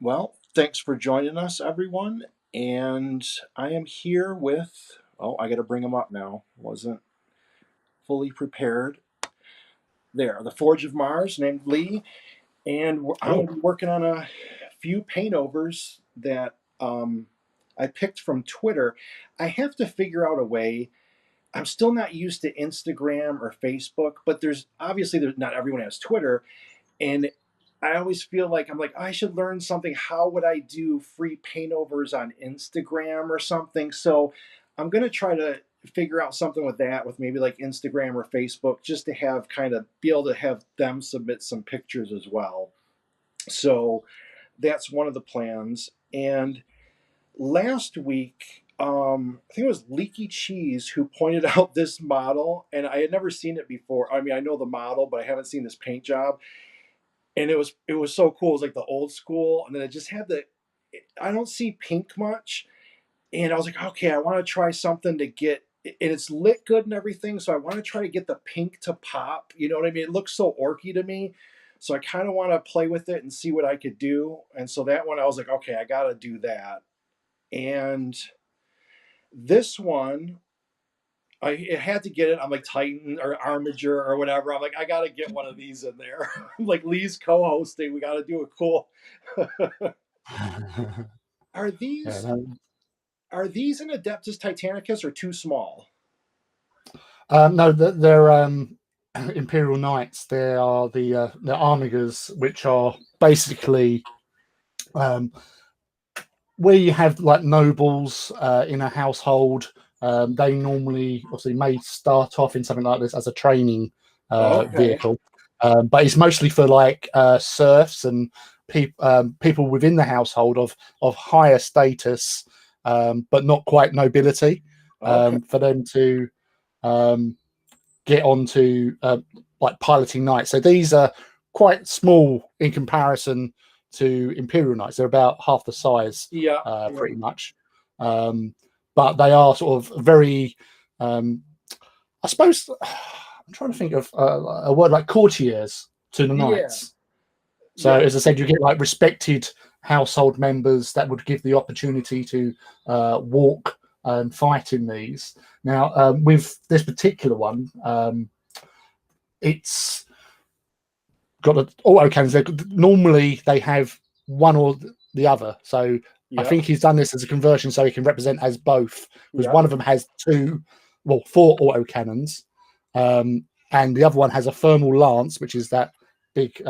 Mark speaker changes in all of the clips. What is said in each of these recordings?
Speaker 1: Well, thanks for joining us, everyone. And I am here with, I got to bring them up now. Wasn't fully prepared. There, the Forge of Mars, named Lee. And I'm
Speaker 2: Cool.
Speaker 1: going to be working on a few paintovers that I picked from Twitter. I have to figure out a way. I'm still not used to Instagram or Facebook, but there's not everyone has Twitter. And I always feel like I should learn something. How would I do free paintovers on Instagram or something? So I'm gonna try to figure out something with that, with maybe like Instagram or Facebook, just to have kind of be able to have them submit some pictures as well. So that's one of the plans. And last week, I think it was Leaky Cheese who pointed out this model, and I had never seen it before. I mean, I know the model, but I haven't seen this paint job, and it was so cool. It was like the old school, and then it just had the. I don't see pink much, and I was like, okay, I want to try something to get, and it's lit good and everything. So I want to try to get the pink to pop. You know what I mean? It looks so orky to me, so I kind of want to play with it and see what I could do. And so that one, I was like, okay, I got to do that. And this one, I had to get it. I'm like Titan or Armiger or whatever. I'm like, I got to get one of these in there. Like Lee's co-hosting. We got to do it cool. Are
Speaker 2: Yeah,
Speaker 1: these
Speaker 2: no,
Speaker 1: are these an Adeptus Titanicus or too small?
Speaker 2: no, they're Imperial Knights. They are the Armigers, which are basically um, where you have like nobles in a household. They normally, obviously, may start off in something like this as a training
Speaker 1: Okay.
Speaker 2: vehicle, but it's mostly for like serfs and people within the household of higher status, but not quite nobility,
Speaker 1: Okay.
Speaker 2: for them to um, get onto like piloting knights. So these are quite small in comparison to Imperial Knights. They're about half the size,
Speaker 1: Yeah. Yeah.
Speaker 2: pretty much. Um, but they are sort of very, I suppose, I'm trying to think of a word like courtiers to the
Speaker 1: Yeah.
Speaker 2: knights. So,
Speaker 1: Yeah.
Speaker 2: as I said, you get like respected household members that would give the opportunity to walk and fight in these. Now, with this particular one, it's got an auto cannons. Normally, they have one or the other. So, I
Speaker 1: Yeah.
Speaker 2: think he's done this as a conversion so he can represent as both, because
Speaker 1: Yeah.
Speaker 2: one of them has four auto cannons, and the other one has a thermal lance, which is that big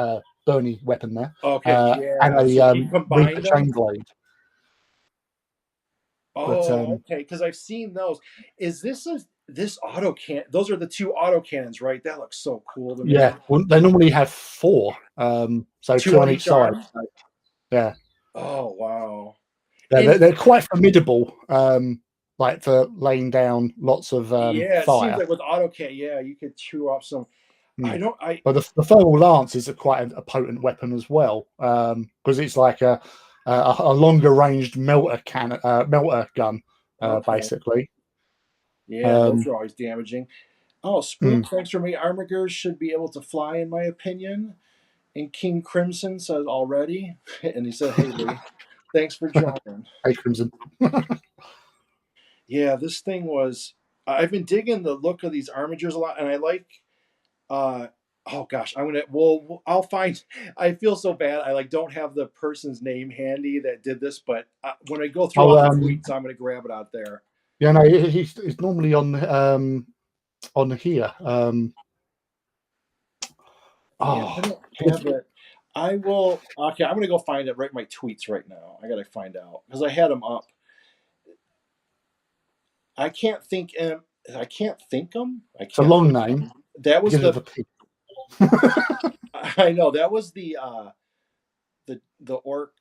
Speaker 2: Bernie weapon there,
Speaker 1: Okay.
Speaker 2: and
Speaker 1: Yeah.
Speaker 2: a
Speaker 1: So he
Speaker 2: Reaper
Speaker 1: combined them.
Speaker 2: chain blade. But
Speaker 1: Oh, okay. Because I've seen those. Is this auto can? Those are the two auto cannons, right? That looks so cool to me.
Speaker 2: yeah, well, they normally have four, so
Speaker 1: Two
Speaker 2: two
Speaker 1: on
Speaker 2: on each
Speaker 1: each
Speaker 2: side.
Speaker 1: arm.
Speaker 2: So, yeah,
Speaker 1: Oh wow.
Speaker 2: yeah,
Speaker 1: And
Speaker 2: they're quite formidable, like for laying down lots of
Speaker 1: yeah, it seems
Speaker 2: fire.
Speaker 1: like with AutoCAD, yeah, you could chew off some. I
Speaker 2: Mm.
Speaker 1: don't. I
Speaker 2: But the thermal lance is quite a potent weapon as well, because it's like a longer ranged melter gun,
Speaker 1: okay.
Speaker 2: basically.
Speaker 1: Yeah, those
Speaker 2: Um,
Speaker 1: are always damaging. Oh,
Speaker 2: mm.
Speaker 1: Spook, thanks for me. Armigers should be able to fly, in my opinion. And King Crimson says already, and he said, "Hey Lee, thanks for joining."
Speaker 2: Hey, Crimson.
Speaker 1: Yeah, this thing was. I've been digging the look of these armigers a lot, and I like. Uh, oh gosh, I'm gonna. Well, I'll find. I feel so bad. I like don't have the person's name handy that did this, but when I go through
Speaker 2: Oh,
Speaker 1: all the tweets, I'm gonna grab it out there.
Speaker 2: yeah, no, he's normally on here.
Speaker 1: Yeah, I
Speaker 2: Oh,
Speaker 1: don't have it. I will. Okay, I'm gonna go find it. Write my tweets right now. I gotta find out because I had them up. I can't think. I can't think them. I
Speaker 2: it's a
Speaker 1: can't
Speaker 2: long
Speaker 1: think.
Speaker 2: name.
Speaker 1: That was
Speaker 2: Begins with
Speaker 1: the.
Speaker 2: a P.
Speaker 1: I know that was the orc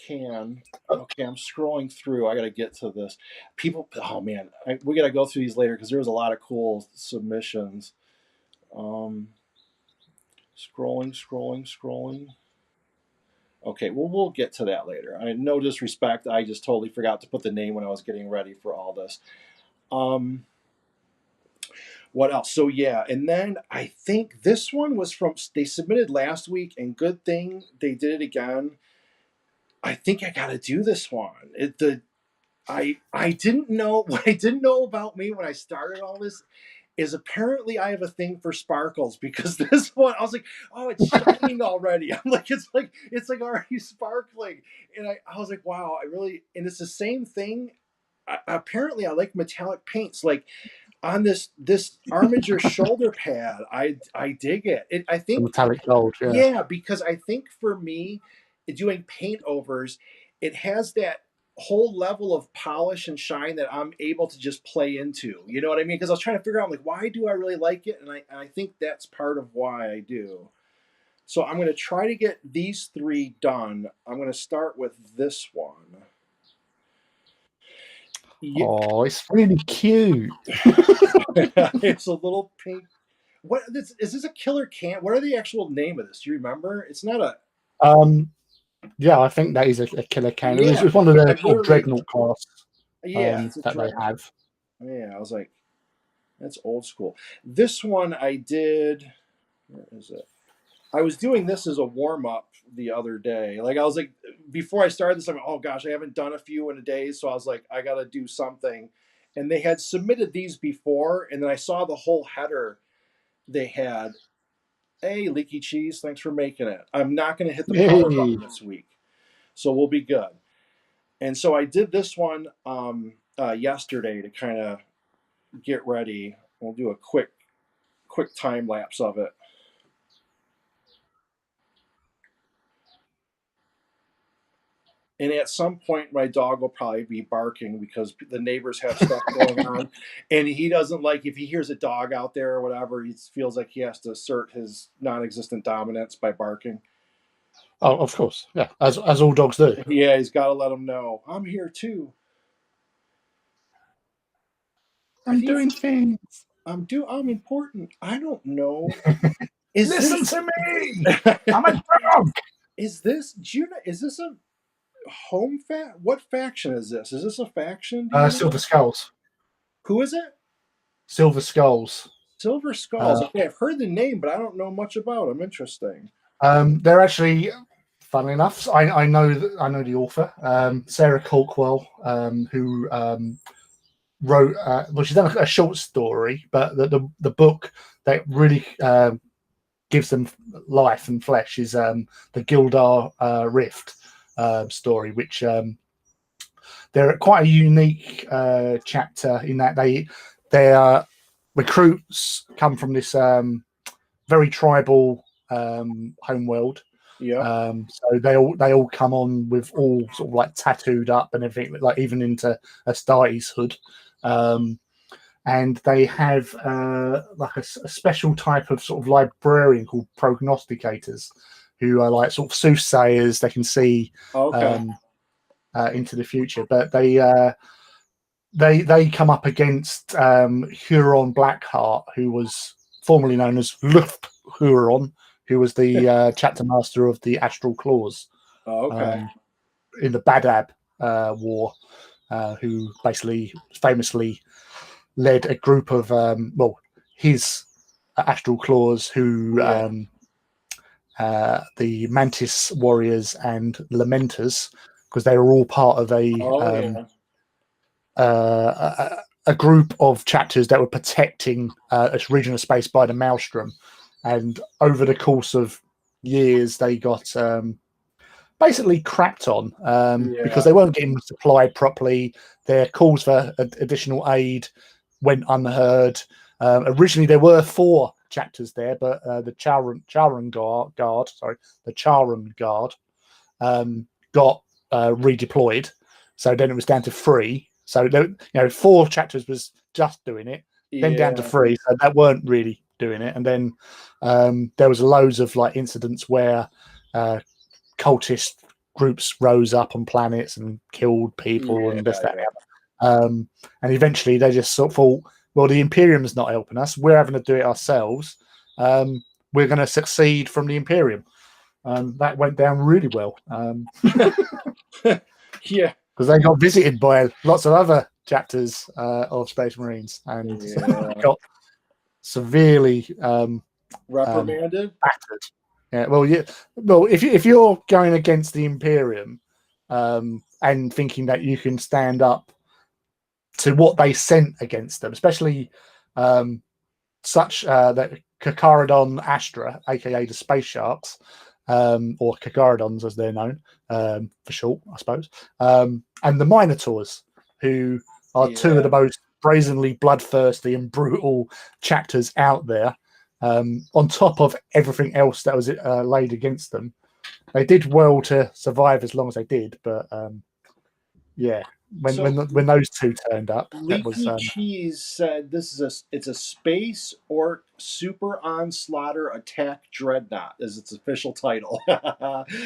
Speaker 1: can. Okay, I'm scrolling through. I gotta get to this. People. Oh man, we gotta go through these later because there was a lot of cool submissions. Um, scrolling. Okay, well, we'll get to that later. No disrespect. I just totally forgot to put the name when I was getting ready for all this. Um, What else? So yeah, and then I think this one was from they submitted last week, and good thing they did it again. I think I got to do this one. I didn't know what I didn't know about me when I started all this is apparently I have a thing for sparkles because this one I was like, oh, it's shining already. I'm like, it's like already sparkling, and I was like, wow, I really and it's the same thing. Apparently, I like metallic paints. Like on this Armiger shoulder pad, I dig it. I
Speaker 2: The
Speaker 1: think
Speaker 2: metallic gold, yeah.
Speaker 1: yeah, because I think for me, doing paint overs, it has that whole level of polish and shine that I'm able to just play into. You know what I mean? Because I was trying to figure out like why do I really like it, and I think that's part of why I do. So I'm going to try to get these three done. I'm going to start with this one. Yeah,
Speaker 2: Oh, it's really cute.
Speaker 1: it's a little pink. What is this a killer can? What are the actual name of this? Do you remember? It's not a
Speaker 2: Um, yeah, I think that is a killer can. It
Speaker 1: yeah.
Speaker 2: was one of
Speaker 1: I
Speaker 2: their sort of
Speaker 1: literally
Speaker 2: dreadnought class
Speaker 1: yeah. It's a
Speaker 2: that they
Speaker 1: dreadnought.
Speaker 2: have.
Speaker 1: Yeah, I was like, that's old school. This one I did. Where is it? I was doing this as a warm up the other day. Like I was like, before I started this, I'm like, oh gosh, I haven't done a few in a day, so I was like, I got to do something. And they had submitted these before, and then I saw the whole header they had. Hey, Leaky Cheese, thanks for making it. I'm not going to hit the power
Speaker 2: Hey.
Speaker 1: button this week, so we'll be good. And so I did this one yesterday to kind of get ready. We'll do a quick time lapse of it. And at some point, my dog will probably be barking because the neighbors have stuff going on, and he doesn't like if he hears a dog out there or whatever. He feels like he has to assert his non-existent dominance by barking.
Speaker 2: Oh, of course, yeah, as all dogs do.
Speaker 1: Yeah, he's got to let him know I'm here too. Are
Speaker 2: I'm
Speaker 1: these?
Speaker 2: doing things.
Speaker 1: I'm important. I don't know. Is
Speaker 2: Listen
Speaker 1: this?
Speaker 2: to me. I'm a dog.
Speaker 1: Is this? Do you know? Is this a home What faction is this? Is this a faction? Do you
Speaker 2: Silver
Speaker 1: know?
Speaker 2: Skulls.
Speaker 1: Who is it?
Speaker 2: Silver Skulls.
Speaker 1: Silver Skulls.
Speaker 2: Uh,
Speaker 1: Okay, I've heard the name, but I don't know much about them. Interesting.
Speaker 2: they're actually, funnily enough, I know the author, Sarah Colquell, who wrote. Well, she's done a short story, but the book that really gives them life and flesh is the Gildar Rift story, which they're quite a unique chapter in that their recruits come from this very tribal homeworld.
Speaker 1: Yep.
Speaker 2: So they all come on with all sort of like tattooed up and everything, like even into Astartes hood. And they have like a special type of sort of librarian called prognosticators, who are like sort of soothsayers. They can see
Speaker 1: Okay.
Speaker 2: into the future, but they come up against Huron Blackheart, who was formerly known as Luft Huron, who was the chapter master of the Astral Claws
Speaker 1: Okay.
Speaker 2: in the Badab War, who basically famously led a group of his Astral Claws, who
Speaker 1: Yeah.
Speaker 2: the Mantis Warriors and Lamenters, because they were all part of
Speaker 1: Oh yeah.
Speaker 2: a group of chapters that were protecting a region of space by the Maelstrom. And over the course of years, they got basically crapped on because
Speaker 1: Yeah.
Speaker 2: they weren't getting supplied properly. Their calls for additional aid went unheard. Originally, there were 4 chapters there, but the Charon Guard got redeployed. So then it was down to 3. So 4 chapters was just doing it, then down to
Speaker 1: Yeah.
Speaker 2: 3. So that weren't really doing it. And then there was loads of like incidents where cultist groups rose up on planets and killed people
Speaker 1: Yeah.
Speaker 2: and this, that, and
Speaker 1: Yeah.
Speaker 2: the other. And eventually they just sort of thought, well, the Imperium's not helping us. We're having to do it ourselves. We're going to succeed from the Imperium. That went down really well.
Speaker 1: Yeah.
Speaker 2: Because they got visited by lots of other chapters of Space Marines and
Speaker 1: Yeah.
Speaker 2: got severely
Speaker 1: Reprimanded.
Speaker 2: battered. Yeah, well, yeah, well, if you're going against the Imperium and thinking that you can stand up to what they sent against them, especially such that Kakaradon Astra, aka the Space Sharks, or Kakaradons as they're known for short, I suppose, and the Minotaurs, who are two of the most brazenly bloodthirsty and brutal chapters out there. On top of everything else that was laid against them, they did well to survive as long as they did. But yeah, when those two turned up, that was
Speaker 1: Leaky Cheese said it's a space orc super onslaughter attack dreadnought is its official title.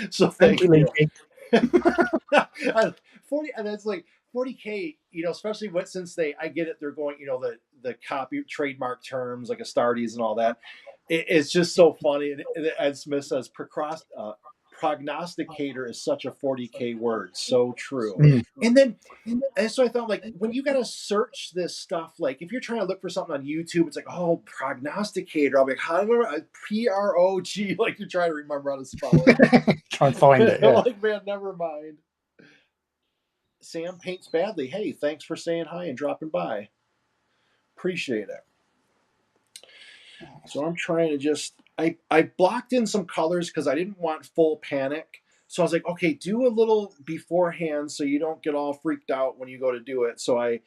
Speaker 1: So thank you. 40, and that's like 40K, especially since I get it, they're going, the copy trademark terms like Astartes and all that. It's just so funny. And Ed Smith says prognosticator is such a 40K word. So true. And so I thought, like, when you got to search this stuff, like if you're trying to look for something on YouTube, it's like, oh, prognosticator. I'm like, how do I PROG? Like you're trying to remember how to spell it.
Speaker 2: Try and find it. Yeah.
Speaker 1: Like, man, never mind. Sam paints badly. Hey, thanks for saying hi and dropping by. Appreciate it. So I'm trying to just I blocked in some colors because I didn't want full panic. So I was like, okay, do a little beforehand so you don't get all freaked out when you go to do it. So I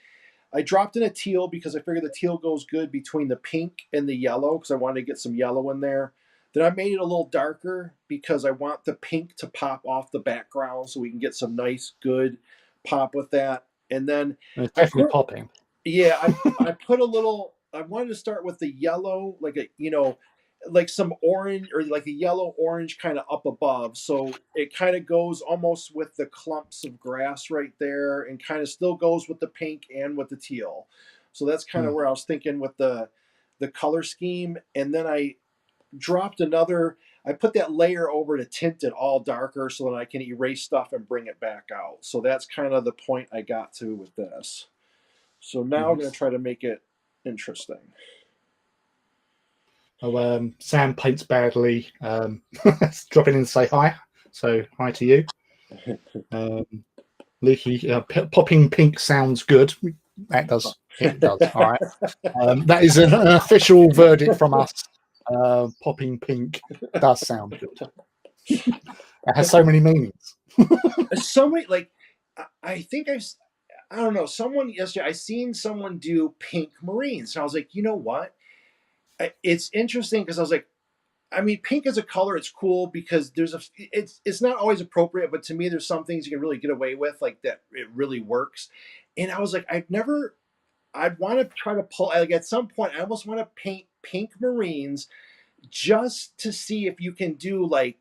Speaker 1: dropped in a teal because I figured the teal goes good between the pink and the yellow because I wanted to get some yellow in there. Then I made it a little darker because I want the pink to pop off the background so we can get some nice, good pop with that. And then
Speaker 2: it's definitely popping.
Speaker 1: Yeah, I put a little. I wanted to start with the yellow, like like some orange or like a yellow orange kind of up above. So it kind of goes almost with the clumps of grass right there, and kind of still goes with the pink and with the teal. So that's kind of where I was thinking with the color scheme. And then I dropped another. I put that layer over to tint it all darker so that I can erase stuff and bring it back out. So that's kind of the point I got to with this. So now I'm going to try to make it interesting.
Speaker 2: Oh, Sam paints badly. Dropping in to say hi. So hi to you. Leaky, popping pink sounds good. That does. It does. All right. That is an official verdict from us. Popping pink does sound good. It has so many meanings.
Speaker 1: So many, like, I think I don't know, someone yesterday, I seen someone do pink Marines. And I was like, you know what? It's interesting because I was like, I mean, pink as a color, it's cool because it's not always appropriate, but to me, there's some things you can really get away with, like that it really works. And I was like, I'd want to try to pull, like at some point, I almost want to paint pink Marines just to see if you can do like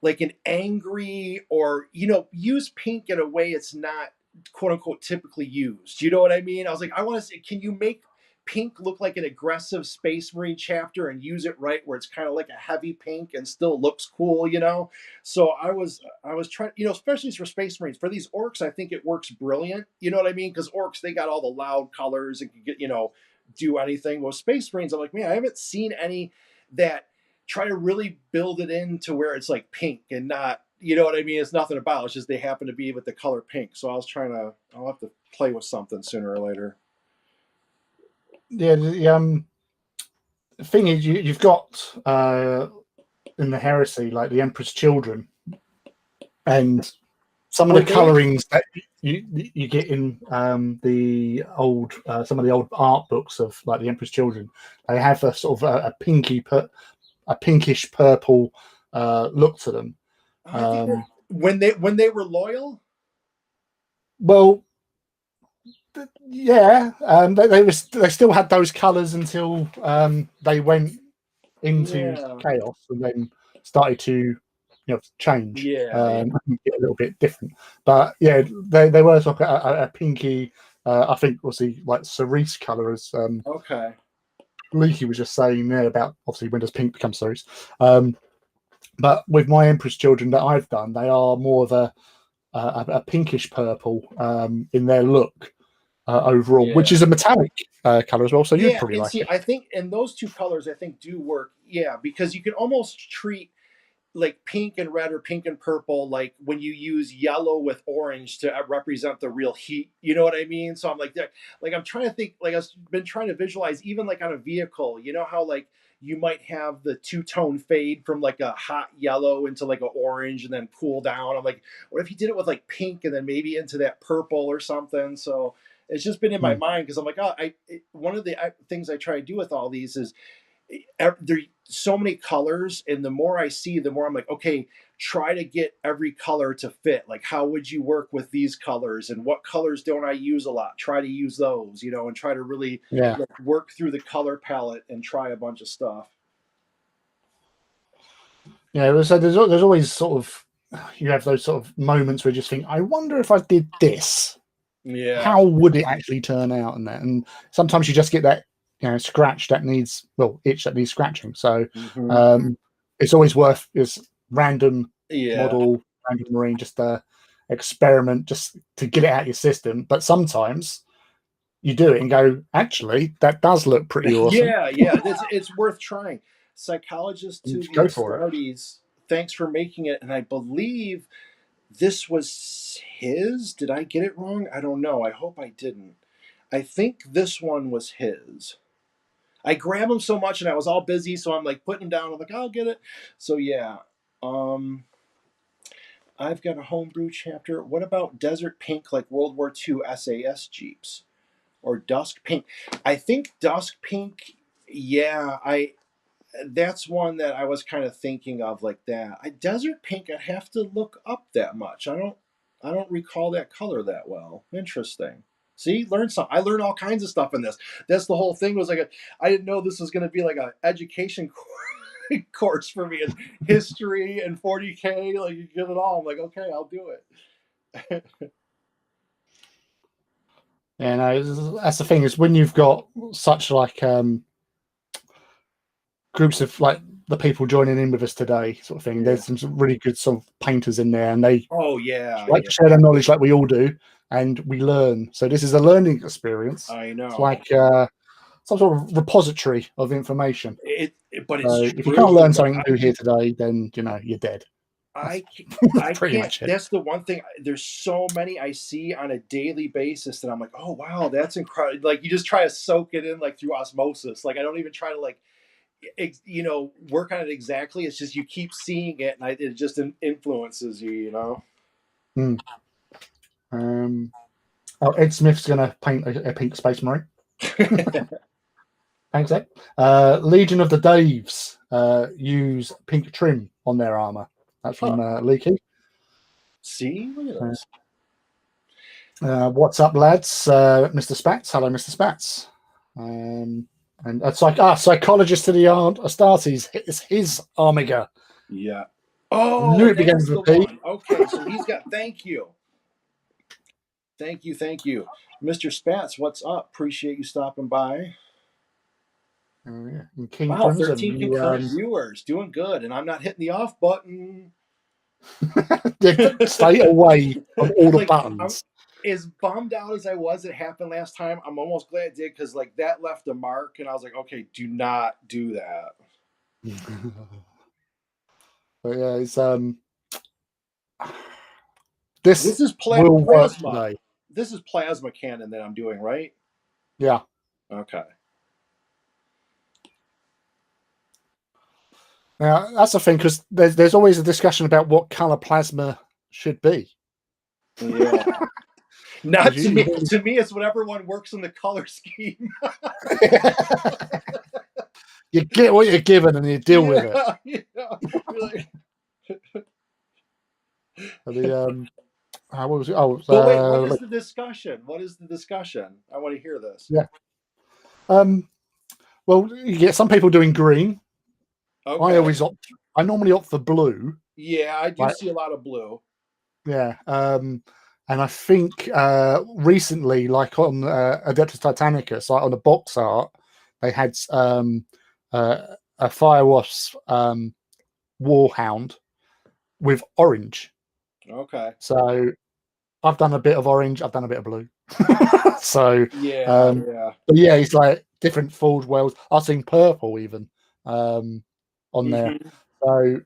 Speaker 1: an angry or use pink in a way it's not quote unquote typically used. You know what I mean? I was like, I want to say, can you make pink look like an aggressive Space Marine chapter and use it right where it's kind of like a heavy pink and still looks cool, So I was trying, especially for Space Marines. For these orcs, I think it works brilliant. You know what I mean? Because orcs, they got all the loud colors and can get, do anything. Well, Space Marines, I'm like, man, I haven't seen any that try to really build it into where it's like pink and not, you know what I mean? It's nothing about it. It's just they happen to be with the color pink. So I'll have to play with something sooner or later.
Speaker 2: Yeah, the thing is, you've got in the heresy like the Emperor's Children, and some of the colorings that you get in the old some of the old art books of like the Emperor's Children, they have a sort of a pinkish purple look to them.
Speaker 1: When they were loyal.
Speaker 2: Well, yeah, they still had those colors until they went into chaos and then started to change. Get a little bit different, but yeah, they were like a pinky. I think obviously like cerise color as
Speaker 1: okay.
Speaker 2: Leaky was just saying there about obviously when does pink become cerise. But with my Emperor's Children that I've done, they are more of a pinkish purple in their look. overall, which is
Speaker 1: Yeah.
Speaker 2: a metallic color as well. So you'd
Speaker 1: Yeah,
Speaker 2: probably
Speaker 1: and
Speaker 2: like
Speaker 1: see,
Speaker 2: it.
Speaker 1: I think and those two colors I think do work. Yeah, because you can almost treat like pink and red or pink and purple like when you use yellow with orange to represent the real heat, you know what I mean? So I'm like like I'm trying to think, like I've been trying to visualize even like on a vehicle, you know how like you might have the two-tone fade from like a hot yellow into like a orange and then cool down. I'm like, what if you did it with like pink and then maybe into that purple or something? So it's just been in my
Speaker 2: Mm.
Speaker 1: mind because I'm like, oh, one of the things I try to do with all these is there so many colors, and the more I see the more I'm like, okay, try to get every color to fit. Like how would you work with these colors, and what colors don't I use a lot, try to use those, you know, and try to really
Speaker 2: Yeah.
Speaker 1: like work through the color palette and try a bunch of stuff.
Speaker 2: Yeah, so there's always sort of, you have those sort of moments where you just think, I wonder if I did this,
Speaker 1: Yeah.
Speaker 2: how would it actually turn out? And sometimes you just get that, scratch that needs, well, itch that needs scratching. So
Speaker 1: Hmm.
Speaker 2: um, it's always worth this random
Speaker 1: Yeah.
Speaker 2: model, random marine, just experiment just to get it out of your system. But sometimes you do it and go, actually, that does look pretty awesome.
Speaker 1: Yeah, yeah, it's worth trying. Psychologist
Speaker 2: And
Speaker 1: to
Speaker 2: just go
Speaker 1: the
Speaker 2: for it.
Speaker 1: Smarties, thanks for making it. And I believe this was his. Did I get it wrong? I don't know. I hope I didn't. I think this one was his. I grabbed him so much and I was all busy, so I'm like putting him down. I'm like, I'll get it. So yeah. Um I've got a homebrew chapter. What about desert pink like World War II SAS Jeeps? Or dusk pink? I think dusk pink, yeah, I that's one that I was kind of thinking of like that. Desert pink, I'd have to look up that much. I don't recall that color that well. Interesting. See, learn some. I learned all kinds of stuff in this. That's the whole thing. Was like I didn't know this was going to be like an education course for me in history and 40K. Like you get it all. I'm like, okay, I'll do it.
Speaker 2: And that's the thing, is when you've got such like groups of like the people joining in with us today, sort of thing.
Speaker 1: Yeah.
Speaker 2: There's some really good sort of painters in there, and they
Speaker 1: Oh yeah,
Speaker 2: like
Speaker 1: yeah.
Speaker 2: to share their knowledge like we all do, and we learn. So this is a learning experience.
Speaker 1: I
Speaker 2: It's
Speaker 1: know.
Speaker 2: like some sort of repository of information.
Speaker 1: But it's
Speaker 2: So if you can't
Speaker 1: true.
Speaker 2: learn
Speaker 1: Like
Speaker 2: something new here today, then you're dead. That's,
Speaker 1: I
Speaker 2: that's
Speaker 1: I
Speaker 2: pretty
Speaker 1: can't.
Speaker 2: much it.
Speaker 1: That's the one thing. There's so many I see on a daily basis that I'm like, oh wow, that's incredible. Like you just try to soak it in like through osmosis. Like I don't even try to like, work on it exactly. It's just you keep seeing it, and it just influences you. You know.
Speaker 2: Mm. Um, Ed Smith's going to paint a pink space marine. Thanks, Ed. Legion of the Daves use pink trim on their armor. That's
Speaker 1: Huh.
Speaker 2: from Leaky.
Speaker 1: See, look at this.
Speaker 2: What's up, lads? Mr. Spats. Hello, Mr. Spats. And it's like psychologist to the art Astartes. It's his Armiga.
Speaker 1: Yeah.
Speaker 2: I knew
Speaker 1: Oh,
Speaker 2: it began
Speaker 1: that's
Speaker 2: with
Speaker 1: the
Speaker 2: a P.
Speaker 1: one. Okay, so he's got. Thank you. Thank you. Thank you. Mr. Spats, what's up? Appreciate you stopping by.
Speaker 2: Oh, yeah. And King
Speaker 1: Wow,
Speaker 2: Crimson.
Speaker 1: 13 concurrent viewers. Doing good. And I'm not hitting the off button.
Speaker 2: Stay away from all the
Speaker 1: Like, I'm
Speaker 2: buttons.
Speaker 1: as bummed out as I was it happened last time. I'm almost glad it did because, like, that left a mark. And I was like, okay, do not do that.
Speaker 2: But yeah, it's
Speaker 1: This
Speaker 2: this
Speaker 1: is
Speaker 2: will work
Speaker 1: plasma.
Speaker 2: today.
Speaker 1: This is plasma cannon that I'm doing, right?
Speaker 2: Yeah.
Speaker 1: Okay.
Speaker 2: Now that's the thing, because there's always a discussion about what color plasma should be.
Speaker 1: Yeah.
Speaker 2: Because
Speaker 1: Not to
Speaker 2: you
Speaker 1: me. To me, it's whatever one works in the color scheme.
Speaker 2: you get what you're given and you deal with it.
Speaker 1: Yeah. You're like,
Speaker 2: The what was it? Oh,
Speaker 1: but wait, what is the discussion? What is the discussion? I want to hear this.
Speaker 2: yeah. Um, well, you get some people doing green.
Speaker 1: Okay.
Speaker 2: I normally opt for blue.
Speaker 1: Yeah, I do
Speaker 2: Like,
Speaker 1: see a lot of blue.
Speaker 2: yeah. And I think recently, like on Adeptus Titanicus, like on the box art, they had a Firewasp Warhound with orange.
Speaker 1: Okay.
Speaker 2: So I've done a bit of orange. I've done a bit of blue. So,
Speaker 1: Yeah,
Speaker 2: um,
Speaker 1: yeah.
Speaker 2: but yeah, it's like different forge wells. I've seen purple even um, on there.
Speaker 1: Hmm.
Speaker 2: So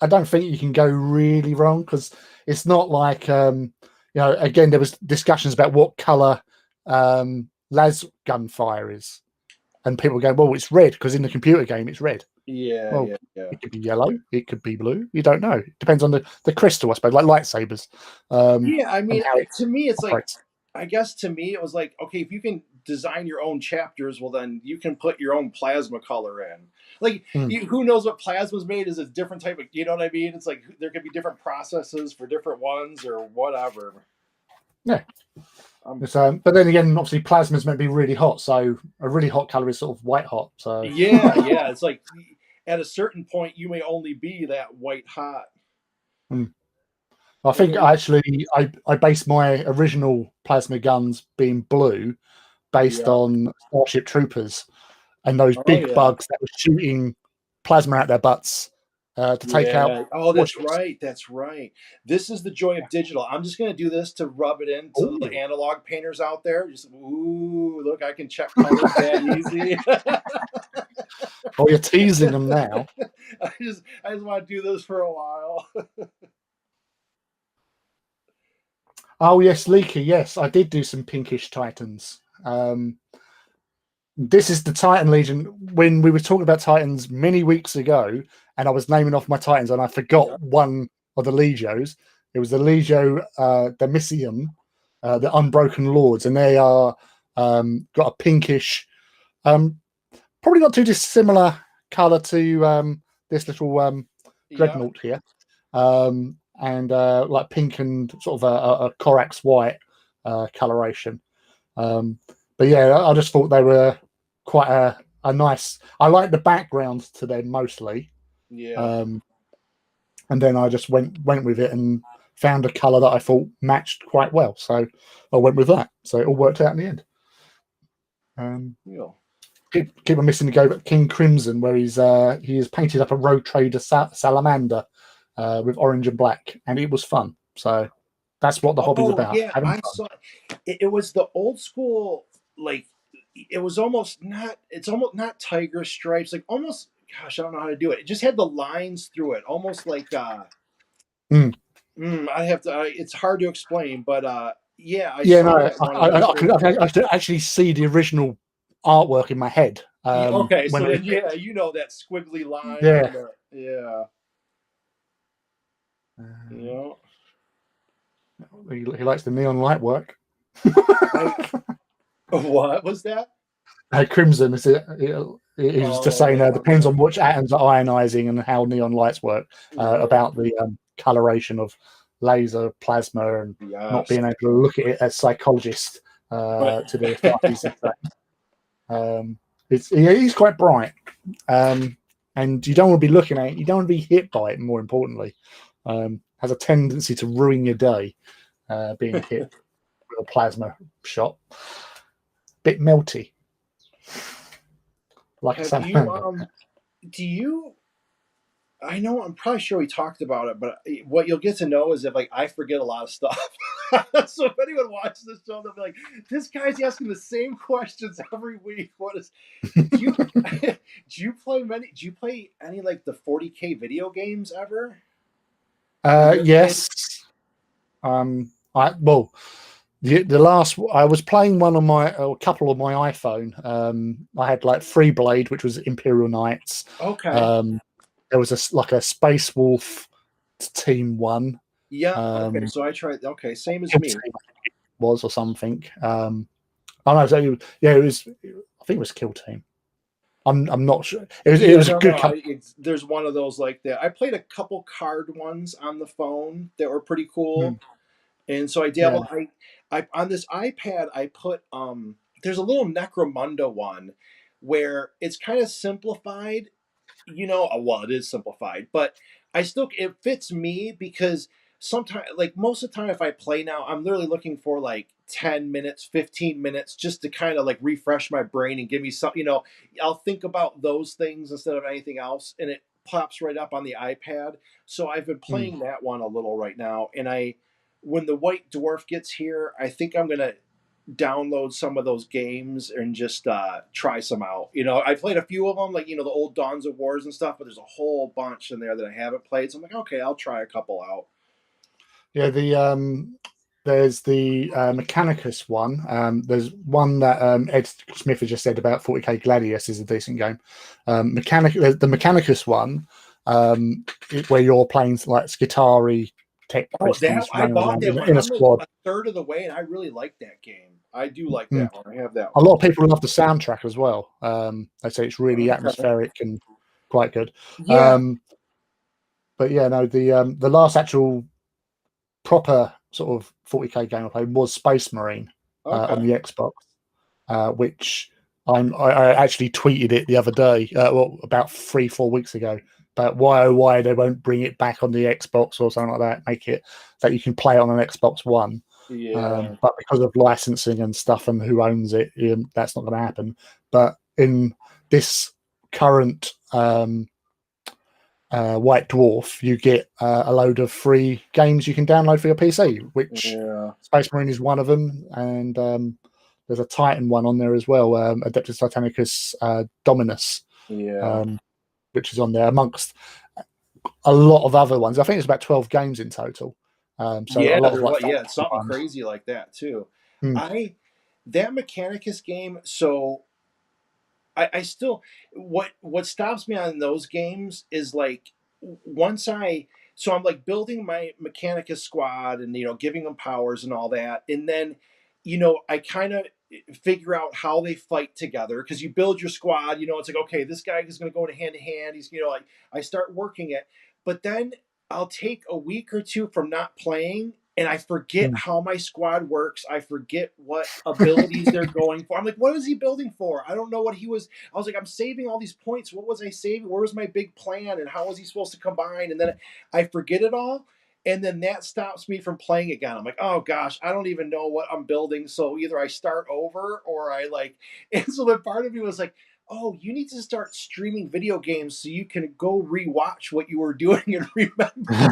Speaker 2: I don't think you can go really wrong because it's not like again there was discussions about what color las gunfire is, and people go, well, it's red because in the computer game it's red.
Speaker 1: Yeah,
Speaker 2: Well,
Speaker 1: yeah, yeah.
Speaker 2: it could be yellow, it could be blue. You don't know. It depends on the crystal, I suppose, like lightsabers,
Speaker 1: Yeah, I
Speaker 2: and
Speaker 1: mean,
Speaker 2: how it
Speaker 1: to me, it's like,
Speaker 2: operates.
Speaker 1: I guess to me, it was like, okay, if you can design your own chapters, well, then you can put your own plasma color in. Like,
Speaker 2: Mm,
Speaker 1: who knows what plasma's made is a different type of, you know what I mean? It's like there could be different processes for different ones or whatever.
Speaker 2: yeah.
Speaker 1: Um,
Speaker 2: But then again, obviously, plasma's meant to be really hot, so a really hot color is sort of white hot. So,
Speaker 1: yeah, yeah. It's like at a certain point, you may only be that white hot.
Speaker 2: mm. I
Speaker 1: And
Speaker 2: think
Speaker 1: then,
Speaker 2: actually I based my original plasma guns being blue based
Speaker 1: yeah.
Speaker 2: on Starship Troopers and those
Speaker 1: Oh,
Speaker 2: big
Speaker 1: yeah.
Speaker 2: bugs that were shooting plasma out their butts to take out
Speaker 1: Yeah. Oh, that's
Speaker 2: warships.
Speaker 1: right. That's right. This is the joy of digital. I'm just going to do this to rub it into the
Speaker 2: Oh,
Speaker 1: analog painters out there. Just, ooh, look, I can check colors that easy.
Speaker 2: oh, you're teasing them now.
Speaker 1: I just want to do this for a while.
Speaker 2: Oh yes, Leaky. Yes, I did do some pinkish Titans. This is the Titan Legion. When we were talking about Titans many weeks ago, and I was naming off my Titans, and I
Speaker 1: Yeah.
Speaker 2: forgot one of the Legios. It was the Legio Domitium, the Unbroken Lords, and they are got a pinkish, um, probably not too dissimilar color to this little
Speaker 1: Yeah.
Speaker 2: dreadnought here, and like pink and sort of a Corax white coloration. Um, but yeah, I just thought they were quite a nice. I like the background to them mostly,
Speaker 1: Yeah.
Speaker 2: um, and then I just went with it and found a color that I thought matched quite well. So I went with that. So it all worked out in the end. Um,
Speaker 1: Yeah.
Speaker 2: keep on missing to go, but King Crimson, where he has painted up a Road Trader salamander with orange and black, and it was fun. So that's what the hobby's
Speaker 1: Oh,
Speaker 2: about,
Speaker 1: yeah.
Speaker 2: having
Speaker 1: I
Speaker 2: fun.
Speaker 1: saw it was the old school, like, it was almost not, it's almost not tiger stripes, like almost, gosh, I don't know how to do it. It just had the lines through it, almost like,
Speaker 2: Mm.
Speaker 1: I have to. It's hard to explain, but yeah, I
Speaker 2: Yeah,
Speaker 1: saw
Speaker 2: no,
Speaker 1: that one, and I
Speaker 2: I
Speaker 1: said,
Speaker 2: could actually see the original artwork in my head
Speaker 1: Okay,
Speaker 2: when
Speaker 1: so
Speaker 2: I was
Speaker 1: then yeah, you know that squiggly line
Speaker 2: yeah.
Speaker 1: and the yeah,
Speaker 2: Uh,
Speaker 1: yeah.
Speaker 2: he likes the neon light work.
Speaker 1: I what was that?
Speaker 2: Crimson is it? He was just
Speaker 1: Oh
Speaker 2: saying
Speaker 1: yeah,
Speaker 2: depends
Speaker 1: yeah,
Speaker 2: on which atoms are ionizing and how neon lights work.
Speaker 1: right.
Speaker 2: About the coloration of laser plasma and not
Speaker 1: Yes,
Speaker 2: being able to look at it as psychologists
Speaker 1: but
Speaker 2: to the parties and stuff. He's quite bright, and you don't want to be looking at it. You don't want to be hit by it. More importantly, has a tendency to ruin your day. Being hit with a plasma shot, bit melty, like a
Speaker 1: have you
Speaker 2: salamander.
Speaker 1: do you I know I'm probably sure we talked about it, but what you'll get to know is that like I forget a lot of stuff. So if anyone watches this show, they'll be like, "This guy's asking the same questions every week." What is? Do you do you play many? Do you play any like the 40K video games ever? Like you ever play?
Speaker 2: Yes. I well, the last I was playing one on my a couple on my iPhone. I had like Free Blade, which was Imperial Knights.
Speaker 1: Okay.
Speaker 2: Um, there was like a Space Wolf Team One.
Speaker 1: Yeah. Okay.
Speaker 2: Um,
Speaker 1: So I tried. Okay. Same as
Speaker 2: Kill
Speaker 1: me.
Speaker 2: Team was or something. I know. So yeah, it was. I think it was Kill Team. I'm not sure. It
Speaker 1: Yeah.
Speaker 2: was a
Speaker 1: No. No.
Speaker 2: good couple.
Speaker 1: There's one of those like that. I played a couple card ones on the phone that were pretty cool.
Speaker 2: Mm,
Speaker 1: And so I
Speaker 2: yeah.
Speaker 1: dabbled. I on this iPad I put there's a little Necromunda one where it's kind of simplified, well, it is simplified, but I still it fits me because sometimes like most of the time if I play now, I'm literally looking for like 10 minutes, 15 minutes just to kind of like refresh my brain and give me some, I'll think about those things instead of anything else and it pops right up on the iPad. So I've been
Speaker 2: Mm,
Speaker 1: playing that one a little right now and I when the White Dwarf gets here, I think I'm gonna download some of those games and just try some out. I played a few of them, like the old Dawns of Wars and stuff, but there's a whole bunch in there that I haven't played. So I'm like, okay, I'll try a couple out.
Speaker 2: Yeah, there's the Mechanicus one. There's one that Ed Smith has just said about 40k Gladius is a decent game. The Mechanicus one, where you're playing like Skitarii tech
Speaker 1: Oh, that
Speaker 2: beasties
Speaker 1: I
Speaker 2: running
Speaker 1: bought
Speaker 2: around
Speaker 1: that one.
Speaker 2: in a
Speaker 1: I'm like
Speaker 2: squad.
Speaker 1: a third of the way, and I really like that game. I do like
Speaker 2: Mm.
Speaker 1: that one. I have that
Speaker 2: A
Speaker 1: one.
Speaker 2: lot of people love the soundtrack as well. They say it's really
Speaker 1: Okay.
Speaker 2: atmospheric and quite good.
Speaker 1: Yeah.
Speaker 2: Um, but yeah, no, the last actual proper sort of 40k game I played was Space Marine on
Speaker 1: Okay.
Speaker 2: the Xbox, which I actually tweeted it the other day, well, about 3-4 weeks ago. But why they won't bring it back on the Xbox or something like that, make it that you can play it on an Xbox One.
Speaker 1: Yeah.
Speaker 2: But because of licensing and stuff and who owns it, that's not going to happen. But in this current White Dwarf, you get a load of free games you can download for your PC, which
Speaker 1: Yeah.
Speaker 2: Space Marine is one of them, and there's a Titan one on there as well, Adeptus Titanicus Dominus,
Speaker 1: Yeah.
Speaker 2: um, which is on there amongst a lot of other ones. I think it's about 12 games in total. So a
Speaker 1: Yeah.
Speaker 2: lot of
Speaker 1: There's
Speaker 2: like
Speaker 1: like yeah,
Speaker 2: fantasy
Speaker 1: something
Speaker 2: ones.
Speaker 1: crazy like that too.
Speaker 2: Mm,
Speaker 1: I that Mechanicus game. So I still what stops me on those games is like once I so I'm like building my Mechanicus squad and giving them powers and all that, and then I kind of figure out how they fight together because you build your squad. It's like, okay, this guy is going to go in hand to hand. He's like I start working it, but then I'll take a week or two from not playing and I forget
Speaker 2: mm.
Speaker 1: how my squad works. I forget what abilities they're going for. I'm like, what is he building for? I don't know what he was. I was like, I'm saving all these points. What was I saving? Where was my big plan? And how was he supposed to combine? And then I forget it all. And then that stops me from playing again. I'm like, oh gosh, I don't even know what I'm building. So either I start over or I like, and so the part of me was like, oh, you need to start streaming video games so you can go rewatch what you were doing and remember.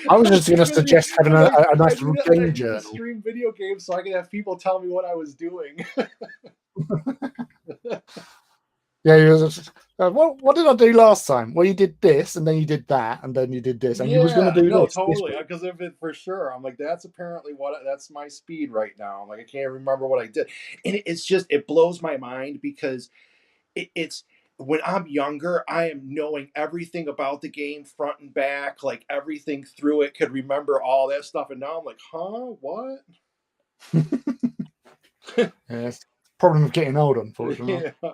Speaker 2: I was just going to
Speaker 1: Really,
Speaker 2: suggest having
Speaker 1: I,
Speaker 2: a
Speaker 1: I
Speaker 2: nice
Speaker 1: need to, I
Speaker 2: game
Speaker 1: need to
Speaker 2: journal.
Speaker 1: stream video games so I can have people tell me what I was doing.
Speaker 2: Yeah, what did I do last time? Well, you did this, and then you did that, and then you did this, and you was going
Speaker 1: Yeah,
Speaker 2: to do
Speaker 1: no,
Speaker 2: this
Speaker 1: totally.
Speaker 2: week.
Speaker 1: Because of it for sure, I'm like, that's apparently that's my speed right now. I'm like, I can't remember what I did, and it's just it blows my mind because it's when I'm younger, I am knowing everything about the game front and back, like everything through it, could remember all that stuff, and now I'm like, huh, what?
Speaker 2: Yes, problem of getting old, unfortunately.
Speaker 1: Yeah,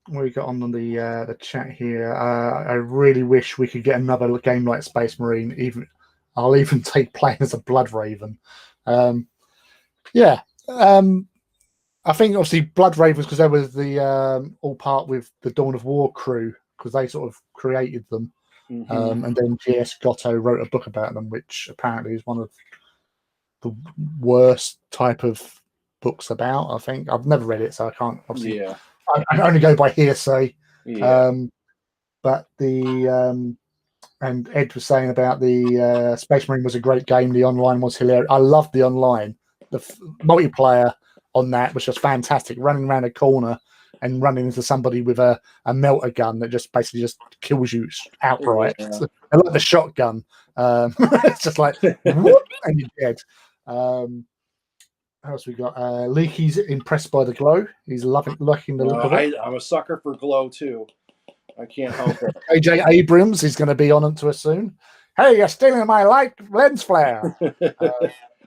Speaker 2: What we got on the chat here? I really wish we could get another game like Space Marine. Even I'll even take playing as a Blood Raven. Um, yeah, I think obviously Blood Ravens because they was the all part with the Dawn of War crew because they sort of created them,
Speaker 1: hmm
Speaker 2: and then G.S. Gotto wrote a book about them, which apparently is one of the worst type of books about. I think I've never read it, so I can't obviously.
Speaker 1: yeah,
Speaker 2: I only go by hearsay.
Speaker 1: yeah,
Speaker 2: Um, but and Ed was saying about the Space Marine was a great game. The online was hilarious. I loved the online. The multiplayer on that was just fantastic. Running around a corner and running into somebody with a melter gun that just basically just kills you outright.
Speaker 1: yeah.
Speaker 2: I like the shotgun. It's just like whoop, and you're dead. What else we got? Leaky's impressed by the glow. He's liking the look of it.
Speaker 1: I'm a sucker for glow too. I can't help it.
Speaker 2: AJ Abrams is going to be on to us soon. Hey, you're stealing my light lens flare.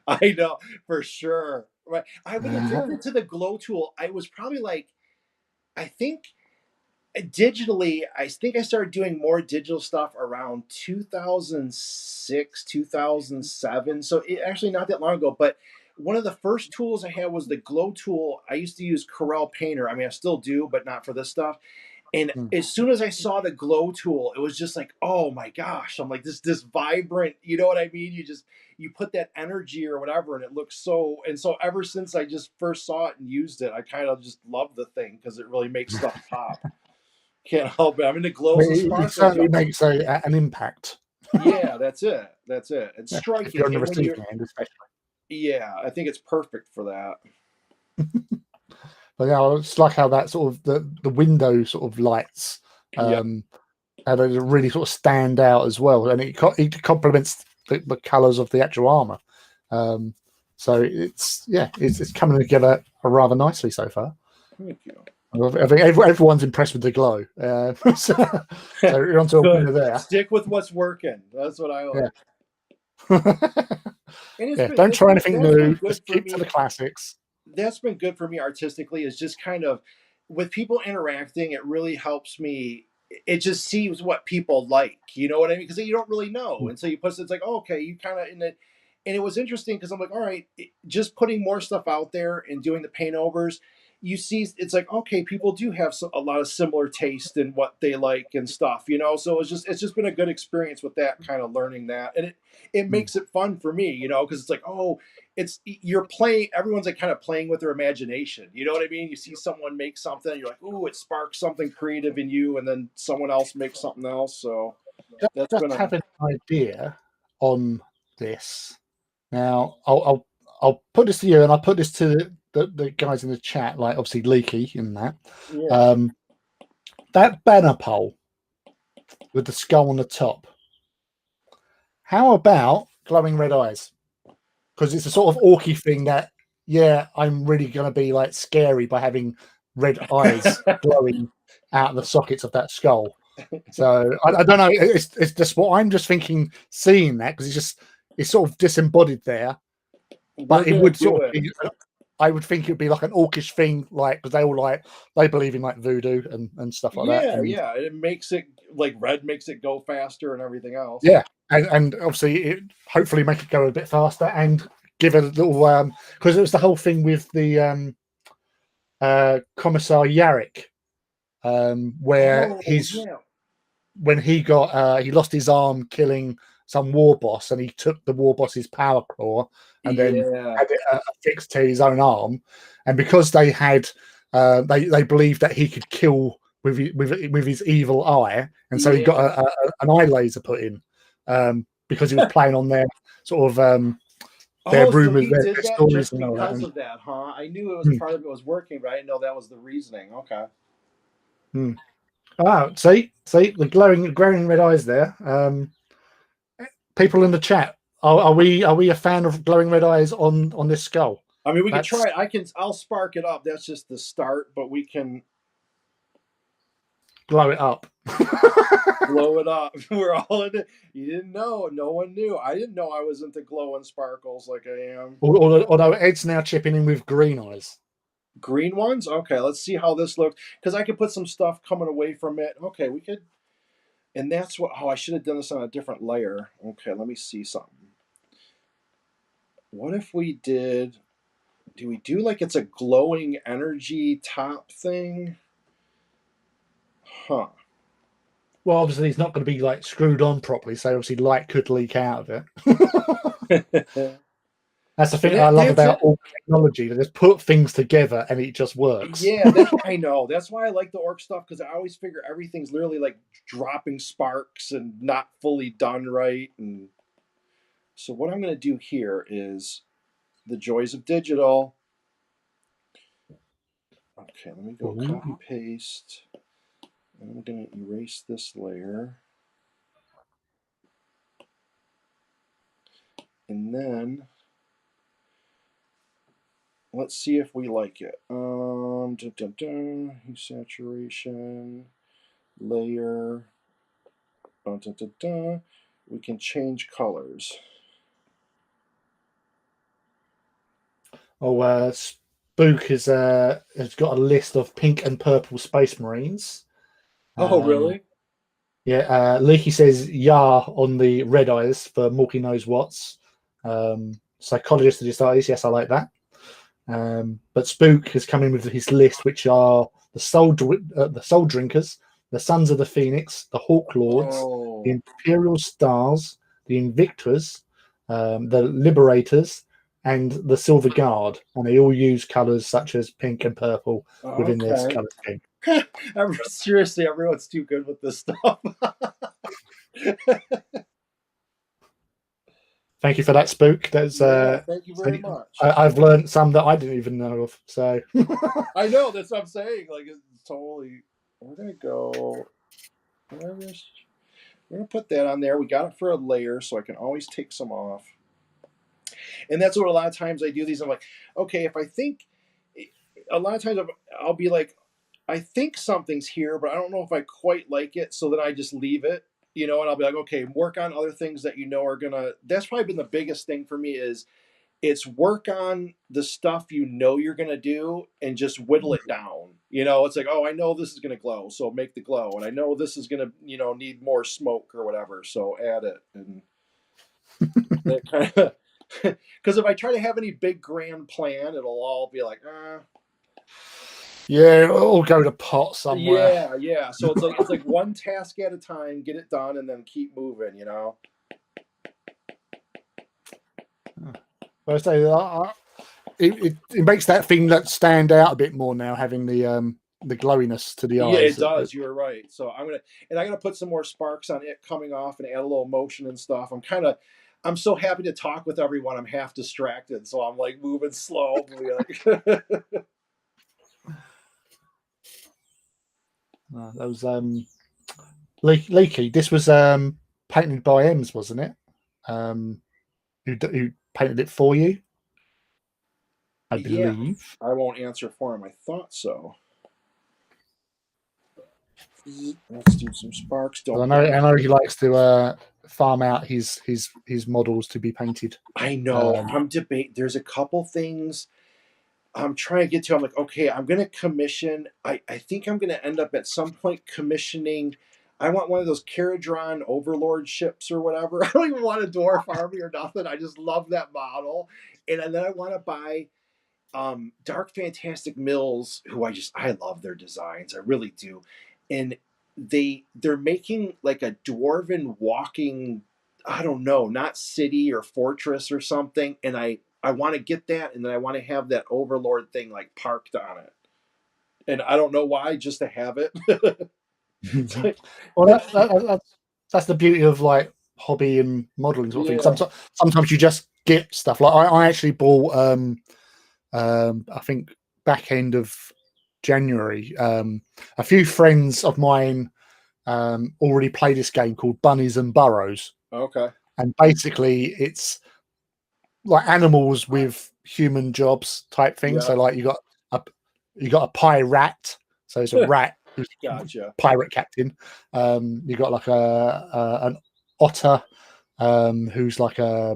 Speaker 1: I know for sure. Right. I've been
Speaker 2: Uh,
Speaker 1: addicted to the glow tool. I was probably like, I think digitally, I think I started doing more digital stuff around 2006, 2007. So actually not that long ago, but one of the first tools I had was the glow tool. I used to use Corel Painter. I mean, I still do, but not for this stuff. And
Speaker 2: hmm.
Speaker 1: as soon as I saw the glow tool, it was just like, oh my gosh! I'm like this vibrant. You know what I mean? You put that energy or whatever, and it looks so. And so ever since I just first saw it and used it, I kind of just love the thing because it really makes stuff pop. Can't help it. I'm into glows and
Speaker 2: It
Speaker 1: sparkles,
Speaker 2: certainly
Speaker 1: y'all.
Speaker 2: makes an impact.
Speaker 1: Yeah, that's it. That's it. It's
Speaker 2: Yeah, if you're
Speaker 1: striking,
Speaker 2: on the
Speaker 1: and when you're
Speaker 2: receiving end, especially.
Speaker 1: yeah, I think it's perfect for that.
Speaker 2: But yeah, it's like how that sort of the window sort of lights,
Speaker 1: Yeah.
Speaker 2: um, how they really sort of stand out as well, and it complements the colours of the actual armor. Um, so it's coming together rather nicely so far.
Speaker 1: Thank you.
Speaker 2: I think everyone's impressed with the glow. So you're onto a
Speaker 1: Good.
Speaker 2: winner there.
Speaker 1: Stick with what's working. That's what I
Speaker 2: Yeah.
Speaker 1: like. And
Speaker 2: Yeah, don't try anything
Speaker 1: that's been
Speaker 2: new.
Speaker 1: good
Speaker 2: Just
Speaker 1: for
Speaker 2: keep to the
Speaker 1: me.
Speaker 2: classics.
Speaker 1: That's been good for me artistically is just kind of with people interacting, it really helps me. It just sees what people like, you know what I mean? Because you don't really know,
Speaker 2: Mm,
Speaker 1: and so you put it's like, oh, okay, you kind of in it, and it was interesting because I'm like, all right, just putting more stuff out there and doing the paint overs, you see, it's like, okay, people do have a lot of similar taste in what they like and stuff, you know. So it's just been a good experience with that kind of learning that, and it
Speaker 2: mm,
Speaker 1: makes it fun for me, you know, because it's like, oh, it's you're playing everyone's like kind of playing with their imagination, you know what I mean? You see someone make something, you're like, ooh, it sparks something creative in you, and then someone else makes something else. So that's
Speaker 2: just
Speaker 1: been a
Speaker 2: have an idea on this. Now, I'll put this to you, and I'll put this to the guys in the chat, like obviously Leaky in that.
Speaker 1: yeah.
Speaker 2: Um, that banner pole with the skull on the top. How about glowing red eyes? Because it's a sort of orky thing that, yeah, I'm really going to be like scary by having red eyes glowing out of the sockets of that skull. So I don't know. It's just what I'm just thinking, seeing that because it's sort of disembodied there,
Speaker 1: We're
Speaker 2: but it
Speaker 1: gonna
Speaker 2: would
Speaker 1: do
Speaker 2: sort of
Speaker 1: it.
Speaker 2: be. I would think it'd be like an orcish thing, like because they all they believe in like voodoo and stuff like that,
Speaker 1: Yeah,
Speaker 2: and
Speaker 1: yeah. It makes it like red makes it go faster and everything else.
Speaker 2: yeah, and obviously it hopefully make it go a bit faster and give it a little because it was the whole thing with the Commissar Yarrick where
Speaker 1: Oh
Speaker 2: he's
Speaker 1: yeah.
Speaker 2: when he got he lost his arm killing some war boss and he took the war boss's power claw and then
Speaker 1: Yeah.
Speaker 2: had it affixed to his own arm, and because they had they believed that he could kill with his evil eye, and so he got
Speaker 1: Yeah.
Speaker 2: an eye laser put in because he was playing on their sort of their
Speaker 1: Oh, so
Speaker 2: rumors,
Speaker 1: he did
Speaker 2: their
Speaker 1: that
Speaker 2: stories
Speaker 1: just
Speaker 2: and all that.
Speaker 1: because of that, huh? I knew it was
Speaker 2: Hmm,
Speaker 1: part of it was working, but I didn't know that was the reasoning. Okay.
Speaker 2: hmm. Ah, see the glowing red eyes there. People in the chat, are we a fan of glowing red eyes on this skull?
Speaker 1: I mean, we could
Speaker 2: That's
Speaker 1: try it. I'll spark it up. That's just the start, but we can
Speaker 2: blow it up.
Speaker 1: blow it up. We're all in it. You didn't know. No one knew. I didn't know I was into glow and sparkles like I am.
Speaker 2: Although Ed's now chipping in with green eyes.
Speaker 1: Green ones? Okay, let's see how this looks. Because I could put some stuff coming away from it. Okay, we could. And that's what. Oh, I should have done this on a different layer. Okay, let me see something. What if we did. Do we do like it's a glowing energy top thing? Huh.
Speaker 2: Well, obviously it's not going to be like screwed on properly, so obviously light could leak out of it. That's the thing I love
Speaker 1: That's
Speaker 2: about
Speaker 1: it.
Speaker 2: all technology. They just put things together and it just works.
Speaker 1: Yeah, that I know. That's why I like the orc stuff because I always figure everything's literally like dropping sparks and not fully done right. And so what I'm going to do here is the joys of digital. Okay, let me go copy
Speaker 2: Ooh.
Speaker 1: paste. And I'm going to erase this layer. And then let's see if we like it. Dun, dun, dun, saturation, layer. Dun, dun, dun, dun. We can change colors.
Speaker 2: Oh, Spook has got a list of pink and purple space marines.
Speaker 1: Oh,
Speaker 2: Um,
Speaker 1: really?
Speaker 2: yeah, Leaky says "Yah" on the red eyes for Morky knows what's. Psychologist of the yes, I like that. But Spook has come in with his list, which are the Soul Drinkers, the Sons of the Phoenix, the Hawk Lords, the
Speaker 1: Oh,
Speaker 2: Imperial Stars, the Invictors, the Liberators, and the Silver Guard, and they all use colours such as pink and purple within their
Speaker 1: okay.
Speaker 2: colour scheme.
Speaker 1: Seriously, everyone's too good with this stuff.
Speaker 2: Thank you for that, Spook. That's
Speaker 1: Yeah, thank you very much.
Speaker 2: I've learned some that I didn't even know of. So
Speaker 1: I know, that's what I'm saying. Like, it's totally. We're gonna go. We're gonna put that on there. We got it for a layer, so I can always take some off. And that's what a lot of times I do these. I'm like, okay, if I think, a lot of times I'll be like, I think something's here, but I don't know if I quite like it. So then I just leave it, and I'll be like, okay, work on other things that are gonna. That's probably been the biggest thing for me is it's work on the stuff you're gonna do and just whittle it down. It's like, oh, I know this is gonna glow, so make the glow, and I know this is gonna, need more smoke or whatever, so add it, and that kind of. Because if I try to have any big grand plan, it'll all be like,
Speaker 2: yeah, it'll all go to pot somewhere.
Speaker 1: yeah, yeah. So it's like one task at a time, get it done, and then keep moving.
Speaker 2: But I say it makes that thing that stand out a bit more now, having the glowiness to the
Speaker 1: Yeah, it
Speaker 2: eyes.
Speaker 1: does. You're right. So I'm gonna put some more sparks on it coming off and add a little motion and stuff. I'm so happy to talk with everyone. I'm half distracted, so I'm like moving slow. Like,
Speaker 2: That was Leaky. This was painted by Ems, wasn't it? Who painted it for you? I
Speaker 1: yeah,
Speaker 2: believe.
Speaker 1: I won't answer for him. I thought so. Let's do some sparks.
Speaker 2: I
Speaker 1: Don't
Speaker 2: know.
Speaker 1: burn.
Speaker 2: I know he likes to farm out his models to be painted.
Speaker 1: I know.
Speaker 2: Um,
Speaker 1: I'm debate. There's a couple things I'm trying to get to. I'm like, okay, I'm gonna commission. I think I'm gonna end up at some point commissioning. I want one of those Caradron Overlord ships or whatever. I don't even want a dwarf army or nothing. I just love that model, and then I want to buy Dark Fantastic Mills, who I love their designs. I really do, and they're making like a dwarven walking. I don't know, not city or fortress or something, and I want to get that, and then I want to have that Overlord thing like parked on it, and I don't know why, just to have it. Like,
Speaker 2: well, that's the beauty of like hobby and modeling sort of thing.
Speaker 1: yeah.
Speaker 2: Sometimes you just get stuff. Like I actually bought I think back end of January. A few friends of mine already play this game called Bunnies and Burrows,
Speaker 1: Okay.
Speaker 2: and basically it's like animals with human jobs type thing.
Speaker 1: Yeah.
Speaker 2: So like a you got a pirate, so it's a rat who's
Speaker 1: Gotcha.
Speaker 2: pirate captain. You got like an otter who's like a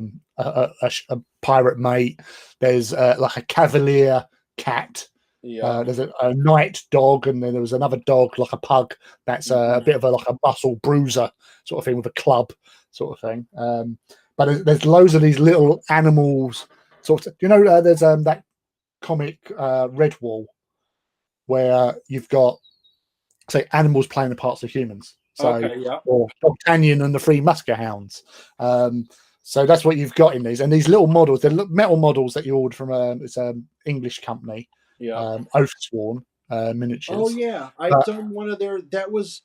Speaker 2: pirate mate. There's like a cavalier cat.
Speaker 1: Yeah.
Speaker 2: There's a night dog, and then there was another dog, like a pug, that's a
Speaker 1: Mhm.
Speaker 2: bit of like a muscle bruiser sort of thing with a club sort of thing. But there's loads of these little animals. Sort of, there's that comic Redwall where you've got say animals playing the parts of humans. So
Speaker 1: Okay. Yeah.
Speaker 2: or D'Artagnan and the Three Muskehounds. So that's what you've got in these, and these little models. They're metal models that you ordered from it's an English company,
Speaker 1: Yeah.
Speaker 2: Oathsworn
Speaker 1: Oh
Speaker 2: Miniatures.
Speaker 1: yeah, I've
Speaker 2: But
Speaker 1: done one of their. That was.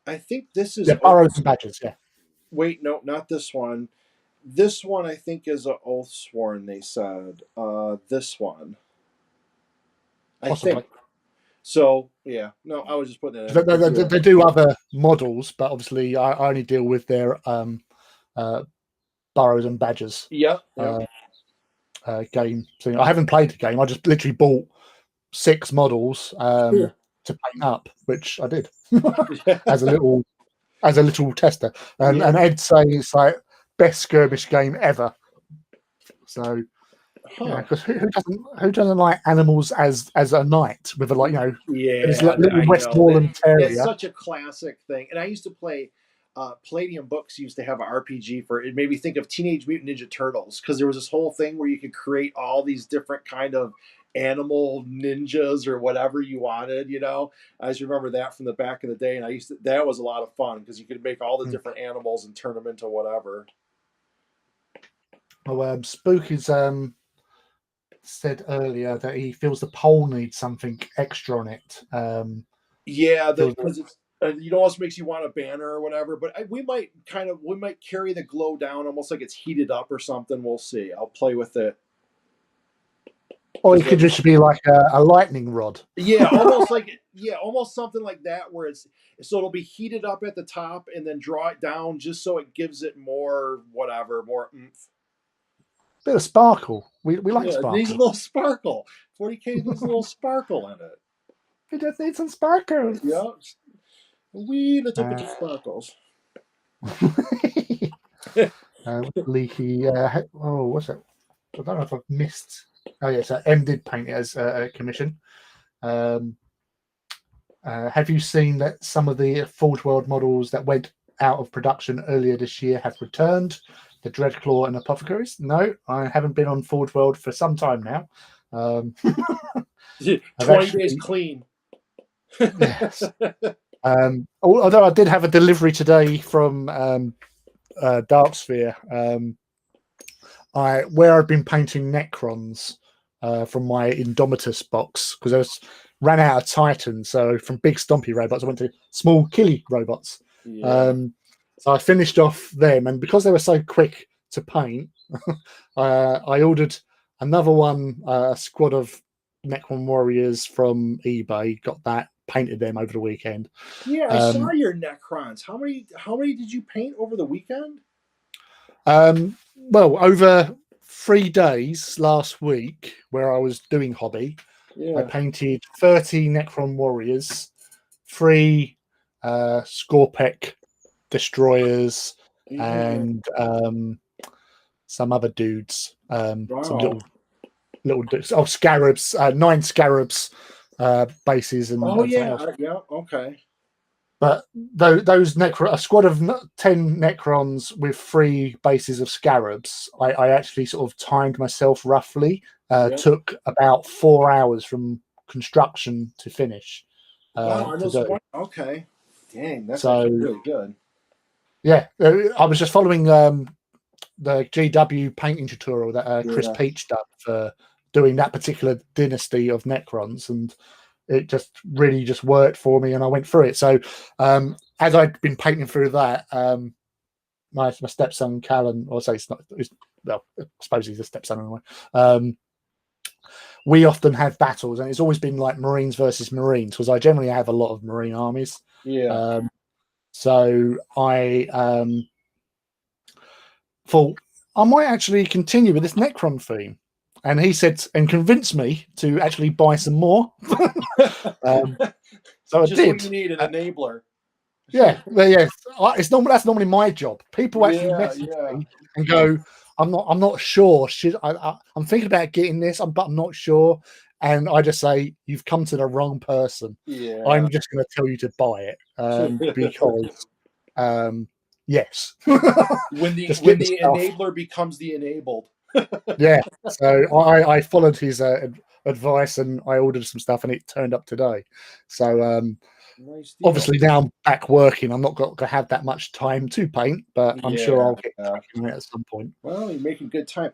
Speaker 1: I think this is
Speaker 2: yeah, burrows and badgers. Yeah,
Speaker 1: Wait, no, not this one. This one I think is a Oathsworn. They said this one. I
Speaker 2: possibly.
Speaker 1: think so. Yeah. No, I was just putting it
Speaker 2: They,
Speaker 1: in.
Speaker 2: they,
Speaker 1: Yeah.
Speaker 2: they do other models, but obviously I only deal with their uh, burrows and badgers
Speaker 1: Yep. Yep.
Speaker 2: uh, game. So I haven't played the game. I just literally bought 6 models to paint up, which I did as a little tester.
Speaker 1: Yeah.
Speaker 2: And Ed's saying it's like best skirmish game ever. So yeah,
Speaker 1: Huh.
Speaker 2: because who doesn't like animals as a knight with a this
Speaker 1: Yeah,
Speaker 2: little
Speaker 1: I know that.
Speaker 2: Westmoreland
Speaker 1: That's
Speaker 2: terrier.
Speaker 1: such a classic thing. And I used to play. Palladium Books used to have an RPG for it. Made me think of Teenage Mutant Ninja Turtles because there was this whole thing where you could create all these different kind of animal ninjas or whatever you wanted. I just remember that from the back of the day, and that was a lot of fun because you could make all the different animals and turn them into whatever.
Speaker 2: Oh, Spook is said earlier that he feels the pole needs something extra on it.
Speaker 1: Yeah,
Speaker 2: Feels
Speaker 1: because almost makes you want a banner or whatever. But we might carry the glow down almost like it's heated up or something. We'll see. I'll play with it
Speaker 2: Or
Speaker 1: because
Speaker 2: it could just be like a lightning rod.
Speaker 1: yeah, almost like almost something like that where it'll be heated up at the top and then draw it down just so it gives it more more oomph.
Speaker 2: Bit of sparkle. We like
Speaker 1: Yeah, it needs a
Speaker 2: sparkle.
Speaker 1: little sparkle. 40K needs a little sparkle in it.
Speaker 2: We just need some sparkles.
Speaker 1: Yeah, wee little bit
Speaker 2: Uh,
Speaker 1: of sparkles.
Speaker 2: Leaky. What's it? I don't know if I've missed. Oh, yeah, so M did paint it as a commission. Have you seen that some of the Forge World models that went out of production earlier this year have returned? The Dreadclaw and Apothecaries? No, I haven't been on Forge World for some time now.
Speaker 1: 20 days clean.
Speaker 2: Yes. Although I did have a delivery today from Darksphere, where I've been painting Necrons from my Indomitus box because ran out of Titans. So from big stompy robots, I went to small killy robots.
Speaker 1: Yeah.
Speaker 2: So I finished off them, and because they were so quick to paint, I ordered another one, a squad of Necron warriors from eBay. Got that, painted them over the weekend.
Speaker 1: Yeah, I saw your Necrons. How many did you paint over the weekend?
Speaker 2: Well, over 3 days last week, where I was doing hobby, I painted 30 Necron warriors, 3 Scorpec destroyers, and some other dudes.
Speaker 1: Wow.
Speaker 2: Some little dudes. Oh, scarabs, 9 scarabs bases, and
Speaker 1: yeah, okay.
Speaker 2: But those a squad of 10 Necrons with 3 bases of Scarabs, I actually sort of timed myself roughly. Took about 4 hours from construction to finish.
Speaker 1: Wow, okay. Dang, that's actually really good.
Speaker 2: Yeah, I was just following the GW painting tutorial that Chris Peach done for doing that particular dynasty of Necrons, and it just really just worked for me, and I went through it. So as I'd been painting through that, my stepson Callan, or say I suppose he's a stepson anyway. We often have battles, and it's always been like Marines versus Marines because I generally have a lot of Marine armies.
Speaker 1: Yeah.
Speaker 2: So I thought I might actually continue with this Necron theme. And he said, and convinced me to actually buy some more. So I
Speaker 1: Just
Speaker 2: did.
Speaker 1: What you need, an enabler.
Speaker 2: Yeah. That's normally my job. People actually message me and go, "I'm not sure. I'm thinking about getting this, but I'm not sure." And I just say, "You've come to the wrong person.
Speaker 1: Yeah.
Speaker 2: I'm just going to tell you to buy it because." Yes.
Speaker 1: When the enabler becomes the enabled.
Speaker 2: Yeah. So I followed his advice and I ordered some stuff and it turned up today. So
Speaker 1: nice
Speaker 2: obviously now I'm back working. I'm not going to have that much time to paint, but I'm sure I'll get cracking it at some point.
Speaker 1: Well, you're making good time.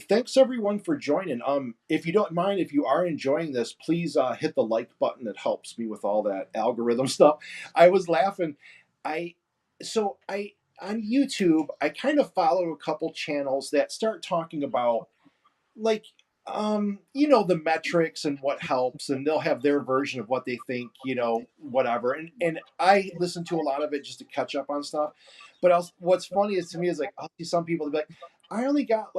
Speaker 1: Thanks everyone for joining. If you don't mind, if you are enjoying this, please hit the like button. It helps me with all that algorithm stuff. I was laughing. I on YouTube, I kind of follow a couple channels that start talking about like the metrics and what helps, and they'll have their version of what they think, whatever. And I listen to a lot of it just to catch up on stuff. But what's funny is to me is like I'll see some people be like, I only got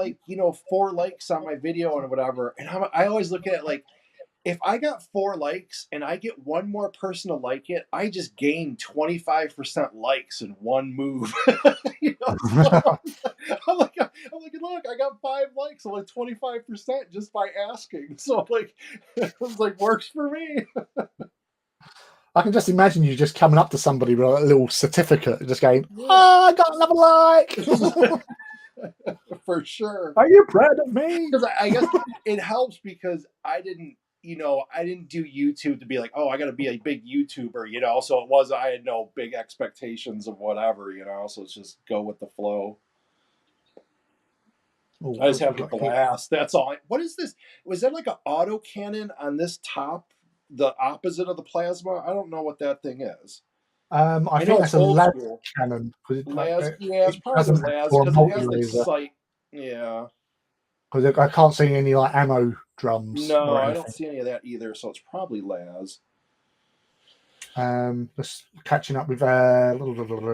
Speaker 1: 4 likes on my video and whatever, and I always look at it like, if I got 4 likes and I get one more person to like it, I just gained 25% likes in one move. So I'm like, look, I got 5 likes. I'm like 25% just by asking. So it was like, works for me.
Speaker 2: I can just imagine you just coming up to somebody with a little certificate, just going, "I got another like."
Speaker 1: For sure.
Speaker 2: Are you proud of me?
Speaker 1: Because I guess it helps because I didn't do YouTube to be like, oh, I got to be a big YouTuber, so I had no big expectations of whatever, so it's just go with the flow. Ooh, I just have a blast. That's all. What is this? Was that like an autocannon on this top, the opposite of the plasma? I don't know what that thing is.
Speaker 2: I
Speaker 1: I
Speaker 2: think
Speaker 1: know it's
Speaker 2: that's a
Speaker 1: old
Speaker 2: las
Speaker 1: school.
Speaker 2: cannon because
Speaker 1: Las, yeah, it's
Speaker 2: it
Speaker 1: probably
Speaker 2: doesn't have
Speaker 1: las
Speaker 2: or a
Speaker 1: because it
Speaker 2: multi
Speaker 1: has like
Speaker 2: laser
Speaker 1: sight. Yeah.
Speaker 2: because I can't see any like ammo drums
Speaker 1: No,
Speaker 2: or
Speaker 1: I don't
Speaker 2: anything.
Speaker 1: see any of that either. So it's probably las.
Speaker 2: Just catching up with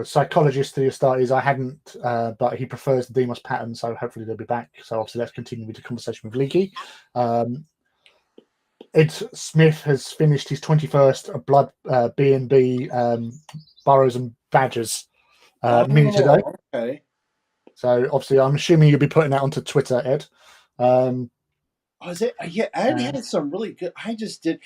Speaker 2: psychologist to your start is I hadn't, but he prefers the Demos pattern, so hopefully they'll be back. So obviously let's continue with the conversation with Leaky. Ed Smith has finished his 21st Blood B&B Burrows and Badgers mini today.
Speaker 1: Oh, okay.
Speaker 2: So obviously I'm assuming you'll be putting that onto Twitter, Ed.
Speaker 1: Oh, is it? Yeah, Ed had some really good. I just did.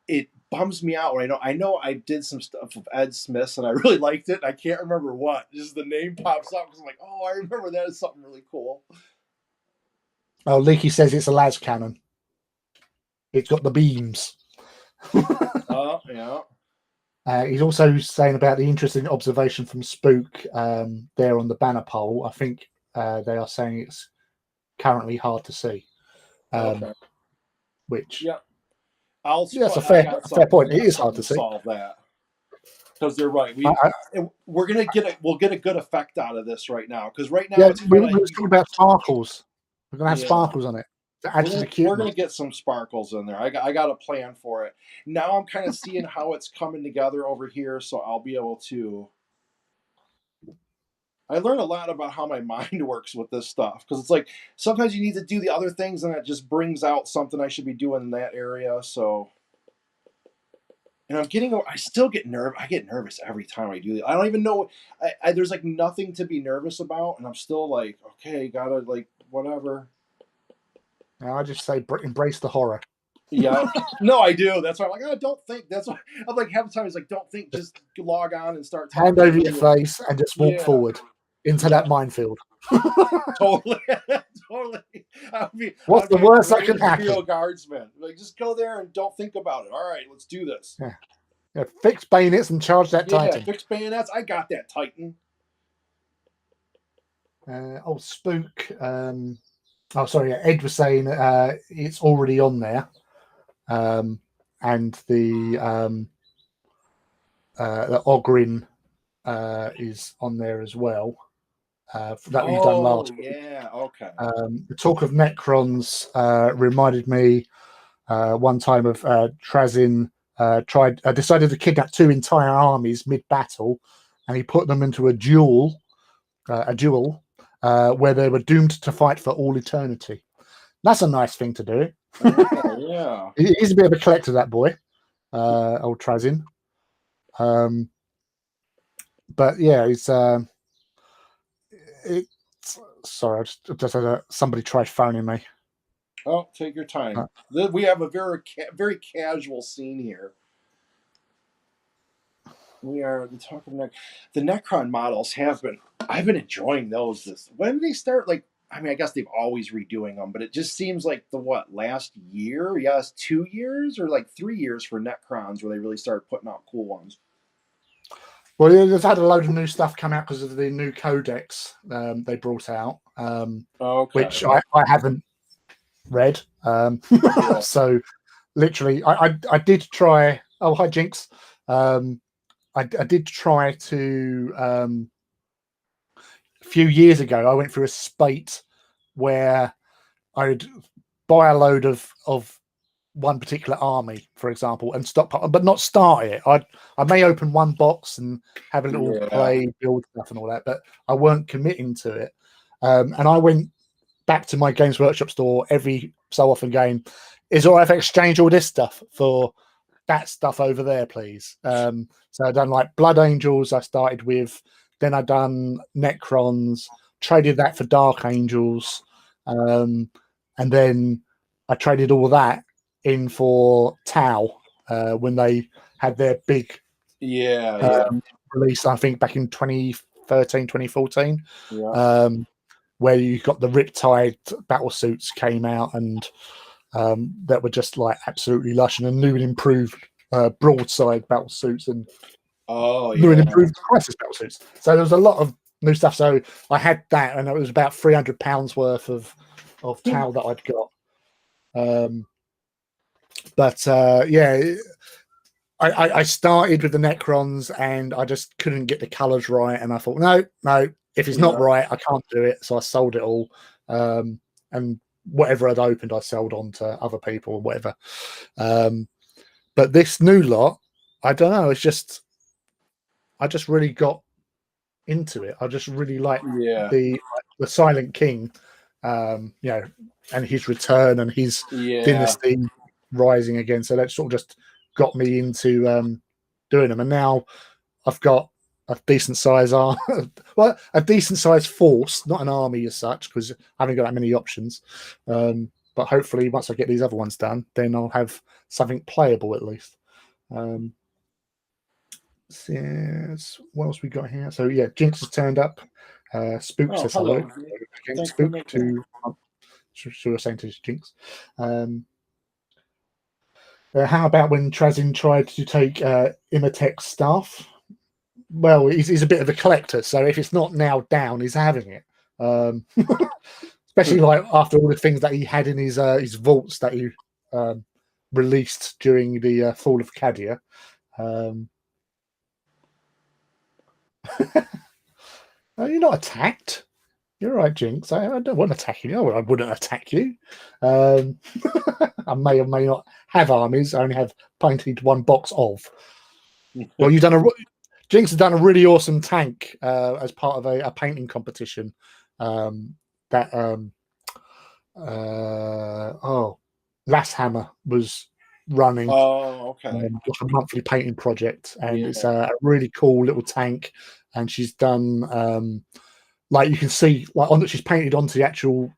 Speaker 1: It bums me out when I know I did some stuff with Ed Smith and I really liked it. I can't remember what. Just the name pops up because I'm like, oh, I remember that is something really cool.
Speaker 2: Oh, Leaky says it's a las cannon. It's got the beams.
Speaker 1: Oh, yeah.
Speaker 2: He's also saying about the interesting observation from Spook there on the banner pole. I think they are saying it's currently hard to see,
Speaker 1: Okay.
Speaker 2: which
Speaker 1: Yeah.
Speaker 2: yeah, that's
Speaker 1: I
Speaker 2: a fair point.
Speaker 1: I
Speaker 2: It
Speaker 1: got
Speaker 2: is hard
Speaker 1: something
Speaker 2: to
Speaker 1: to
Speaker 2: see.
Speaker 1: solve that because they're right.
Speaker 2: I, I,
Speaker 1: We're gonna get it. We'll get a good effect out of this right now because right now
Speaker 2: yeah,
Speaker 1: it's
Speaker 2: we
Speaker 1: kind
Speaker 2: were
Speaker 1: of
Speaker 2: talking about sparkles. We're gonna have
Speaker 1: yeah.
Speaker 2: sparkles on it to add to the
Speaker 1: We're gonna
Speaker 2: cuteness.
Speaker 1: get some sparkles in there. I got a plan for it. Now I'm kind of seeing how it's coming together over here, so I'll be able to. I learned a lot about how my mind works with this stuff because it's like sometimes you need to do the other things, and it just brings out something I should be doing in that area. So, and I'm getting. I still get nerve. I get nervous every time I do it. I don't even know. There's like nothing to be nervous about, and I'm still like, okay, gotta like whatever.
Speaker 2: Now I just say embrace the horror.
Speaker 1: Yeah. No, I do. That's why I'm like, oh, don't think. That's why I'm like, half the time it's like, don't think, just log on and start
Speaker 2: Hand
Speaker 1: talking to
Speaker 2: over your
Speaker 1: me. And
Speaker 2: face and just walk
Speaker 1: yeah,
Speaker 2: forward into
Speaker 1: yeah,
Speaker 2: that minefield.
Speaker 1: totally, totally.
Speaker 2: What's
Speaker 1: I'd
Speaker 2: the
Speaker 1: be a
Speaker 2: worst that
Speaker 1: great
Speaker 2: can happen?
Speaker 1: Imperial Guardsman. Like, just go there and don't think about it. All right, let's do this.
Speaker 2: Yeah. Yeah, fix bayonets and charge that
Speaker 1: Yeah,
Speaker 2: Titan.
Speaker 1: fix bayonets. I got that Titan.
Speaker 2: Spook. Sorry. Ed was saying it's already on there, and the Ogrin is on there as well. That we've done
Speaker 1: Oh
Speaker 2: last week.
Speaker 1: yeah, okay.
Speaker 2: The talk of Necrons reminded me one time of Trazin decided to kidnap two entire armies mid-battle, and he put them into a duel where they were doomed to fight for all eternity. That's a nice thing to do.
Speaker 1: Oh yeah.
Speaker 2: He's a bit of a collector, that boy, old Trazin. But yeah, sorry, I just had somebody try phoning me.
Speaker 1: Oh, take your time. We have a very casual scene here. We are the talk of the Necron models have been. I've been enjoying those. When did they start? Like, I mean, I guess they've always redoing them, but it just seems like the last year? Yes, 2 years or like 3 years for Necrons where they really started putting out cool ones.
Speaker 2: Well, they've had a load of new stuff come out because of the new codex they brought out,
Speaker 1: Okay.
Speaker 2: which I haven't read.
Speaker 1: Yeah.
Speaker 2: So, literally, I did try. Oh, hi, Jinx. I did try to a few years ago. I went through a spate where I'd buy a load of one particular army, for example, and stop, but not start it. I may open one box and have a little play, build stuff, and all that, but I weren't committing to it. And I went back to my Games Workshop store every so often, going, "Is it all right if I exchange all this stuff for that stuff over there, please?" So I done like Blood Angels. I started with, then I done Necrons, traded that for Dark Angels, and then I traded all that in for Tau when they had their big release, I think back in 2013, 2014, where you got the Riptide battle suits came out, and that were just like absolutely lush, and a new and improved broadside battle suits, and new and improved crisis battle suits. So there was a lot of new stuff. So I had that, and it was about £300 worth of Tau that I'd got. But yeah, I started with the Necrons and I just couldn't get the colours right, and I thought, no, if it's not
Speaker 1: Yeah.
Speaker 2: right, I can't do it. So I sold it all, and whatever I'd opened, I sold on to other people or whatever. But this new lot, I don't know. It's just I just really got into it. I just really like
Speaker 1: Yeah.
Speaker 2: the Silent King, and his return and his
Speaker 1: Yeah.
Speaker 2: dynasty rising again. So that sort of just got me into doing them. And now I've got a decent size well, a decent size force, not an army as such, because I haven't got that many options. But hopefully, once I get these other ones done, then I'll have something playable at least. Yes, what else we got here? So yeah, Jinx has turned up. Spook
Speaker 1: Oh,
Speaker 2: says hello.
Speaker 1: hello.
Speaker 2: Again,
Speaker 1: Thanks for
Speaker 2: Spook
Speaker 1: making it.
Speaker 2: to so we're saying to Jinx. How about when Trazin tried to take Imatek's staff? Well, he's a bit of a collector, so if it's not now down, he's having it. Especially like after all the things that he had in his vaults that he released during the fall of Cadia. You're not attacked. You're right, Jinx. I don't want to attack you. I wouldn't attack you. I may or may not have armies. I only have painted one box of. Well, Jinx has done a really awesome tank as part of a painting competition. That Last was running
Speaker 1: Oh, okay.
Speaker 2: like a monthly painting project, and
Speaker 1: Yeah.
Speaker 2: it's a really cool little tank. And she's done like you can see like on that she's painted onto the actual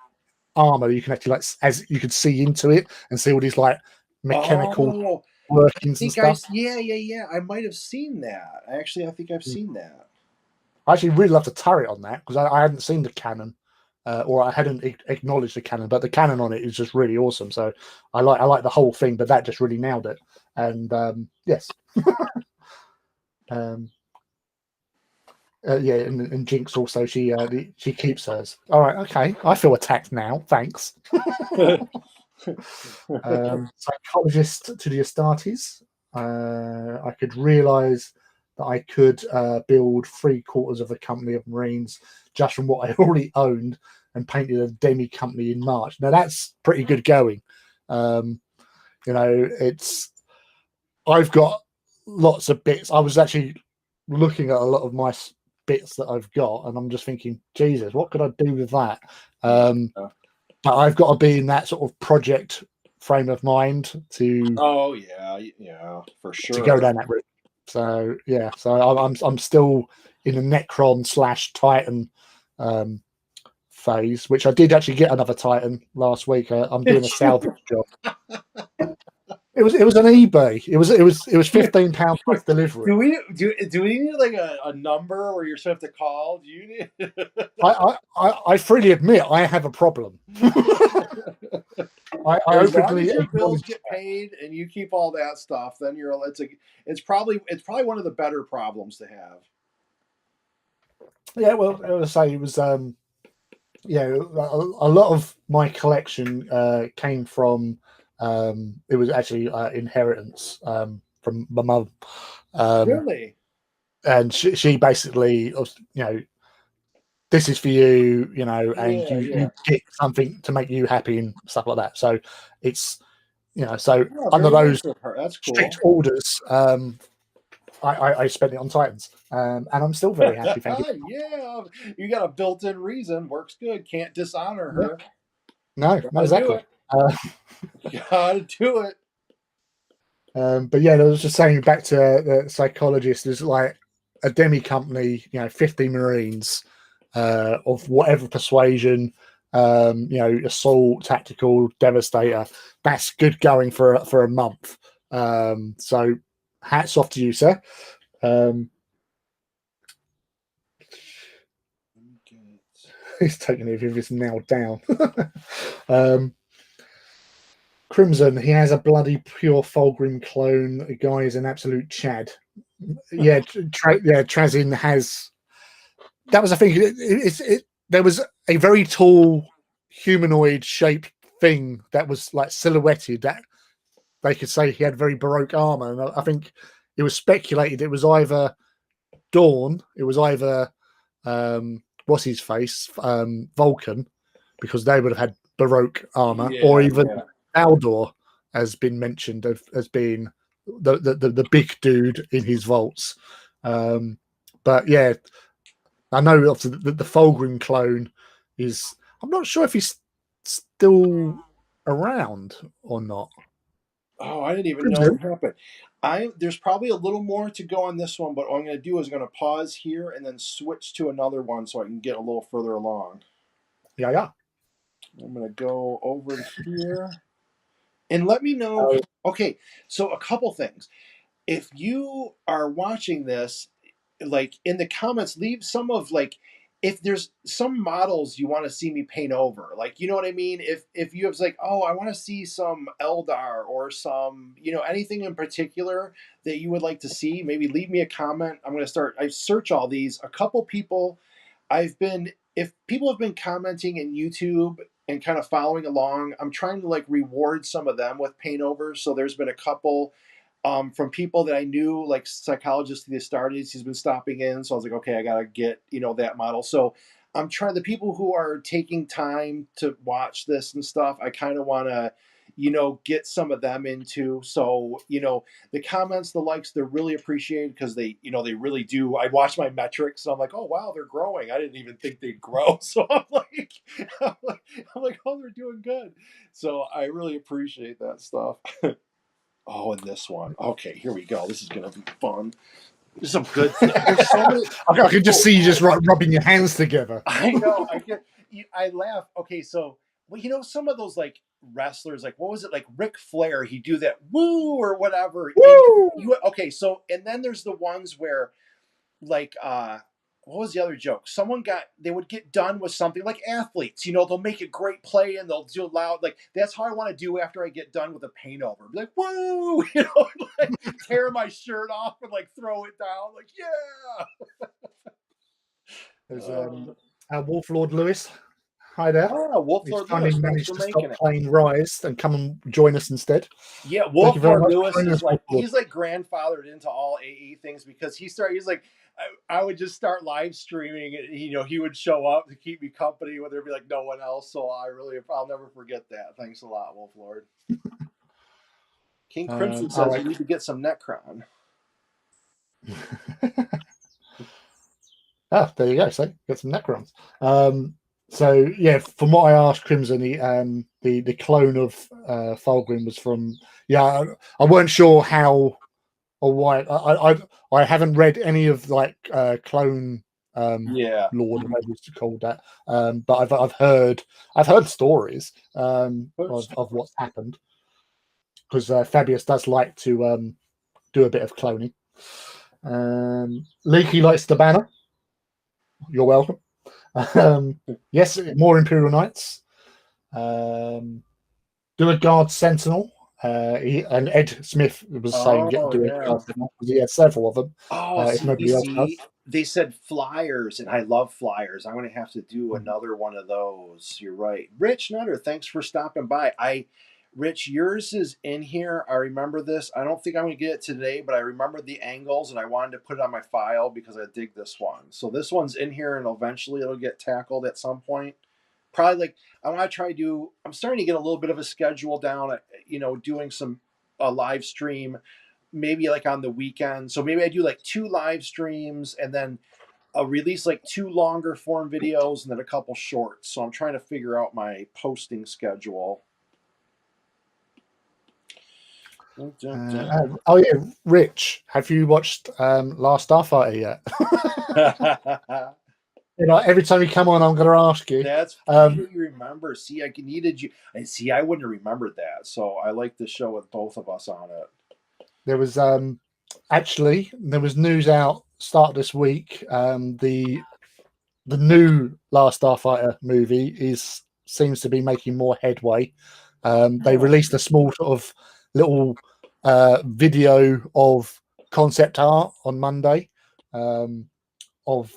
Speaker 2: armor. You can actually like as you can see into it and see all these like mechanical
Speaker 1: Oh, I
Speaker 2: workings and
Speaker 1: think
Speaker 2: stuff.
Speaker 1: yeah. I might have seen that. I think I've seen that.
Speaker 2: I actually really love the turret on that because I hadn't seen the cannon, or I hadn't acknowledged the cannon, but the cannon on it is just really awesome. So I like the whole thing, but that just really nailed it. And yes, yeah, and Jinx also she keeps hers. All right, okay, I feel attacked now. Thanks. Psychologist to the Astartes. I could realise that I could build 3/4 of a company of Marines just from what I already owned and painted a demi company in March. Now that's pretty good going. I've got lots of bits. I was actually looking at a lot of my bits that I've got, and I'm just thinking, Jesus, what could I do with that? But I've got to be in that sort of project frame of mind to
Speaker 1: Oh yeah, for
Speaker 2: go
Speaker 1: sure.
Speaker 2: down that route. So yeah, so I'm still in the Necron / Titan phase, which I did actually get another Titan last week. I'm doing a salvage job. It was an eBay. It was £15 plus delivery.
Speaker 1: Do we need like a number where you're supposed to call? Do you need?
Speaker 2: I freely admit I have a problem. I
Speaker 1: As long
Speaker 2: openly
Speaker 1: as your bills
Speaker 2: acknowledge
Speaker 1: get paid and you keep all that stuff, then it's probably one of the better problems to have.
Speaker 2: yeah, well, I was say it was yeah, a lot of my collection came from it was actually inheritance from my mum,
Speaker 1: Really?
Speaker 2: and she basically this is for you, and
Speaker 1: Yeah,
Speaker 2: you
Speaker 1: yeah.
Speaker 2: get something to make you happy and stuff like that. So it's so
Speaker 1: Oh,
Speaker 2: under
Speaker 1: very
Speaker 2: those
Speaker 1: nice of her. That's
Speaker 2: strict
Speaker 1: cool.
Speaker 2: orders, I spent it on Titans, and I'm still very happy. Thank you.
Speaker 1: Yeah, you got a built-in reason. Works good. Can't dishonor
Speaker 2: Yeah.
Speaker 1: her.
Speaker 2: No,
Speaker 1: Gotta do
Speaker 2: exactly.
Speaker 1: it. Gotta do it.
Speaker 2: But yeah, I was just saying back to the psychologist. There's like a demi company, 50 Marines of whatever persuasion, assault, tactical, devastator. That's good going for a month. So hats off to you, sir. He's taking it if it's nailed down. Crimson, he has a bloody pure Fulgrim clone. The guy is an absolute Chad. Yeah, Trazin has. That was the thing. There was a very tall humanoid shaped thing that was like silhouetted. That they could say he had very Baroque armor. And I think it was speculated it was either Dawn, it was either what's his face, Vulcan, because they would have had Baroque armor, or
Speaker 1: Yeah,
Speaker 2: even
Speaker 1: yeah.
Speaker 2: Aldor has been mentioned as being the big dude in his vaults. But yeah, I know obviously the Fulgrim clone is. I'm not sure if he's still around or not.
Speaker 1: Oh, I didn't even know
Speaker 2: Crimson.
Speaker 1: what happened. There's probably a little more to go on this one, but what I'm going to do is I'm going to pause here and then switch to another one so I can get a little further along.
Speaker 2: Yeah, yeah.
Speaker 1: I'm going to go over to here and let me know.
Speaker 2: Oh,
Speaker 1: Okay, so a couple things. If you are watching this, like in the comments, leave some of like if there's some models you want to see me paint over, like you know what I mean. If you have like, oh, I want to see some Eldar or some anything in particular that you would like to see, maybe leave me a comment. I'm going to start. I search all these. A couple people, if people have been commenting in YouTube and kind of following along, I'm trying to like reward some of them with paint overs. So there's been a couple from people that I knew, like psychologists through the Astartes. He's been stopping in, so I was like, okay, I gotta get that model. So I'm trying. The people who are taking time to watch this and stuff, I kind of want to, get some of them into. So the comments, the likes, they're really appreciated because they really do. I watch my metrics, and I'm like, oh wow, they're growing. I didn't even think they'd grow. So I'm like, oh, they're doing good. So I really appreciate that stuff. Oh, and this one. Okay, here we go. This is gonna be fun. There's some good stuff. There's so many.
Speaker 2: I can just see you just rubbing your hands together.
Speaker 1: I know. I laugh. Okay, so some of those like wrestlers, like what was it, like Ric Flair? He do that woo or whatever. And
Speaker 2: Woo!
Speaker 1: okay, so and then there's the ones where like what was the other joke? They would get done with something like athletes, they'll make a great play and they'll do loud, like that's how I want to do after I get done with a paint over. Be like, woo, like tear my shirt off and like throw it down, like yeah.
Speaker 2: There's Wolf Lord Lewis. Hi there.
Speaker 1: Wolf
Speaker 2: He's
Speaker 1: Lord
Speaker 2: finally
Speaker 1: Lewis, thanks
Speaker 2: managed
Speaker 1: for
Speaker 2: to stop
Speaker 1: making it.
Speaker 2: playing Rise and come and join us instead.
Speaker 1: Yeah,
Speaker 2: Thank you
Speaker 1: Wolf
Speaker 2: very
Speaker 1: Lord
Speaker 2: much for
Speaker 1: Lewis
Speaker 2: joining
Speaker 1: is
Speaker 2: us, Wolf
Speaker 1: like
Speaker 2: Lord.
Speaker 1: he's like grandfathered into all AE things because he's like I would just start live streaming and he would show up to keep me company when there'd be like no one else. So I'll never forget that. Thanks a lot, Wolf Lord. King Crimson
Speaker 2: All
Speaker 1: says
Speaker 2: right.
Speaker 1: you need to get some Necron.
Speaker 2: There you go. So get some Necrons. So yeah, from what I asked Crimson, the clone of Fulgrim was from. Yeah, I weren't sure how or why. I haven't read any of like clone
Speaker 1: Yeah.
Speaker 2: Lord or whatever it's called that. But I've heard stories of what's happened because Fabius does like to do a bit of cloning. Leaky likes the banner. You're welcome. Yes, more Imperial Knights. Do a Guard Sentinel. And Ed Smith was saying
Speaker 1: Oh
Speaker 2: do a
Speaker 1: yeah.
Speaker 2: Guard Sentinel because he had several of them.
Speaker 1: Oh,
Speaker 2: If nobody else does.
Speaker 1: they said flyers, and I love flyers. I'm going to have to do
Speaker 2: Mm.
Speaker 1: another one of those. You're right. Rich Nutter, thanks for stopping by. Rich, yours is in here. I remember this. I don't think I'm going to get it today, but I remember the angles, and I wanted to put it on my file because I dig this one. So this one's in here, and eventually it'll get tackled at some point. Probably like I want to try to do. I'm starting to get a little bit of a schedule down. Doing some a live stream maybe like on the weekend. So maybe I do like 2 live streams and then I'll release like 2 longer form videos and then a couple shorts. So I'm trying to figure out my posting schedule.
Speaker 2: Oh yeah, Rich, have you watched Last Starfighter yet? Every time you come on, I'm going to ask you.
Speaker 1: That's funny that you remember. See, I needed you. And see, I wouldn't have remembered that. So I like the show with both of us on it.
Speaker 2: There was actually there was news out start this week. The new Last Starfighter movie seems to be making more headway. They released a small sort of little video of concept art on Monday of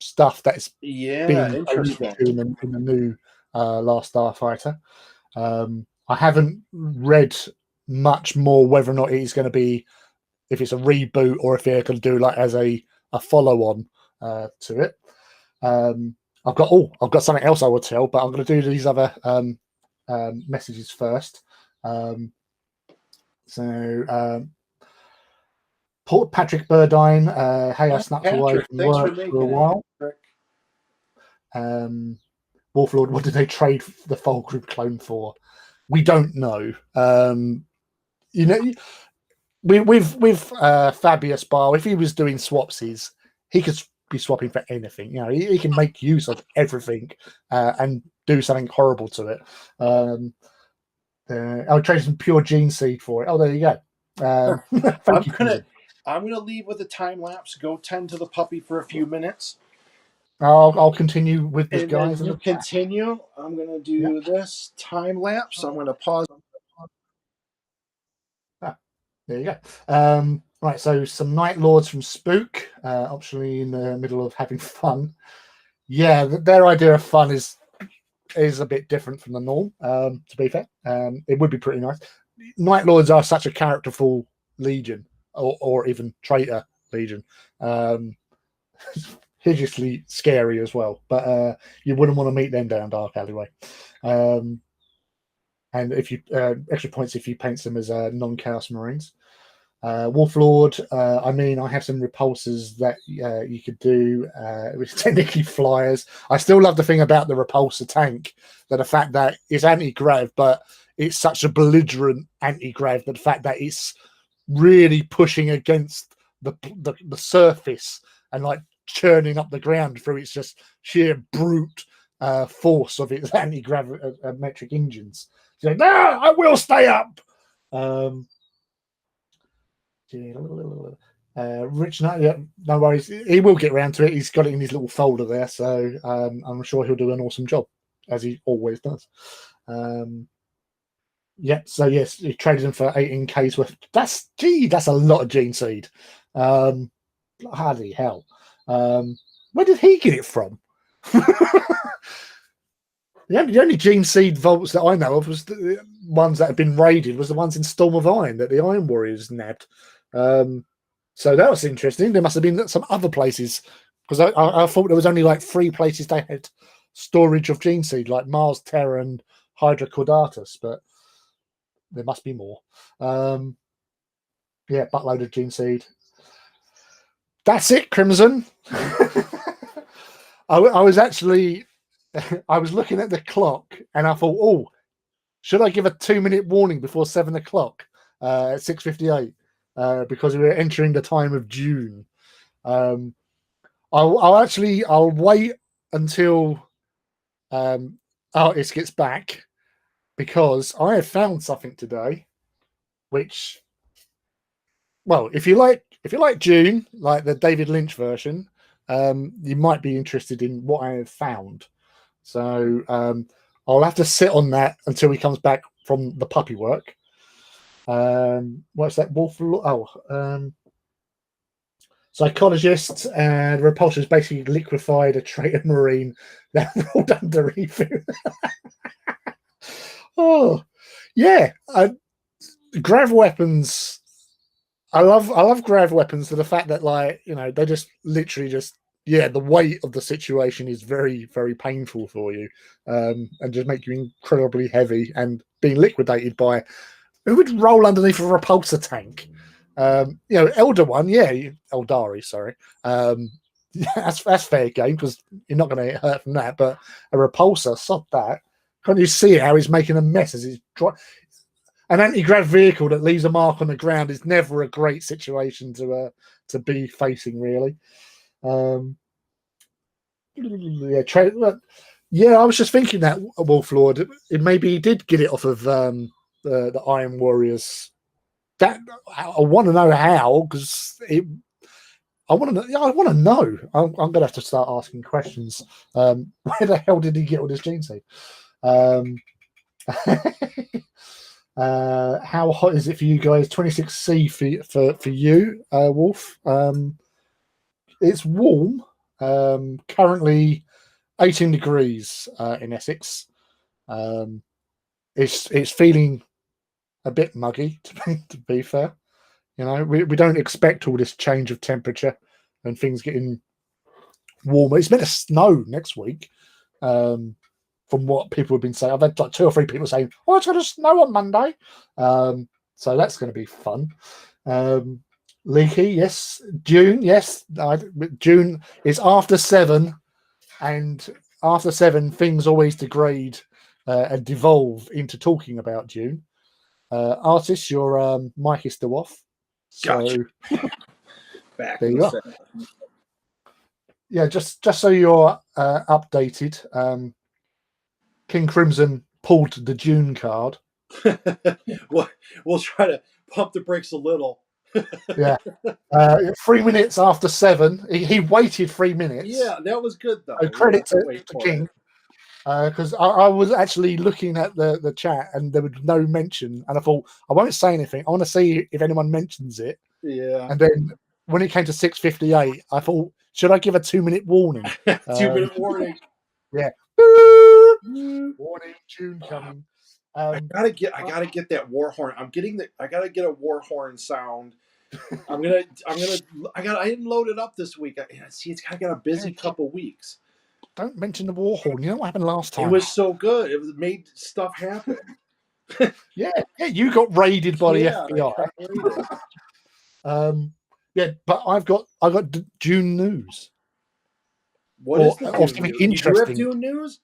Speaker 2: stuff that's
Speaker 1: Yeah,
Speaker 2: being
Speaker 1: interesting.
Speaker 2: in the new Last Starfighter. I haven't read much more whether or not it's going to be, if it's a reboot or if they're going to do like as a follow on to it. I've got something else I will tell, but I'm going to do these other messages first. Port Patrick Burdine, hey, I snuck away
Speaker 1: Patrick,
Speaker 2: from
Speaker 1: thanks for
Speaker 2: work for a
Speaker 1: making it,
Speaker 2: while.
Speaker 1: Patrick.
Speaker 2: Wolflord, what did they trade the Fulgrim clone for? We don't know. You know, with Fabius Bar, if he was doing swapsies, he could be swapping for anything. You know, he can make use of everything and do something horrible to it. I'll trade some pure gene seed for it. Oh, there you go. Thank you, Crimson.
Speaker 1: I'm gonna leave with a time lapse. Go tend to the puppy for a few minutes.
Speaker 2: I'll continue with the
Speaker 1: And then
Speaker 2: guys in
Speaker 1: you
Speaker 2: the chat.
Speaker 1: continue. I'm gonna do this time lapse. I'm gonna pause.
Speaker 2: There you go. Right, so some Night Lords from Spook, optionally in the middle of having fun. Yeah, their idea of fun is a bit different from the norm, to be fair. It would be pretty nice. Night Lords are such a characterful legion, or even traitor legion. Hideously scary as well, but you wouldn't want to meet them down Dark Alleyway. And if you extra points if you paint them as non-chaos marines. Wolflord, I mean, I have some repulsors that you could do, which technically flyers. I still love the thing about the repulsor tank, that the fact that it's anti-grav, but it's such a belligerent anti-grav, that the fact that it's really pushing against the surface and like churning up the ground through its just sheer brute force of its anti-gravimetric engines. So, no, I will stay up. Rich, no worries. He will get around to it. He's got it in his little folder there, so I'm sure he'll do an awesome job, as he always does. Yeah, so yes, he traded them for 18K's worth. That's a lot of gene seed. Bloody hell. Where did he get it from? The only gene seed vaults that I know of was the ones that have been raided, was the ones in Storm of Iron that the Iron Warriors nabbed. So that was interesting. There must have been some other places, because I thought there was only like 3 places they had storage of gene seed, like Mars, Terra, and Hydra Caudatus, but there must be more. Yeah, buttload of gene seed. That's it, Crimson. I was actually, I was looking at the clock and I thought, oh, should I give a 2-minute warning before 7 o'clock at 6:58 because we were entering the time of June. I'll wait until Artist gets back, because I have found something today, which, well, if you like June, like the David Lynch version, you might be interested in what I have found. So I'll have to sit on that until he comes back from the puppy work. What's that? Psychologist and repulsors basically liquefied a traitor marine that rolled under review. Oh, yeah. Grav weapons. I love grav weapons for the fact that, like, you know, they just literally just, yeah, the weight of the situation is very, very painful for you, and just make you incredibly heavy, and being liquidated by, who would roll underneath a repulsor tank? You know, Elder one, yeah, Eldari, sorry. That's fair game, because you're not going to get hurt from that. But a repulsor, sod that. Can't you see how he's making a mess as he's an anti-grav vehicle that leaves a mark on the ground is never a great situation to be facing, really. Yeah, I was just thinking that Wolflord, maybe he did get it off of the Iron Warriors. That I want to know how, because I want to know. I'm going to have to start asking questions. Where the hell did he get all this gene seed? How hot is it for you guys? 26C for you, Wolf. It's warm. Currently 18 degrees in Essex. It's feeling a bit muggy, to be fair. You know, we don't expect all this change of temperature and things getting warmer. It's meant to snow next week, from what people have been saying. I've had like 2 or 3 people saying, "Oh, it's going to snow on Monday," so that's going to be fun. Um, Leaky, yes. June, yes. June is after 7, and after 7, things always degrade and devolve into talking about June. Artist, your mic is still off,
Speaker 1: Gotcha.
Speaker 2: so
Speaker 1: Back
Speaker 2: there
Speaker 1: in the
Speaker 2: you are.
Speaker 1: set.
Speaker 2: Yeah, just so you're updated, King Crimson pulled the June card.
Speaker 1: we'll, we'll try to pump the brakes a little.
Speaker 2: Yeah, 3 minutes after 7, he waited 3 minutes.
Speaker 1: Yeah, that was good
Speaker 2: So
Speaker 1: though. We didn't
Speaker 2: credit
Speaker 1: have to wait
Speaker 2: to
Speaker 1: for it.
Speaker 2: King, because I was actually looking at the chat and there was no mention, and I thought I won't say anything. I want to see if anyone mentions it.
Speaker 1: Yeah.
Speaker 2: And then when it came to 6:58, I thought, should I give a 2 minute warning?
Speaker 1: 2 minute warning.
Speaker 2: Yeah,
Speaker 1: Mm.
Speaker 2: warning, June coming.
Speaker 1: I gotta get that war horn. I gotta get a war horn sound. I didn't load it up this week. See, it's kind of got a
Speaker 2: Yeah,
Speaker 1: busy couple weeks.
Speaker 2: don't mention the war horn. You know what happened last
Speaker 1: It
Speaker 2: time?
Speaker 1: was so good. It was made stuff happen.
Speaker 2: Yeah, yeah, you got raided by the
Speaker 1: Yeah, I
Speaker 2: FBI.
Speaker 1: got rated.
Speaker 2: Um, yeah, but I got June news,
Speaker 1: What is the
Speaker 2: or
Speaker 1: Dune
Speaker 2: something
Speaker 1: news? You do have
Speaker 2: interesting.
Speaker 1: Dune news?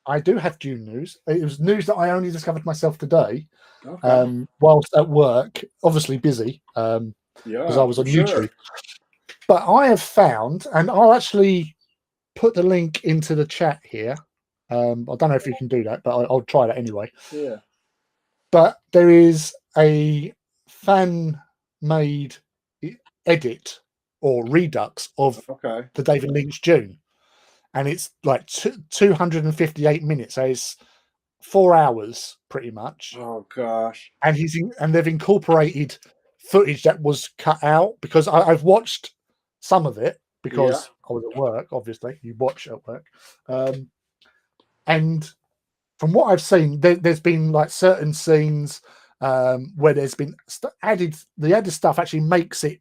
Speaker 2: I do have June news. It was news that I only discovered myself today,
Speaker 1: Okay.
Speaker 2: whilst at work, obviously busy, because I
Speaker 1: Yeah,
Speaker 2: was
Speaker 1: for
Speaker 2: on
Speaker 1: sure.
Speaker 2: YouTube. But I have found, and I'll actually put the link into the chat here. I don't know if you can do that, but I'll try that anyway.
Speaker 1: Yeah.
Speaker 2: But there is a fan made edit or redux of
Speaker 1: Okay.
Speaker 2: the David Lynch June, and it's like 258 minutes. So it's 4 hours pretty much,
Speaker 1: Oh gosh.
Speaker 2: and and they've incorporated footage that was cut out because I've watched some of it
Speaker 1: Yeah.
Speaker 2: because I was at work. Obviously, you watch at work, um, and from what I've seen, there's been like certain scenes where there's been added. The added stuff actually makes it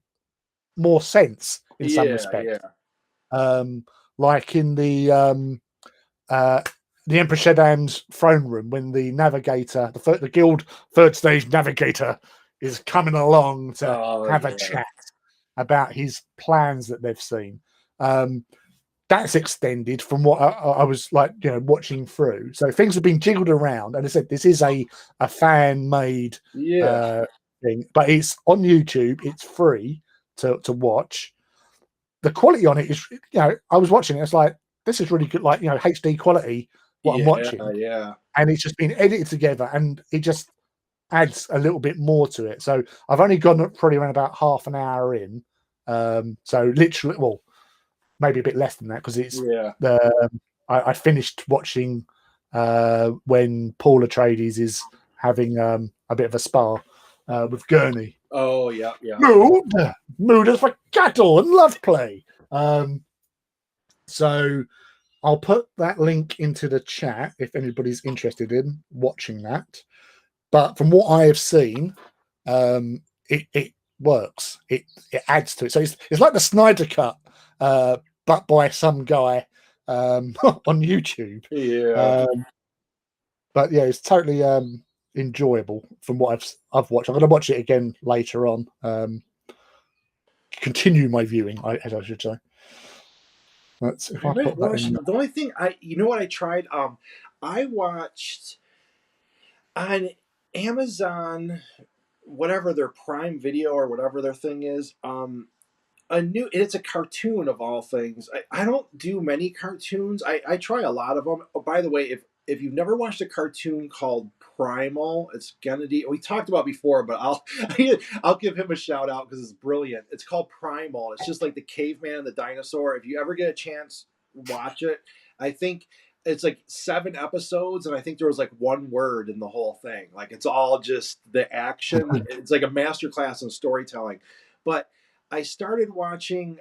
Speaker 2: more sense in some
Speaker 1: Yeah.
Speaker 2: respects.
Speaker 1: Yeah.
Speaker 2: Um, like in uh, the Emperor Shadam's throne room when the navigator, the guild third stage navigator, is coming along to
Speaker 1: Oh
Speaker 2: have a
Speaker 1: yeah.
Speaker 2: chat about his plans that they've seen. Um, that's extended from what I was like, watching through. So things have been jiggled around, and I said this is a fan made
Speaker 1: Yeah.
Speaker 2: uh, thing, but it's on YouTube. It's free to watch. The quality on it is, I was watching it. It's like this is really good, like HD quality. What I'm
Speaker 1: Yeah.
Speaker 2: watching,
Speaker 1: Yeah.
Speaker 2: and it's just been edited together, and it just adds a little bit more to it. So I've only gone probably around about half an hour in. So literally, well, maybe a bit less than that because it's
Speaker 1: Yeah.
Speaker 2: the I finished watching when Paul Atreides is having a bit of a spar with Gurney.
Speaker 1: Oh yeah. Yeah.
Speaker 2: Mood, mood is for cattle and love play. So I'll put that link into the chat if anybody's interested in watching that. But from what I have seen, it works. It adds to it. So it's like the Snyder Cut, but by some guy on YouTube.
Speaker 1: Yeah.
Speaker 2: Um, but yeah, it's totally enjoyable from what I've watched. I'm going to watch it again later on. Continue my viewing, as I should say. That's if
Speaker 1: I
Speaker 2: I
Speaker 1: might
Speaker 2: put that
Speaker 1: watch
Speaker 2: in.
Speaker 1: the only thing you know what I tried? I watched on Amazon, whatever their Prime Video or whatever their thing is. It's a cartoon of all things. I don't do many cartoons. I try a lot of them. Oh, by the way, if you've never watched a cartoon called Primal, it's Gennady. We talked about before, but I'll give him a shout out because it's brilliant. It's called Primal. It's just like the caveman and the dinosaur. If you ever get a chance, watch it. I think it's like 7 episodes, and I think there was like one word in the whole thing. Like it's all just the action. It's like a masterclass in storytelling. But I started watching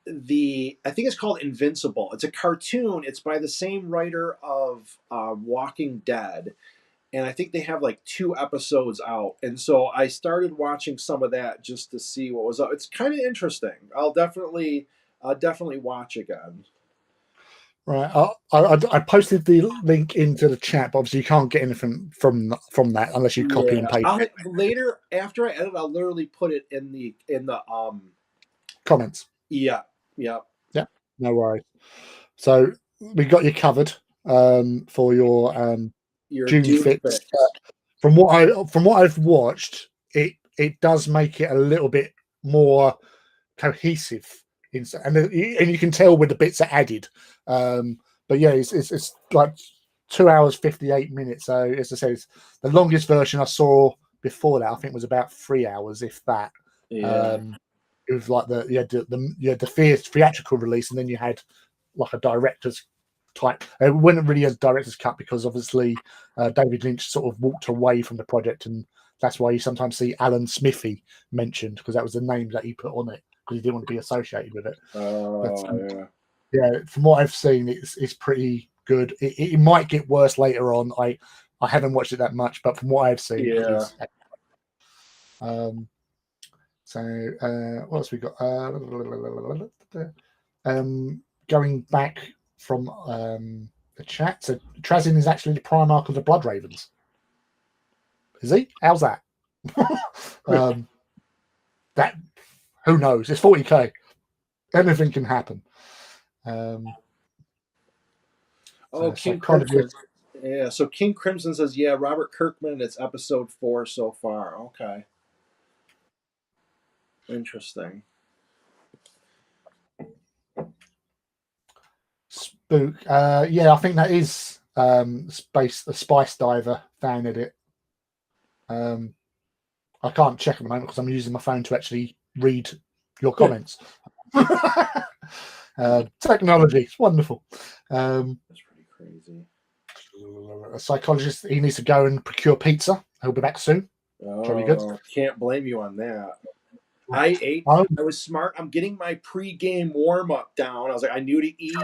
Speaker 1: I think it's called Invincible. It's a cartoon. It's by the same writer of Walking Dead, and I think they have like 2 episodes out. And so I started watching some of that just to see what was up. It's kind of interesting. I'll definitely watch again.
Speaker 2: Right. I posted the link into the chat, but obviously you can't get anything from that unless you copy and
Speaker 1: Yeah,
Speaker 2: paste it.
Speaker 1: later after I edit, I'll literally put it in the
Speaker 2: Comments.
Speaker 1: yeah, yeah,
Speaker 2: Yeah, no worries. So we got you covered for your
Speaker 1: your
Speaker 2: June
Speaker 1: Dune
Speaker 2: fix.
Speaker 1: fix.
Speaker 2: From what I've watched, it does make it a little bit more cohesive, and you can tell when the bits are added. But yeah, it's like 2 hours 58 minutes. So as I said, it's the longest version I saw before that. I think was about 3 hours, if that.
Speaker 1: Yeah,
Speaker 2: Um, it was like you had the theatrical release, and then you had like a director's type. It wasn't really a director's cut because obviously David Lynch sort of walked away from the project, and that's why you sometimes see Alan Smithy mentioned because that was the name that he put on it because he didn't want to be associated with it. But
Speaker 1: yeah,
Speaker 2: yeah, from what I've seen, it's pretty good. It might get worse later on. I haven't watched it that much, but from what I've seen, it
Speaker 1: yeah.
Speaker 2: is. Um, so what else we got? Going back from the chat, so Trazin is actually the Primarch of the Blood Ravens. Is he? How's that? That who knows? It's 40k. Anything can happen.
Speaker 1: Oh, King Crimson.
Speaker 2: Psychologist.
Speaker 1: Yeah, so King Crimson says, yeah, Robert Kirkman. It's episode 4 so far. Okay, interesting.
Speaker 2: Spook. Yeah, I think that is the Spice Diver fan edit. I can't check at the moment because I'm using my phone to actually read your comments. Technology, it's wonderful.
Speaker 1: That's pretty crazy.
Speaker 2: A psychologist, he needs to go and procure pizza. He'll be back soon. Very good.
Speaker 1: Can't blame you on that. I ate.
Speaker 2: Oh,
Speaker 1: I was smart. I'm getting my pre-game warm up down. I was like, I knew to eat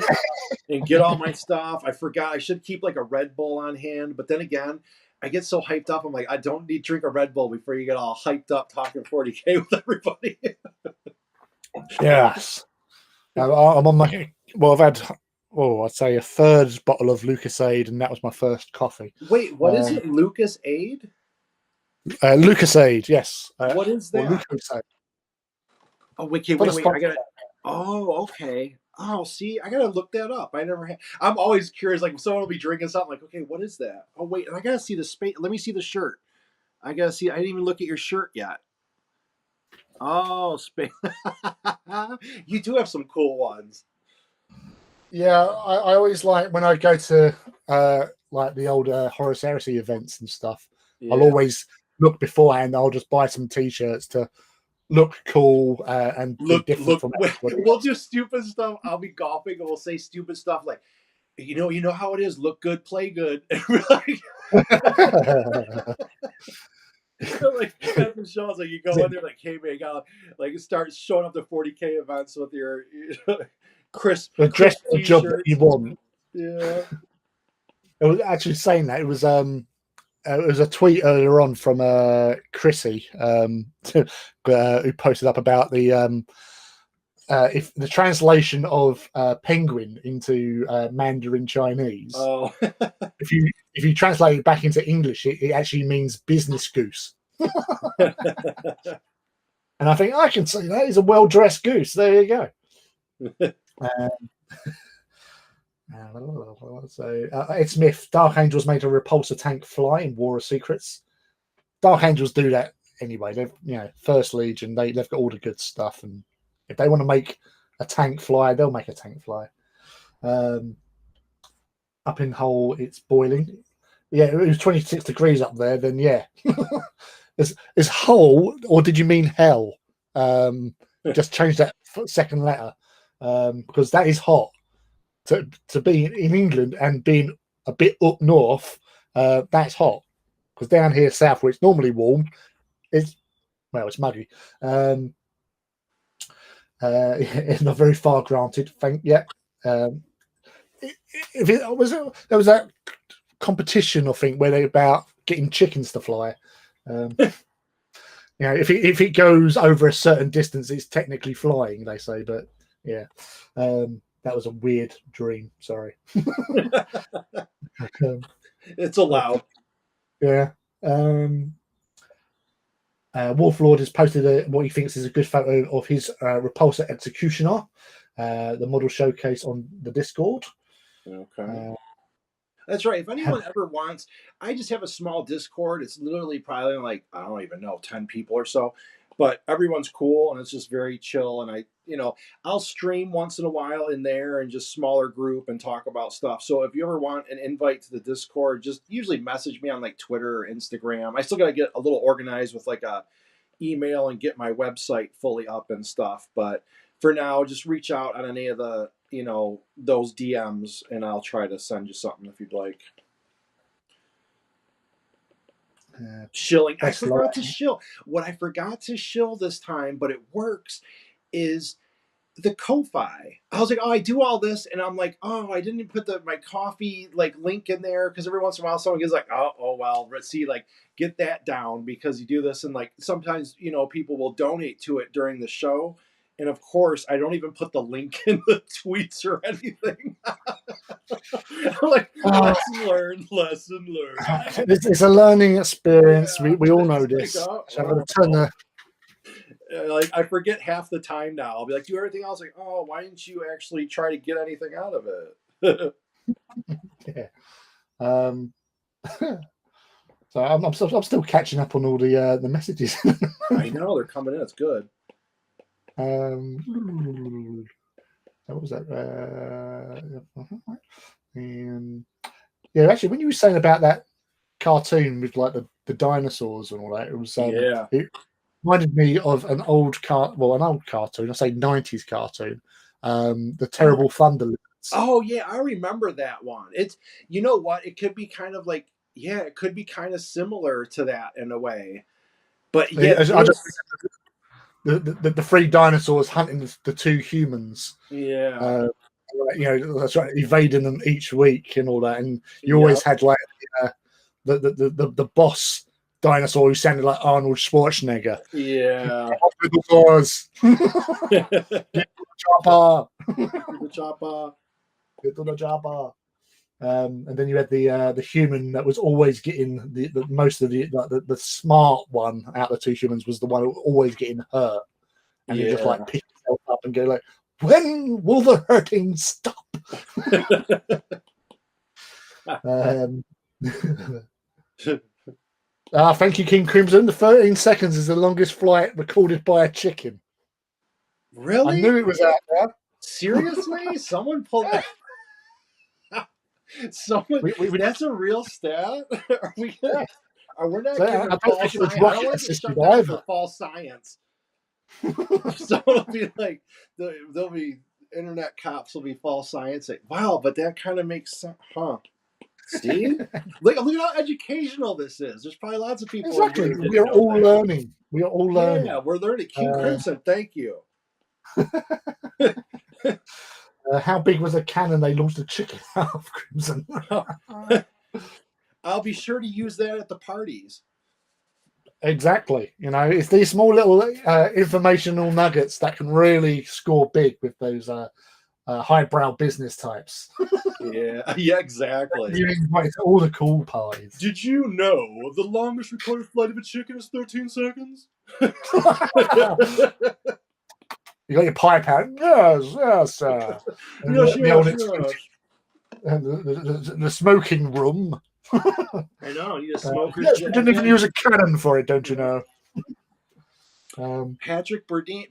Speaker 1: and get all my stuff. I forgot I should keep like a Red Bull on hand. But then again, I get so hyped up. I'm like, I don't need to drink a Red Bull before you get all hyped up talking 40K with everybody.
Speaker 2: yes. I'm on my. Well, I've had. Oh, I'd say a third bottle of Lucasade, and that was my first coffee.
Speaker 1: Wait, what is it? Lucas Aid?
Speaker 2: Lucasade, yes.
Speaker 1: What is
Speaker 2: Or
Speaker 1: that?
Speaker 2: Lucasade.
Speaker 1: Oh, wait. I gotta. Oh, okay. Oh, see, I gotta look that up. I never had. I'm always curious. Like, someone will be drinking something. Like, okay, what is that? Oh, wait, I gotta see the space. Let me see the shirt. I gotta see. I didn't even look at your shirt yet. Oh, space. You do have some cool ones.
Speaker 2: Yeah, I always like when I go to like the old Horus Heresy events and stuff. I'll
Speaker 1: Yeah.
Speaker 2: always look beforehand. I'll just buy some T-shirts to look cool and be different from everybody
Speaker 1: We'll
Speaker 2: else.
Speaker 1: do stupid stuff. I'll be golfing and we'll say stupid stuff like, you know how it is. Look good, play good. And we're like, like Kevin Shaw's like, you go in there like, hey man, you gotta like start showing up to 40K events with your crisp
Speaker 2: The dress for the job that you
Speaker 1: T-shirts.
Speaker 2: want.
Speaker 1: Yeah.
Speaker 2: It was actually saying that it was a tweet earlier on from Chrissy who posted up about the if the translation of penguin into Mandarin Chinese.
Speaker 1: Oh.
Speaker 2: If you translate it back into English, it actually means business goose. And I think I can say that is a well dressed goose. There you go. So Ed Smith, Dark Angels made a repulsor tank fly in War of Secrets. Dark Angels do that anyway. They've First Legion. They've got all the good stuff, and if they want to make a tank fly, they'll make a tank fly. Up in Hull, it's boiling. Yeah, it was 26 degrees up there. Then yeah, is Hull or did you mean hell? Just change that second letter because that is hot. To be in England and being a bit up north, that's hot. Because down here south, where it's normally warm, it's muggy. It's not very far, granted. There was that competition, I think, where they about getting chickens to fly. If it goes over a certain distance, it's technically flying, they say. But yeah, that was a weird dream. Sorry.
Speaker 1: It's allowed.
Speaker 2: Yeah. Wolflord has posted what he thinks is a good photo of his repulsor executioner, the model showcase on the Discord.
Speaker 1: Okay. That's right. If anyone ever wants, I just have a small Discord. It's literally probably like, I don't even know, 10 people or so. But everyone's cool and it's just very chill. And I'll stream once in a while in there and just smaller group and talk about stuff. So if you ever want an invite to the Discord, just usually message me on like Twitter or Instagram. I still got to get a little organized with like a email and get my website fully up and stuff. But for now, just reach out on any of the those DMs and I'll try to send you something if you'd like. Shilling. I forgot to shill. What I forgot to shill this time, but it works, is the Ko-Fi. I was like, oh, I do all this, and I'm like, oh, I didn't put my coffee like link in there, because every once in a while someone gets like, oh well, let's see, like get that down because you do this, and like sometimes people will donate to it during the show. And of course, I don't even put the link in the tweets or anything. I'm like, lesson learned.
Speaker 2: It's a learning experience. Yeah, we all know this. So I'm going to turn the.
Speaker 1: Like, I forget half the time now. I'll be like, do everything else. Like, oh, why didn't you actually try to get anything out of it?
Speaker 2: Yeah. So I'm still catching up on all the messages.
Speaker 1: I know they're coming in. It's good.
Speaker 2: What was that? And yeah, actually, when you were saying about that cartoon with like the dinosaurs and all that, it was it reminded me of an old cartoon. I say 90s cartoon, the Terrible Thunderlords.
Speaker 1: Oh yeah, I remember that one. It's what, it could be kind of like, it could be kind of similar to that in a way, but yeah,
Speaker 2: the three dinosaurs hunting the two humans.
Speaker 1: Yeah.
Speaker 2: That's right, evading them each week and all that, and you always had like the boss dinosaur who sounded like Arnold Schwarzenegger.
Speaker 1: Yeah.
Speaker 2: Get the chopper. Get to the chopper. And then you had the human that was always getting the most of the smart one out of the two humans was the one who was always getting hurt, and you just like pick yourself up and go like, when will the hurting stop? Thank you, King Crimson. The 13 seconds is the longest flight recorded by a chicken.
Speaker 1: Really?
Speaker 2: I knew it was out there.
Speaker 1: Seriously? Someone pulled that. That's a real stat? Are we gonna, we're not getting false science. I don't want to get shut down for false science. Someone will be like, there'll be internet cops will be false science. Like, wow, but that kind of makes sense, huh? See, look at how educational this is. There's probably lots of people.
Speaker 2: Exactly, we are all learning. We are all learning.
Speaker 1: Yeah, we're learning. King Crimson, thank you.
Speaker 2: How big was a cannon they launched a chicken out of, Crimson?
Speaker 1: I'll be sure to use that at the parties.
Speaker 2: Exactly. It's these small little informational nuggets that can really score big with those highbrow business types.
Speaker 1: Yeah, exactly.
Speaker 2: You invite all the cool parties.
Speaker 1: Did you know the longest recorded flight of a chicken is 13 seconds?
Speaker 2: You got your pipe out. Yes.
Speaker 1: Yes.
Speaker 2: The smoking room.
Speaker 1: I know. You need a smoker's
Speaker 2: you didn't even use a cannon for it, don't you know?
Speaker 1: Patrick Burdine.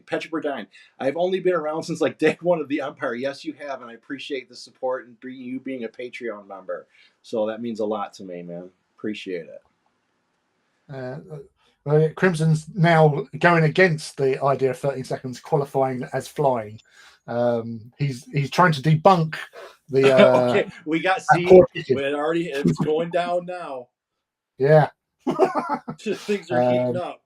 Speaker 1: Patrick Burdine. I've only been around since like day one of the Empire. Yes, you have, and I appreciate the support and you being a Patreon member. So that means a lot to me, man. Appreciate
Speaker 2: it. Crimson's now going against the idea of 13 seconds qualifying as flying. He's trying to debunk the.
Speaker 1: Okay, we got it's going down now.
Speaker 2: Yeah.
Speaker 1: Things are heating up.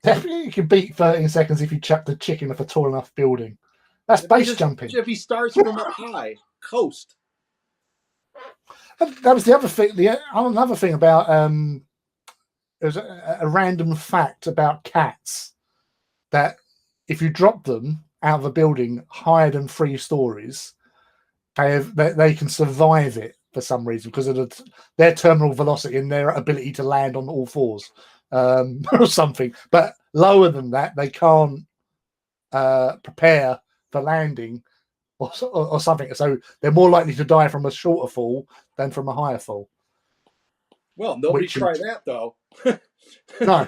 Speaker 2: Definitely, you can beat 13 seconds if you chuck the chicken off a tall enough building. That's base jumping.
Speaker 1: If he starts from up high, coast.
Speaker 2: That was the other thing. Another thing about there's a random fact about cats that if you drop them out of a building higher than 3 stories, they can survive it for some reason because of their terminal velocity and their ability to land on all fours, or something. But lower than that, they can't prepare for landing or something. So they're more likely to die from a shorter fall than from a higher fall.
Speaker 1: Well, nobody try that though.
Speaker 2: No.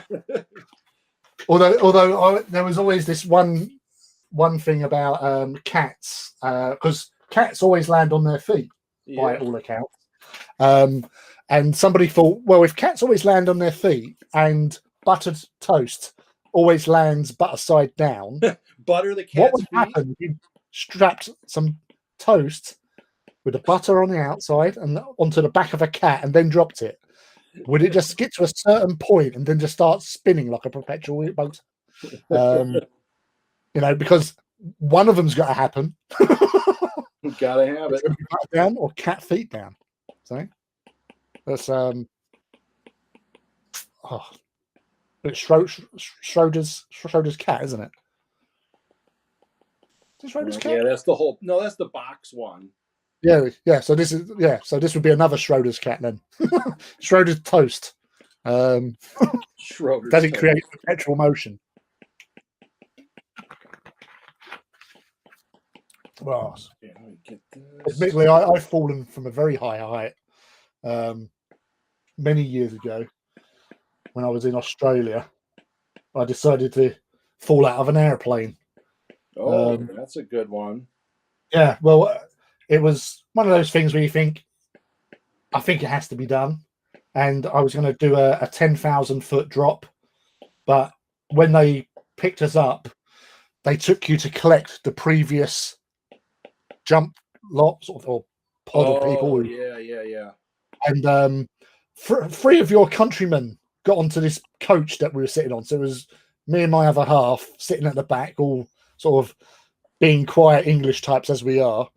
Speaker 2: Although there was always this one thing about cats, because cats always land on their feet by all accounts. And somebody thought, well, if cats always land on their feet and buttered toast always lands butter side down,
Speaker 1: butter the cat's
Speaker 2: what would
Speaker 1: feet?
Speaker 2: happen if you strapped some toast with the butter on the outside and onto the back of a cat and then dropped it? Would it just get to a certain point and then just start spinning like a perpetual boat? Because one of them's got to happen.
Speaker 1: Gotta have it.
Speaker 2: Down or cat feet down. So that's it's Schroeder's cat, isn't it? Is it Schroeder's cat?
Speaker 1: Yeah, that's the whole. No, that's the box one.
Speaker 2: Yeah. So this would be another Schroeder's cat then. Schroeder's toast.
Speaker 1: Schroeder's
Speaker 2: does it create perpetual motion? Well,
Speaker 1: let me get this.
Speaker 2: Admittedly, I've fallen from a very high height many years ago when I was in Australia. I decided to fall out of an airplane.
Speaker 1: Oh, that's a good one.
Speaker 2: Yeah, well, it was one of those things where you think, I think it has to be done. And I was going to do a 10,000-foot drop. But when they picked us up, they took you to collect the previous jump lots or pod of people.
Speaker 1: Yeah.
Speaker 2: And 3 of your countrymen got onto this coach that we were sitting on. So it was me and my other half sitting at the back, all sort of being quiet English types as we are.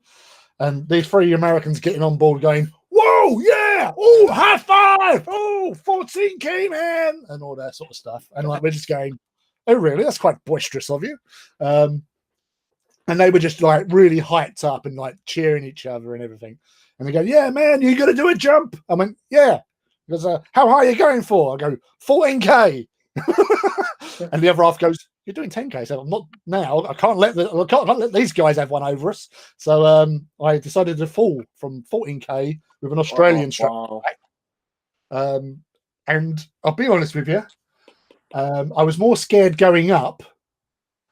Speaker 2: And these 3 Americans getting on board going, whoa, yeah, oh, high five, oh, 14K, man, and all that sort of stuff. And like we're just going, oh, really? That's quite boisterous of you. And they were just like really hyped up and like cheering each other and everything. And they go, yeah, man, you got to do a jump. I went, yeah. He goes, how high are you going for? I go, 14K. And the other half goes, you're doing 10K. So I'm not now. I can't let these guys have one over us. So I decided to fall from 14K with an Australian instructor. And I'll be honest with you, I was more scared going up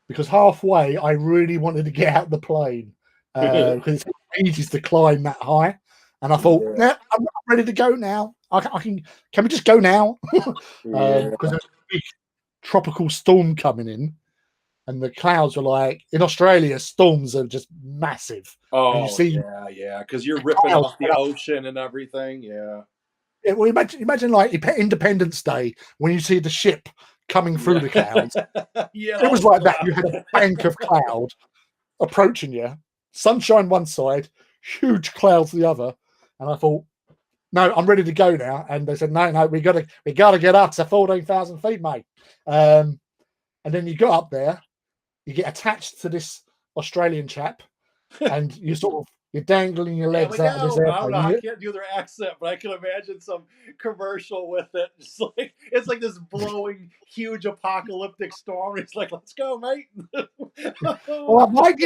Speaker 2: because halfway I really wanted to get out of the plane because it's easy to climb that high. And I thought, yeah, I'm ready to go now. Can we just go now? Because there's a big tropical storm coming in. And the clouds were like, in Australia, storms are just massive.
Speaker 1: Oh, yeah, because you're ripping off the ocean and everything, yeah.
Speaker 2: Well, imagine like Independence Day when you see the ship coming through the clouds. It was like that. You had a bank of cloud approaching you, sunshine one side, huge clouds the other. And I thought, no, I'm ready to go now. And they said, no, we gotta get up to 14,000 feet, mate. And then you got up there. You get attached to this Australian chap, and you're dangling your legs out of this airplane.
Speaker 1: I can't do their accent, but I can imagine some commercial with it. It's like this blowing, huge apocalyptic storm. It's like, let's go, mate.
Speaker 2: Well, Mike,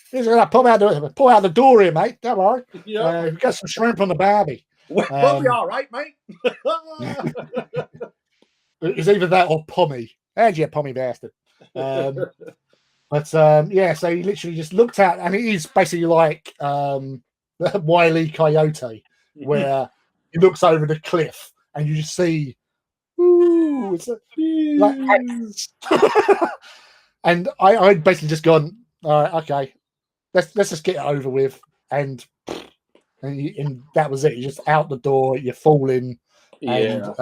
Speaker 2: he's gonna pull out the door here, mate. Don't worry. Yeah. We've got some shrimp on the barbie.
Speaker 1: We'll be all right, mate.
Speaker 2: It's either that or pommy. How'd you, pommy bastard? But so he literally just looked out, and it is basically like Wile E. Coyote, where he looks over the cliff and you just see, ooh, it's like and I'd basically just gone, all right, okay, let's just get it over with, and that was it. You're just out the door, you're falling, and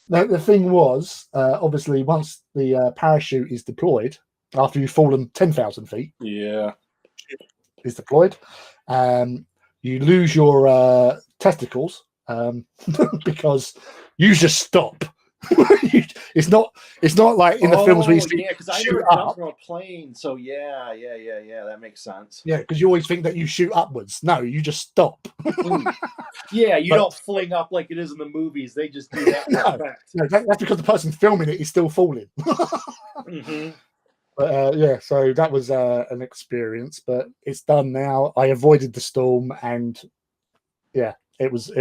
Speaker 2: the thing was, obviously, once the parachute is deployed, after you've fallen 10,000 feet, is deployed, you lose your testicles because you just stop. it's not like in the films where you
Speaker 1: Oh
Speaker 2: see
Speaker 1: yeah, because I
Speaker 2: shoot
Speaker 1: never jumped
Speaker 2: up.
Speaker 1: from a plane, so yeah. That makes sense.
Speaker 2: Yeah, because you always think that you shoot upwards. No, you just stop.
Speaker 1: Mm. Yeah, you
Speaker 2: But
Speaker 1: don't fling up like it is in the movies. They just do that for
Speaker 2: no,
Speaker 1: effect.
Speaker 2: no, that's because the person filming it is still falling.
Speaker 1: Hmm.
Speaker 2: But yeah, so that was an experience, but it's done now. I avoided the storm, and yeah, it was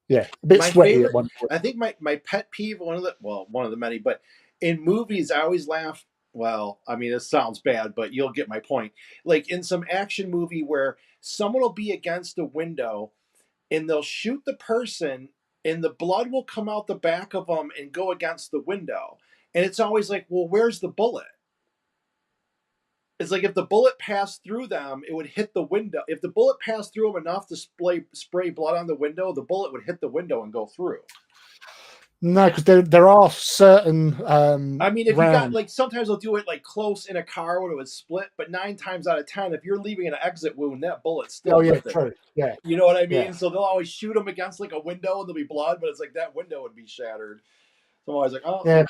Speaker 2: yeah, a bit
Speaker 1: My
Speaker 2: sweaty at
Speaker 1: favorite,
Speaker 2: one point.
Speaker 1: I think my pet peeve, one of the many, but in movies, I always laugh. Well, I mean, this sounds bad, but you'll get my point. Like in some action movie where someone will be against a window and they'll shoot the person and the blood will come out the back of them and go against the window. And it's always like, well, where's the bullet? It's like if the bullet passed through them, it would hit the window. If the bullet passed through them enough to spray blood on the window, the bullet would hit the window and go through.
Speaker 2: No, because there are certain
Speaker 1: I mean, if you got
Speaker 2: rounds.
Speaker 1: like sometimes they'll do it like close in a car when it was split, but 9 times out of 10, if you're leaving an exit wound, that bullet's
Speaker 2: Oh
Speaker 1: still
Speaker 2: yeah,
Speaker 1: with it.
Speaker 2: true. Yeah,
Speaker 1: You know what I
Speaker 2: yeah,
Speaker 1: mean? So they'll always shoot them against like a window and there'll be blood, but it's like that window would be shattered. So I'm always like, oh,
Speaker 2: yeah,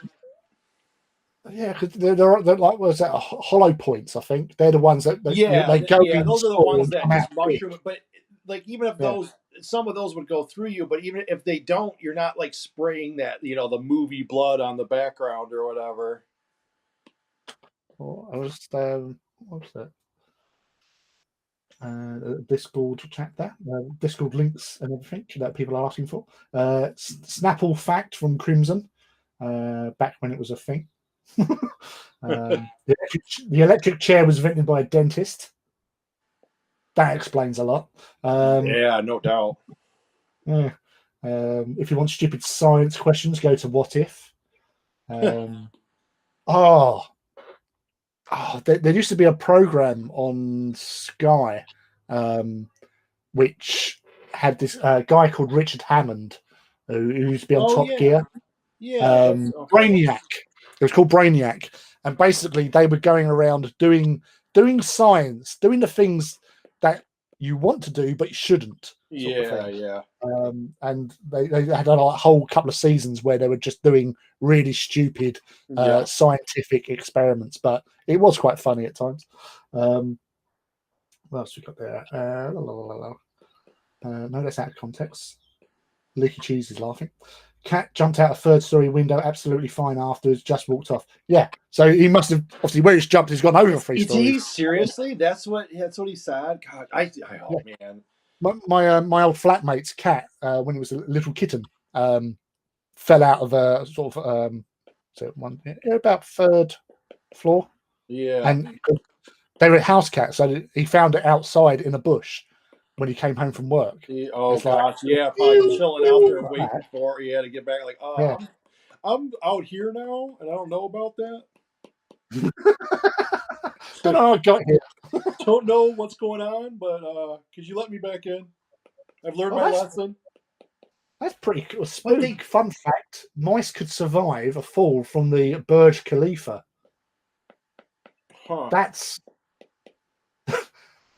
Speaker 2: yeah. Because they're like, was that hollow points? I think they're the ones that
Speaker 1: yeah,
Speaker 2: they go
Speaker 1: yeah.
Speaker 2: in
Speaker 1: Those are the
Speaker 2: small
Speaker 1: ones
Speaker 2: and
Speaker 1: that
Speaker 2: come out
Speaker 1: just
Speaker 2: big.
Speaker 1: mushroom. But like, even if
Speaker 2: Yeah.
Speaker 1: those, some of those would go through you, but even if they don't, you're not like spraying that, the movie blood on the background or whatever.
Speaker 2: Well, I was what was that? Discord chat there, Discord links and everything that people are asking for. Snapple fact from Crimson, back when it was a thing. The electric chair was invented by a dentist. That explains a lot.
Speaker 1: Yeah, no doubt.
Speaker 2: Yeah. If you want stupid science questions, go to What If. Oh, there used to be a program on Sky, which had this guy called Richard Hammond, who used to be on
Speaker 1: Oh
Speaker 2: Top
Speaker 1: yeah,
Speaker 2: Gear.
Speaker 1: yeah. That's okay.
Speaker 2: Brainiac. It was called Brainiac, and basically they were going around doing science, doing the things that you want to do but you shouldn't, sort of
Speaker 1: Yeah,
Speaker 2: thing.
Speaker 1: yeah,
Speaker 2: And they had a whole couple of seasons where they were just doing really stupid
Speaker 1: yeah.
Speaker 2: scientific experiments, but it was quite funny at times. What else we got there? No, that's out of context. Leaky Cheese is laughing. Cat jumped out a third story window absolutely fine afterwards, just walked off. Yeah, so he must have obviously where he's jumped, he's gone over 3 stories.
Speaker 1: He seriously? That's what he said. God,
Speaker 2: Yeah.
Speaker 1: oh man.
Speaker 2: My old flatmate's cat, when he was a little kitten, fell out of a sort of about third floor,
Speaker 1: Yeah.
Speaker 2: and they were house cats, so he found it outside in a bush when he came home from work.
Speaker 1: Oh
Speaker 2: It's like,
Speaker 1: gosh, yeah. Probably chilling out there waiting for you to get back. Like,
Speaker 2: yeah.
Speaker 1: I'm out here now, and I don't know about that.
Speaker 2: Don't know how I got here.
Speaker 1: Don't know what's going on, but could you let me back in? I've learned
Speaker 2: Oh,
Speaker 1: my lesson.
Speaker 2: that's pretty cool.
Speaker 1: But they,
Speaker 2: Spook. Fun fact: mice could survive a fall from the Burj Khalifa.
Speaker 1: huh?
Speaker 2: That's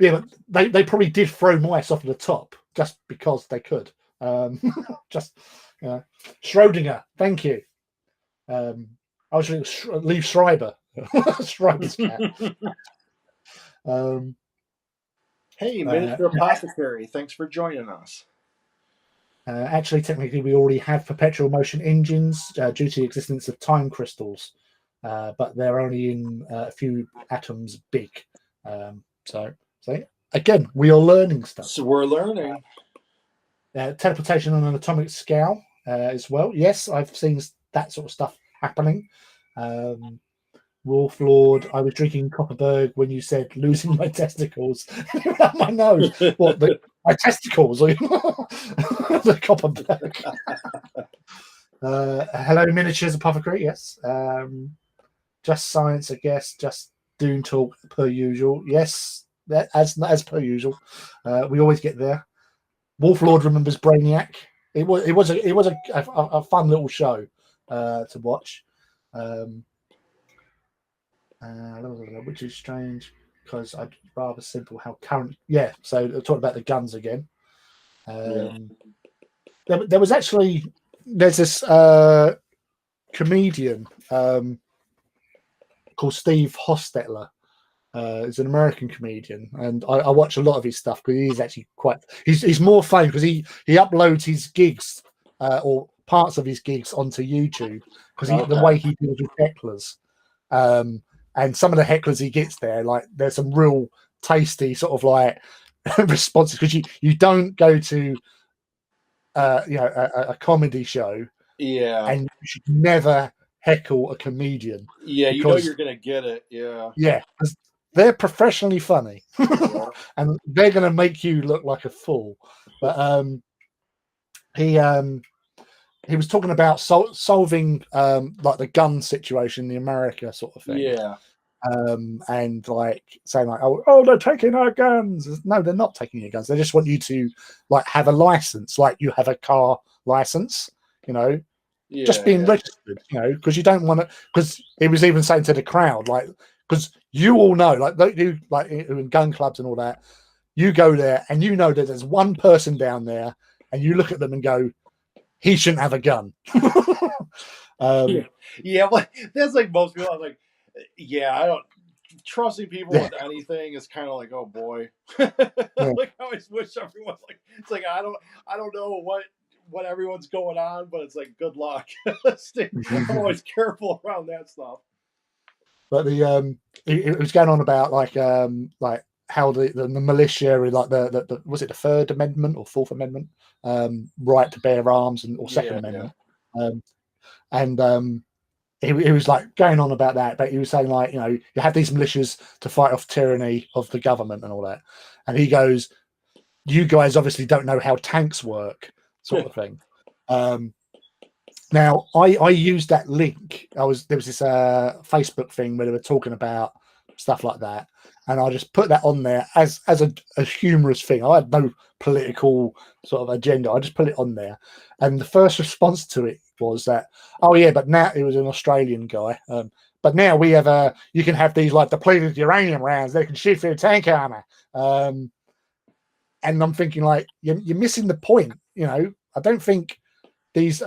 Speaker 2: yeah, but they probably did throw mice off the top just because they could. Just Schrodinger. Thank you. I was Leave Schreiber. Schreiber's cat.
Speaker 1: Hey, Miniature Apothecary, thanks for joining us.
Speaker 2: Actually, technically, we already have perpetual motion engines due to the existence of time crystals, but they're only in a few atoms big. So again, we are learning stuff.
Speaker 1: So we're learning.
Speaker 2: Teleportation on an atomic scale as well. Yes, I've seen that sort of stuff happening. Wolf Lord, I was drinking Copperberg when you said losing my testicles. My nose. What, my testicles? Or the Copperberg. Hello, Miniatures Apothecary. Yes. Just science, I guess. Just Dune talk per usual. Yes, as per usual. We always get there. Wolf Lord remembers Brainiac. It was a fun little show to watch. Which is strange. because I'd rather simple how current. Yeah, so talking about the guns again.
Speaker 1: Yeah.
Speaker 2: There was actually there's this comedian called Steve Hostetler. He's an American comedian, and I watch a lot of his stuff because he's actually quite. He's more famous because he uploads his gigs or parts of his gigs onto YouTube because the
Speaker 1: Okay.
Speaker 2: way he deals with hecklers, and some of the hecklers he gets there, like there's some real tasty sort of like responses because you don't go to a comedy show
Speaker 1: Yeah.
Speaker 2: and you should never heckle a comedian
Speaker 1: Yeah, you know
Speaker 2: because
Speaker 1: you're gonna get it. Yeah.
Speaker 2: yeah, 'cause they're professionally funny,
Speaker 1: Yeah.
Speaker 2: and they're going to make you look like a fool. But he he was talking about solving like the gun situation in the America sort of thing,
Speaker 1: Yeah.
Speaker 2: and like saying like, oh, they're taking our guns. No, they're not taking your guns. They just want you to like have a license, like you have a car license, you know, just
Speaker 1: Yeah.
Speaker 2: being
Speaker 1: Yeah.
Speaker 2: registered, you know, because you don't want to. Because he was even saying to the crowd, like, because you all know, like, they do, like in gun clubs and all that, you go there and you know that there's one person down there, and you look at them and go, he shouldn't have a gun.
Speaker 1: Yeah.
Speaker 2: um,
Speaker 1: Yeah. Well, that's like most people. I'm like, yeah, I don't trusting people
Speaker 2: yeah,
Speaker 1: with anything is kind of like, oh boy.
Speaker 2: yeah.
Speaker 1: Like I always wish everyone like it's like I don't know what everyone's going on, but it's like good luck. I'm always careful around that stuff.
Speaker 2: But it was going on about like how the militia, like the was it the Third Amendment or Fourth Amendment, right to bear arms, and or Second
Speaker 1: Yeah. Yeah.
Speaker 2: Amendment, um, and he was like going on about that, but he was saying like, you know, you have these militias to fight off tyranny of the government and all that, and he goes, you guys obviously don't know how tanks work, sort of thing. Now I used that link. There was this Facebook thing where they were talking about stuff like that, and I just put that on there as a humorous thing. I had no political sort of agenda. I just put it on there, and the first response to it was that, oh yeah, but now it was an Australian guy. But now we have you can have these like depleted uranium rounds. They can shoot through tank armor. And I'm thinking like you're missing the point. You know, I don't think these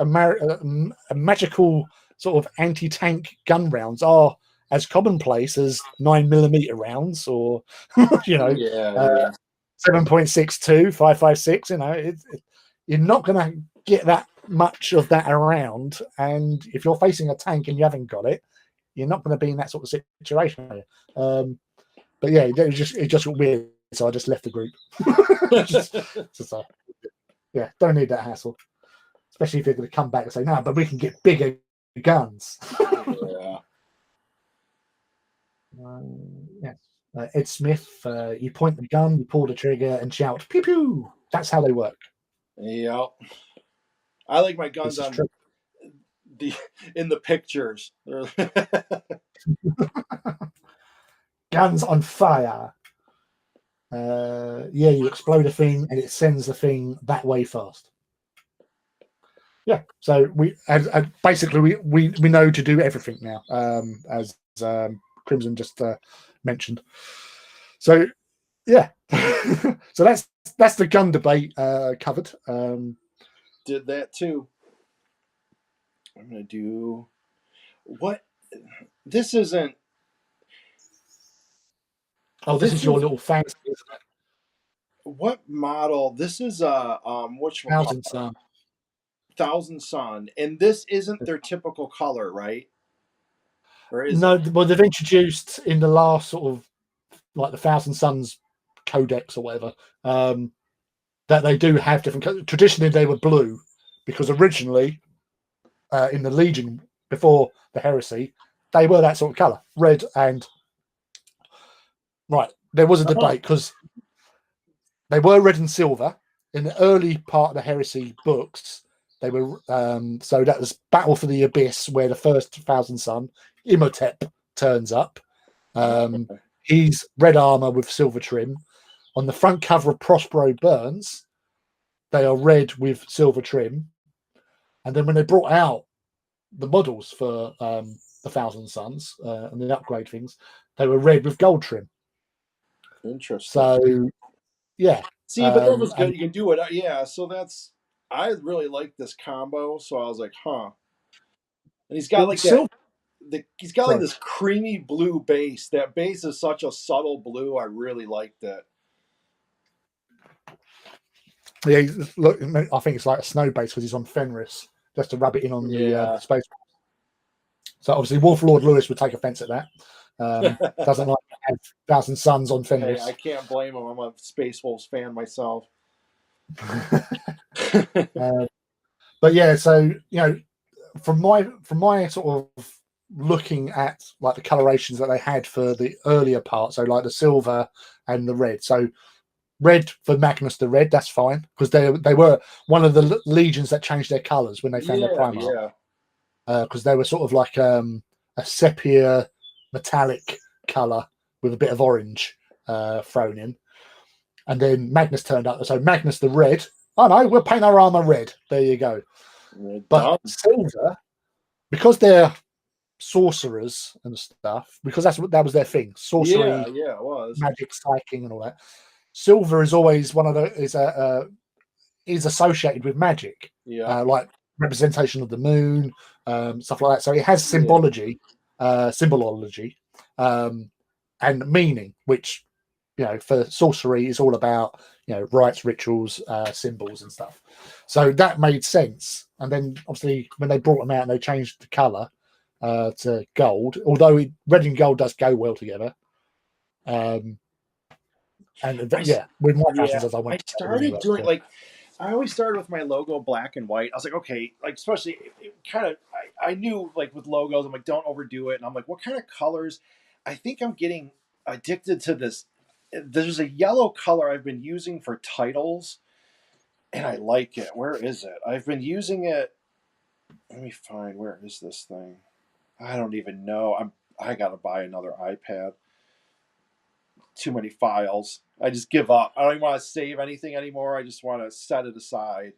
Speaker 2: magical sort of anti-tank gun rounds are as commonplace as 9mm rounds or you know
Speaker 1: Yeah.
Speaker 2: uh,
Speaker 1: Yeah.
Speaker 2: 7.62 5.56. You know, you're not going to get that much of that around, and if you're facing a tank and you haven't got it, you're not going to be in that sort of situation. But yeah, it just got weird, so I just left the group. just yeah, don't need that hassle, especially if they're going to come back and say, no, but we can get bigger guns.
Speaker 1: Yeah.
Speaker 2: Yes. Ed Smith, you point the gun, you pull the trigger, and shout, pew pew. That's how they work.
Speaker 1: Yeah. I like my guns
Speaker 2: This is
Speaker 1: on
Speaker 2: true.
Speaker 1: the in the pictures.
Speaker 2: Guns on fire. Yeah, you explode a thing and it sends the thing that way fast. Yeah, so we basically we know to do everything now, as Crimson just mentioned. So yeah, so that's the gun debate covered.
Speaker 1: Did that too. I'm gonna do what? This isn't.
Speaker 2: Oh, this
Speaker 1: This
Speaker 2: is your
Speaker 1: is
Speaker 2: little fancy, isn't it?
Speaker 1: what model? This is a which one called
Speaker 2: Thousand Sun.
Speaker 1: Thousand Sun, and this isn't their typical color, right? Or is
Speaker 2: No,
Speaker 1: it?
Speaker 2: well, they've introduced in the last sort of like the Thousand Suns Codex or whatever, that they do have different colors. Traditionally, they were blue because originally in the Legion before the Heresy, they were that sort of color, red and right. There was a
Speaker 1: Oh,
Speaker 2: debate because they were red and silver in the early part of the Heresy books. They were so that was Battle for the Abyss, where the first Thousand Sun Imhotep turns up. Um,
Speaker 1: okay.
Speaker 2: he's red armor with silver trim. On the front cover of Prospero Burns, they are red with silver trim. And then when they brought out the models for the Thousand Suns and the upgrade things, they were red with gold trim.
Speaker 1: Interesting.
Speaker 2: So yeah,
Speaker 1: See, but that was good.
Speaker 2: and
Speaker 1: You can do it. Yeah. So that's I really like this combo. So I was like, huh. And he's got
Speaker 2: well,
Speaker 1: like that.
Speaker 2: silver.
Speaker 1: He's got like
Speaker 2: Sorry,
Speaker 1: this creamy blue base. That base is such a subtle blue. I really liked it.
Speaker 2: yeah. Look, I think it's like a snow base because he's on Fenris, just to rub it in on the
Speaker 1: Yeah.
Speaker 2: space. So obviously, Warlord Lewis would take offence at that. Doesn't like to have Thousand Suns on
Speaker 1: Hey, I
Speaker 2: Fenris.
Speaker 1: can't blame him. I'm a Space Wolves fan myself.
Speaker 2: uh, but yeah, so from my sort of looking at like the colorations that they had for the earlier part, so like the silver and the red. So red for Magnus the Red, that's fine because they were one of the legions that changed their colors when they found their
Speaker 1: Yeah,
Speaker 2: Primarch
Speaker 1: yeah,
Speaker 2: because they were sort of like a sepia metallic color with a bit of orange thrown in. And then Magnus turned up. So Magnus the Red. Oh no, we'll paint our armor red. There you go.
Speaker 1: we're
Speaker 2: But
Speaker 1: done.
Speaker 2: silver, because they're sorcerers and stuff, because that was their thing.
Speaker 1: Yeah,
Speaker 2: Sorcery,
Speaker 1: yeah, it was.
Speaker 2: magic, psyching, and all that. Silver is always one of the is associated with magic,
Speaker 1: Yeah,
Speaker 2: like representation of the moon, stuff like that. So it has
Speaker 1: yeah,
Speaker 2: symbolology, and meaning, which for sorcery is all about rites, rituals, symbols, and stuff. So that made sense. And then obviously when they brought them out and they changed the color to gold, although red and gold does go well together. Um, and
Speaker 1: I
Speaker 2: yeah, with my
Speaker 1: yeah.
Speaker 2: fashions as I
Speaker 1: I
Speaker 2: went together
Speaker 1: started
Speaker 2: anyway.
Speaker 1: doing
Speaker 2: So.
Speaker 1: like I always started with my logo black and white. I was like, okay, like especially it kind of I knew like with logos, I'm like, don't overdo it. And I'm like, what kind of colors? I think I'm getting addicted to this. There's a yellow color I've been using for titles, and I like it. Where is it? I've been using it. Let me find where is this thing? I don't even know. I gotta buy another iPad. Too many files. I just give up. I don't even want to save anything anymore. I just want to set it aside.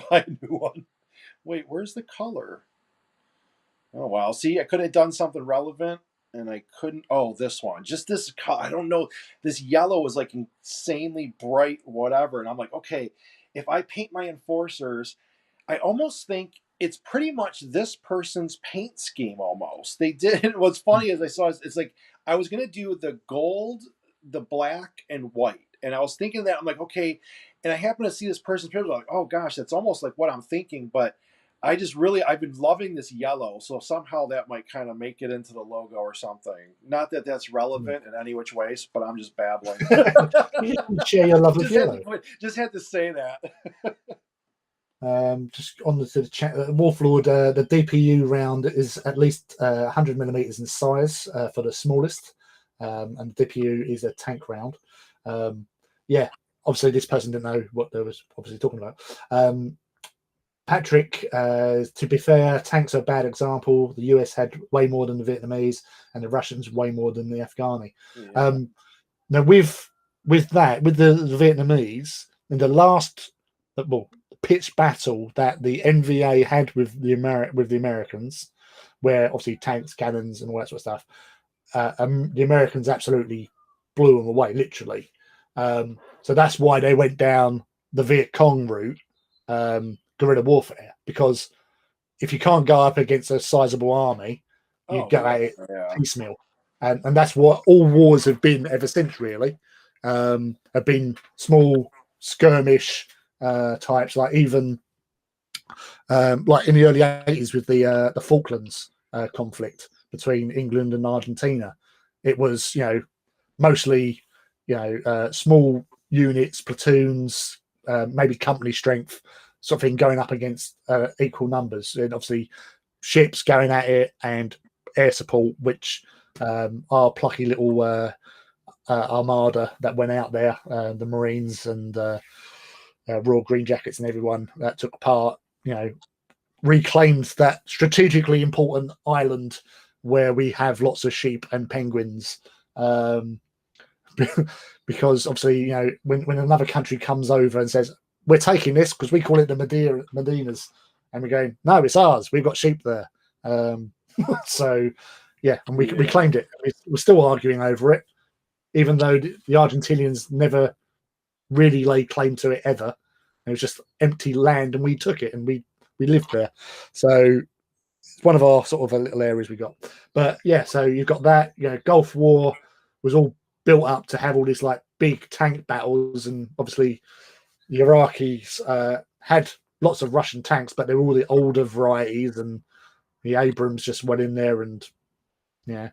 Speaker 1: Buy a new one. Wait, where's the color? Oh wow. See, I could have done something relevant and I couldn't. Oh, this one. Just this color. I don't know. This yellow is like insanely bright, whatever. And I'm like, okay, if I paint my enforcers, I almost think it's pretty much this person's paint scheme almost. They did. What's funny is I saw it's like I was gonna do the gold, the black, and white, and I was thinking that I'm like okay, and I happen to see this person's picture like oh gosh, that's almost like what I'm thinking, but I've been loving this yellow, so somehow that might kind of make it into the logo or something. Not that that's relevant in any which ways, but I'm just babbling.
Speaker 2: You can share your love of yellow.
Speaker 1: Just had to say that.
Speaker 2: Just on the chat, Warlord, the DPU round is at least 100 millimeters in size for the smallest, and the DPU is a tank round. Yeah, obviously this person didn't know what they was obviously talking about. Patrick, to be fair, tanks are a bad example. The US had way more than the Vietnamese, and the Russians way more than the Afghani.
Speaker 1: Yeah.
Speaker 2: Now with the Vietnamese in the last pitched battle that the NVA had with the Americans, where obviously tanks, cannons, and all that sort of stuff, the Americans absolutely blew them away, literally. So that's why they went down the Viet Cong route, guerrilla warfare, because if you can't go up against a sizable army, you
Speaker 1: Oh
Speaker 2: go
Speaker 1: yeah.
Speaker 2: at it
Speaker 1: Yeah.
Speaker 2: piecemeal, and that's what all wars have been ever since. Really, have been small skirmish types, like even like in the early 80s with the Falklands conflict between England and Argentina. It was mostly small units, platoons, maybe company strength, sort of thing going up against equal numbers, and obviously ships going at it and air support, which our plucky little armada that went out there, the Marines and Royal Green Jackets and everyone that took part, reclaimed that strategically important island where we have lots of sheep and penguins. Because obviously, when another country comes over and says, we're taking this because we call it the Medinas, and we're going, no, it's ours. We've got sheep there. So, yeah, and we
Speaker 1: Yeah.
Speaker 2: claimed it. We're still arguing over it. even though the Argentinians never really laid claim to it ever. It was just empty land, and we took it, and we lived there. So it's one of our sort of little areas we got. But yeah, so you've got that. You know, Gulf War was all built up to have all these like big tank battles, and obviously the Iraqis had lots of Russian tanks, but they're all the older varieties, and the Abrams just went in there and yeah,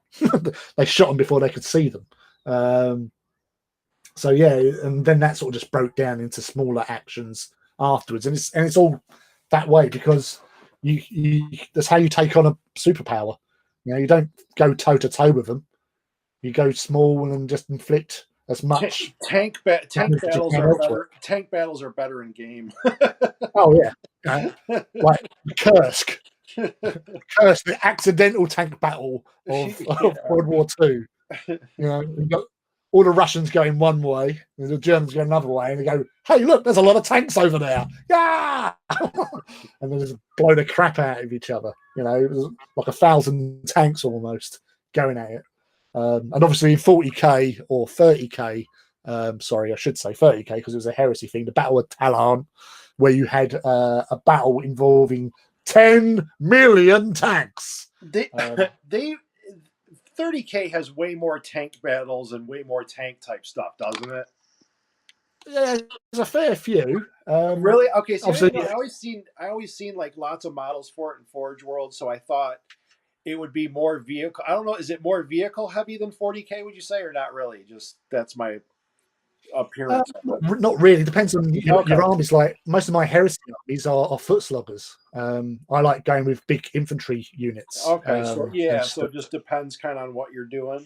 Speaker 2: they shot them before they could see them. So yeah, and then that sort of just broke down into smaller actions afterwards, and it's all that way because you that's how you take on a superpower. You know, you don't go toe to toe with them. You go small and just inflict as much
Speaker 1: Tank
Speaker 2: damage as you
Speaker 1: battles
Speaker 2: can
Speaker 1: are
Speaker 2: elsewhere.
Speaker 1: better. Tank battles are better in game.
Speaker 2: Oh yeah, like Kursk, the accidental tank battle of
Speaker 1: Yeah.
Speaker 2: World War Two. You know, you got all the Russians going one way, and the Germans going another way, and they go, "Hey, look, there's a lot of tanks over there!" Yeah, and they just blow the crap out of each other. You know, it was like 1,000 tanks almost going at it. And obviously, in 40k or 30k, sorry, I should say 30k because it was a heresy thing. The Battle of Talan, where you had a battle involving 10 million tanks.
Speaker 1: They 30K has way more tank battles and way more tank type stuff, doesn't it?
Speaker 2: Yeah, there's a fair few.
Speaker 1: Really? Okay. See, I didn't
Speaker 2: Obviously,
Speaker 1: know. I always seen like lots of models for it in Forge World, so I thought it would be more vehicle. I don't know. Is it more vehicle heavy than 40K? Would you say, or not really? Just that's my appearance of it.
Speaker 2: not really. Depends on
Speaker 1: Okay.
Speaker 2: your armies. Like most of my heresy armies are foot sluggers. I like going with big infantry units.
Speaker 1: Okay. So
Speaker 2: And
Speaker 1: yeah.
Speaker 2: just
Speaker 1: So it just depends kind of on what you're doing.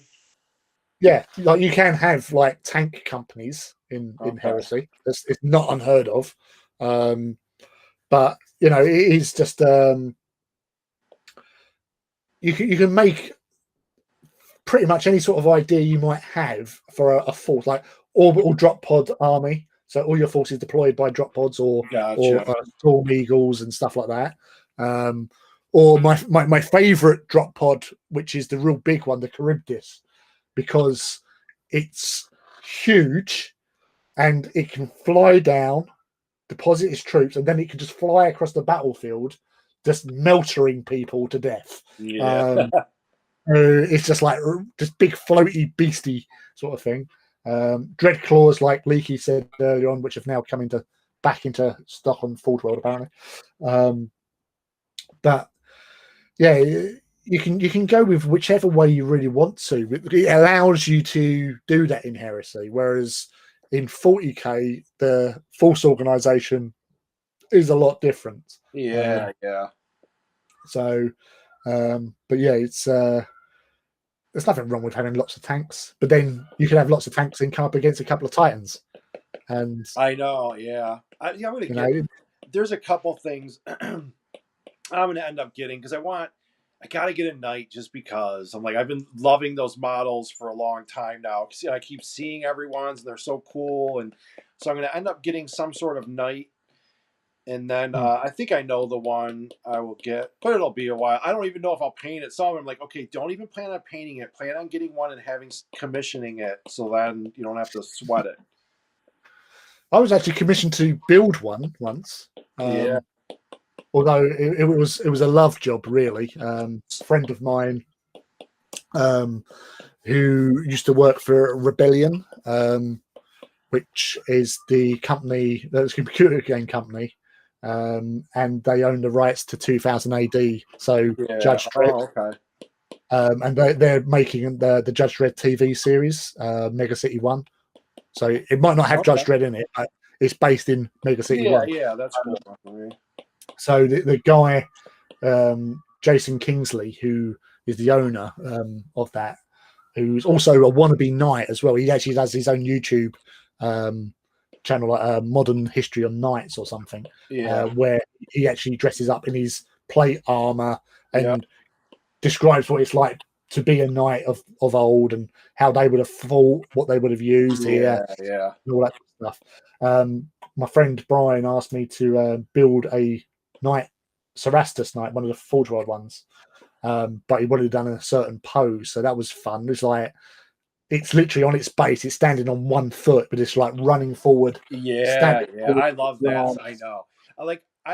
Speaker 2: yeah, like you can have like tank companies in
Speaker 1: Okay.
Speaker 2: heresy. It's not unheard of. But you know, it is just you can make pretty much any sort of idea you might have for a force, like orbital drop pod army. So all your forces deployed by drop pods or
Speaker 1: Gotcha.
Speaker 2: storm eagles and stuff like that. Or my favorite drop pod, which is the real big one, the Charybdis, because it's huge and it can fly down, deposit its troops, and then it can just fly across the battlefield, just melting people to death.
Speaker 1: Yeah.
Speaker 2: Um, it's just like just big floaty beastie sort of thing. Dread claws, like Leaky said earlier on, which have now come into back into stock on Forge World apparently. But yeah, you can go with whichever way you really want to. It allows you to do that in Heresy, whereas in 40k the force organization is a lot different.
Speaker 1: Yeah. Yeah.
Speaker 2: So, but yeah, it's there's nothing wrong with having lots of tanks, but then you can have lots of tanks and come up against a couple of titans, and
Speaker 1: I know. Yeah. Yeah. I'm gonna
Speaker 2: you know,
Speaker 1: get. There's a couple things I'm gonna end up getting because I gotta get a knight just because I'm like I've been loving those models for a long time now. Cause, I keep seeing everyone's and they're so cool, and so I'm gonna end up getting some sort of knight. And then I think I know the one I will get, but it'll be a while. I don't even know if I'll paint it. So I'm like, okay, don't even plan on painting it. Plan on getting one and commissioning it, so then you don't have to sweat it.
Speaker 2: I was actually commissioned to build one once.
Speaker 1: Yeah.
Speaker 2: Although it was a love job really. A friend of mine who used to work for Rebellion, which is the company that's a computer game company, and they own the rights to 2000 AD. So
Speaker 1: Yeah.
Speaker 2: Judge Dredd,
Speaker 1: Oh, okay.
Speaker 2: and they're making the Judge Dredd TV series, Mega City One. So it might not have Judge
Speaker 1: Okay.
Speaker 2: Dredd in it, but it's based in Mega City
Speaker 1: Yeah.
Speaker 2: One.
Speaker 1: Yeah. That's cool.
Speaker 2: So the guy, Jason Kingsley, who is the owner of that, who's also a wannabe knight as well. He actually has his own YouTube channel, like Modern History on Knights or something,
Speaker 1: Yeah.
Speaker 2: where he actually dresses up in his plate armor
Speaker 1: Yeah.
Speaker 2: and describes what it's like to be a knight of old and how they would have fought, what they would have used here,
Speaker 1: Yeah. Yeah.
Speaker 2: and all that stuff. My friend Brian asked me to build a knight, Cerastus knight, one of the Forge World ones, but he wanted it done in a certain pose, so that was fun. It was like it's literally on its base. It's standing on 1 foot, but it's like running forward,
Speaker 1: Yeah,
Speaker 2: standing
Speaker 1: yeah,
Speaker 2: forward
Speaker 1: I
Speaker 2: with
Speaker 1: love
Speaker 2: its
Speaker 1: that. I
Speaker 2: arms.
Speaker 1: know. I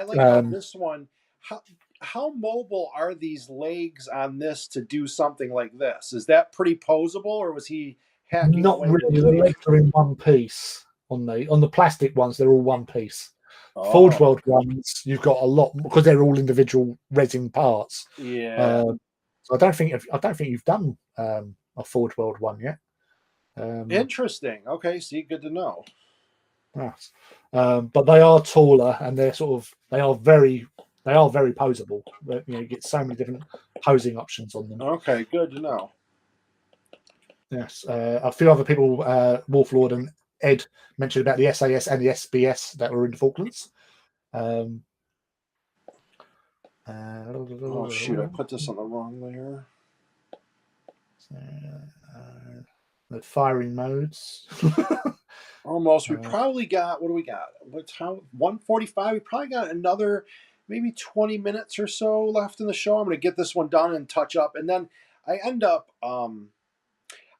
Speaker 1: like about
Speaker 2: Um,
Speaker 1: this one. How how mobile are these legs on this to do something like this? Is that pretty posable, or was he hacking
Speaker 2: Not
Speaker 1: away with
Speaker 2: really.
Speaker 1: his
Speaker 2: The
Speaker 1: legs?
Speaker 2: legs are in one piece on the plastic ones. They're all one piece. Forge
Speaker 1: Oh,
Speaker 2: World ones, you've got a lot because they're all individual resin parts.
Speaker 1: yeah.
Speaker 2: Um, so I don't think you've done a Forge World one yet. Um,
Speaker 1: Interesting. Okay, see, good to know.
Speaker 2: yes. But they are taller and they are very posable. You get so many different posing options on them.
Speaker 1: Okay, good to know.
Speaker 2: Yes, a few other people, Wolflord and Ed, mentioned about the SAS and the SBS that were in the Falklands. Um,
Speaker 1: Oh shoot, I put this on the wrong layer.
Speaker 2: the firing modes.
Speaker 1: Almost. We
Speaker 2: uh,
Speaker 1: probably got, what do we got? What's how 1:45? We probably got another maybe 20 minutes or so left in the show. I'm gonna get this one done and touch up, and then I end up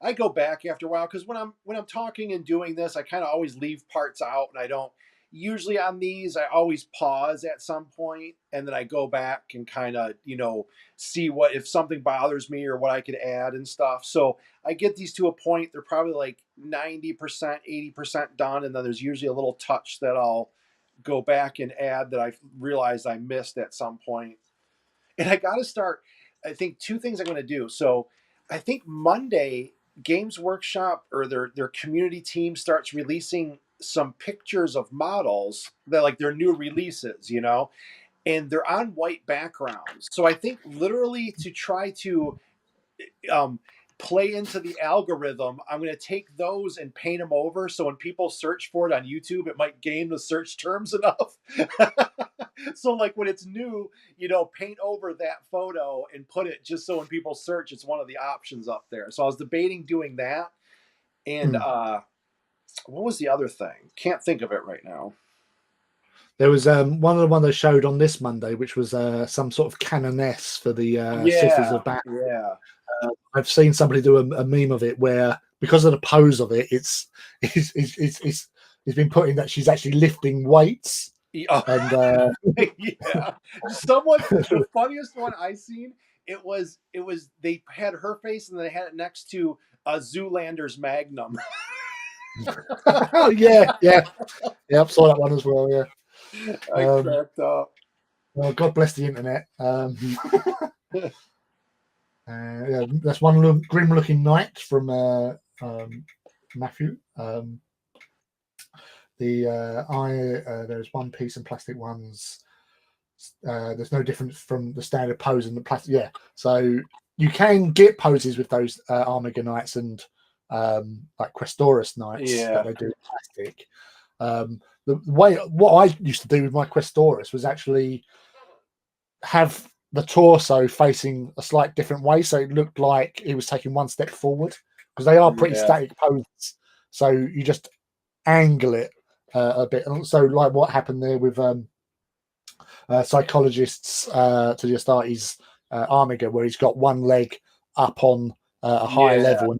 Speaker 1: I go back after a while because when I'm talking and doing this, I kind of always leave parts out, and I don't usually on these. I always pause at some point, and then I go back and kind of see what if something bothers me or what I could add and stuff. So I get these to a point; they're probably like 90%, 80% done, and then there's usually a little touch that I'll go back and add that I realized I missed at some point. And I got to start. I think two things I'm going to do. So I think Monday, Games Workshop or their community team starts releasing some pictures of models that like their new releases, and they're on white backgrounds. So I think literally to try to um, play into the algorithm, I'm going to take those and paint them over. So when people search for it on YouTube, it might gain the search terms enough. So like when it's new, paint over that photo and put it just so when people search, it's one of the options up there. So I was debating doing that. And
Speaker 2: hmm.
Speaker 1: what was the other thing? Can't think of it right now.
Speaker 2: There was one of the one they showed on this Monday, which was some sort of canoness for the Sisters
Speaker 1: Yeah,
Speaker 2: of Battle.
Speaker 1: yeah.
Speaker 2: I've seen somebody do a meme of it where, because of the pose of it, it's been put in that she's actually lifting weights,
Speaker 1: Yeah.
Speaker 2: and
Speaker 1: Yeah. Someone, the funniest one I seen, it was they had her face and they had it next to a Zoolander's Magnum.
Speaker 2: oh yeah, I saw that one as well. Yeah,
Speaker 1: I cracked up.
Speaker 2: well, God bless the internet. Yeah, that's one grim-looking knight from Matthew. There's one piece and plastic ones. There's no difference from the standard pose and the plastic. Yeah, so you can get poses with those Armiger knights and like Questoris knights that
Speaker 1: Yeah.
Speaker 2: they do in plastic. The way what I used to do with my Questoris was actually have the torso facing a slight different way, so it looked like it was taking one step forward because they are pretty
Speaker 1: Yeah.
Speaker 2: static poses. So you just angle it a bit, and so like what happened there with psychologists to the start is Armiger, where he's got one leg up on a higher
Speaker 1: Yeah.
Speaker 2: level,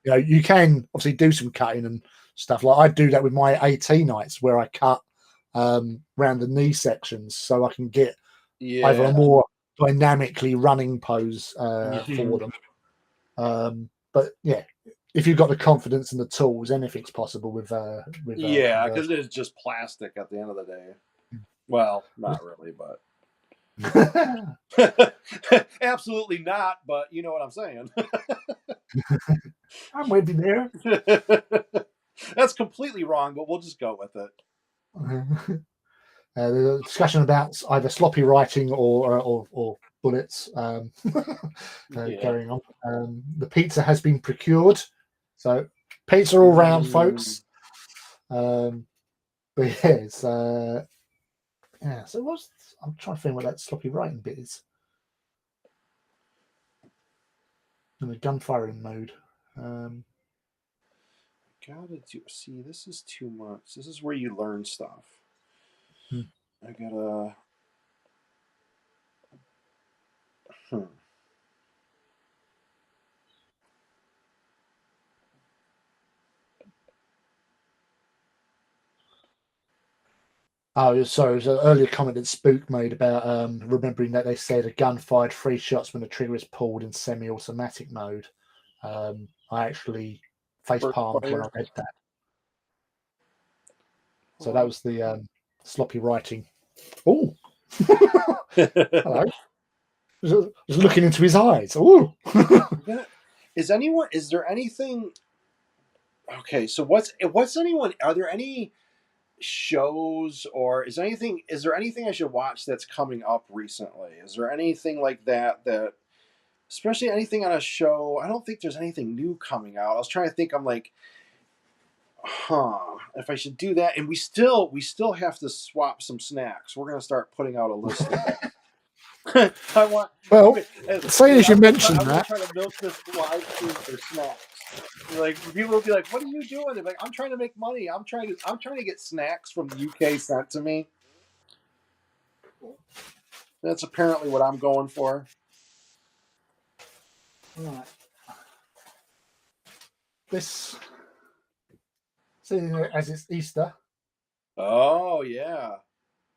Speaker 2: and you can obviously do some cutting and stuff. Like I do that with my AT nights, where I cut around the knee sections so I can get either a
Speaker 1: Yeah.
Speaker 2: more dynamically running pose for
Speaker 1: Mhm.
Speaker 2: them. But yeah, if you've got the confidence and the tools, anything's possible with
Speaker 1: Yeah,
Speaker 2: conversion.
Speaker 1: because it is just plastic at the end of the day. Well, not really, but absolutely not. But you know what I'm saying.
Speaker 2: I'm with you there.
Speaker 1: That's completely wrong, but we'll just go with it.
Speaker 2: The discussion about either sloppy writing or bullets
Speaker 1: Yeah.
Speaker 2: going on. The pizza has been procured, so pizza all round,
Speaker 1: Mm,
Speaker 2: folks. But yeah, it's yeah. So what's I'm trying to think what that sloppy writing bit is in the gunfiring mode. Um,
Speaker 1: gotta do. See, this is too much. This is where you learn stuff.
Speaker 2: hmm.
Speaker 1: I gotta. Hmm.
Speaker 2: Oh, sorry. It was an earlier comment that Spook made about remembering that they said a gun fired 3 shots when the trigger is pulled in semi-automatic mode. I actually face
Speaker 1: First
Speaker 2: palmed when I
Speaker 1: fire.
Speaker 2: read that. So that
Speaker 1: Hold
Speaker 2: was the sloppy writing. Oh,
Speaker 1: on.
Speaker 2: hello. Just looking into his eyes. Oh,
Speaker 1: Yeah. Is anyone? Is there anything? Okay, so what's anyone? Are there any shows or is anything? Is there anything I should watch that's coming up recently? Is there anything like that that, especially anything on a show? I don't think there's anything new coming out. I was trying to think. I'm like, if I should do that, and we still have to swap some snacks. We're gonna start putting out a list of that. I want. I'm
Speaker 2: well,
Speaker 1: gonna,
Speaker 2: saying
Speaker 1: hey,
Speaker 2: as you
Speaker 1: I'm gonna try.
Speaker 2: mentioned
Speaker 1: I'm gonna
Speaker 2: that,
Speaker 1: try to milk this live stream for snacks. Like people will be like, "What are you doing?" They're like, "I'm trying to make money. I'm trying to get snacks from the UK sent to me." That's apparently what I'm going for.
Speaker 2: right, this, seeing as it's Easter,
Speaker 1: Oh yeah.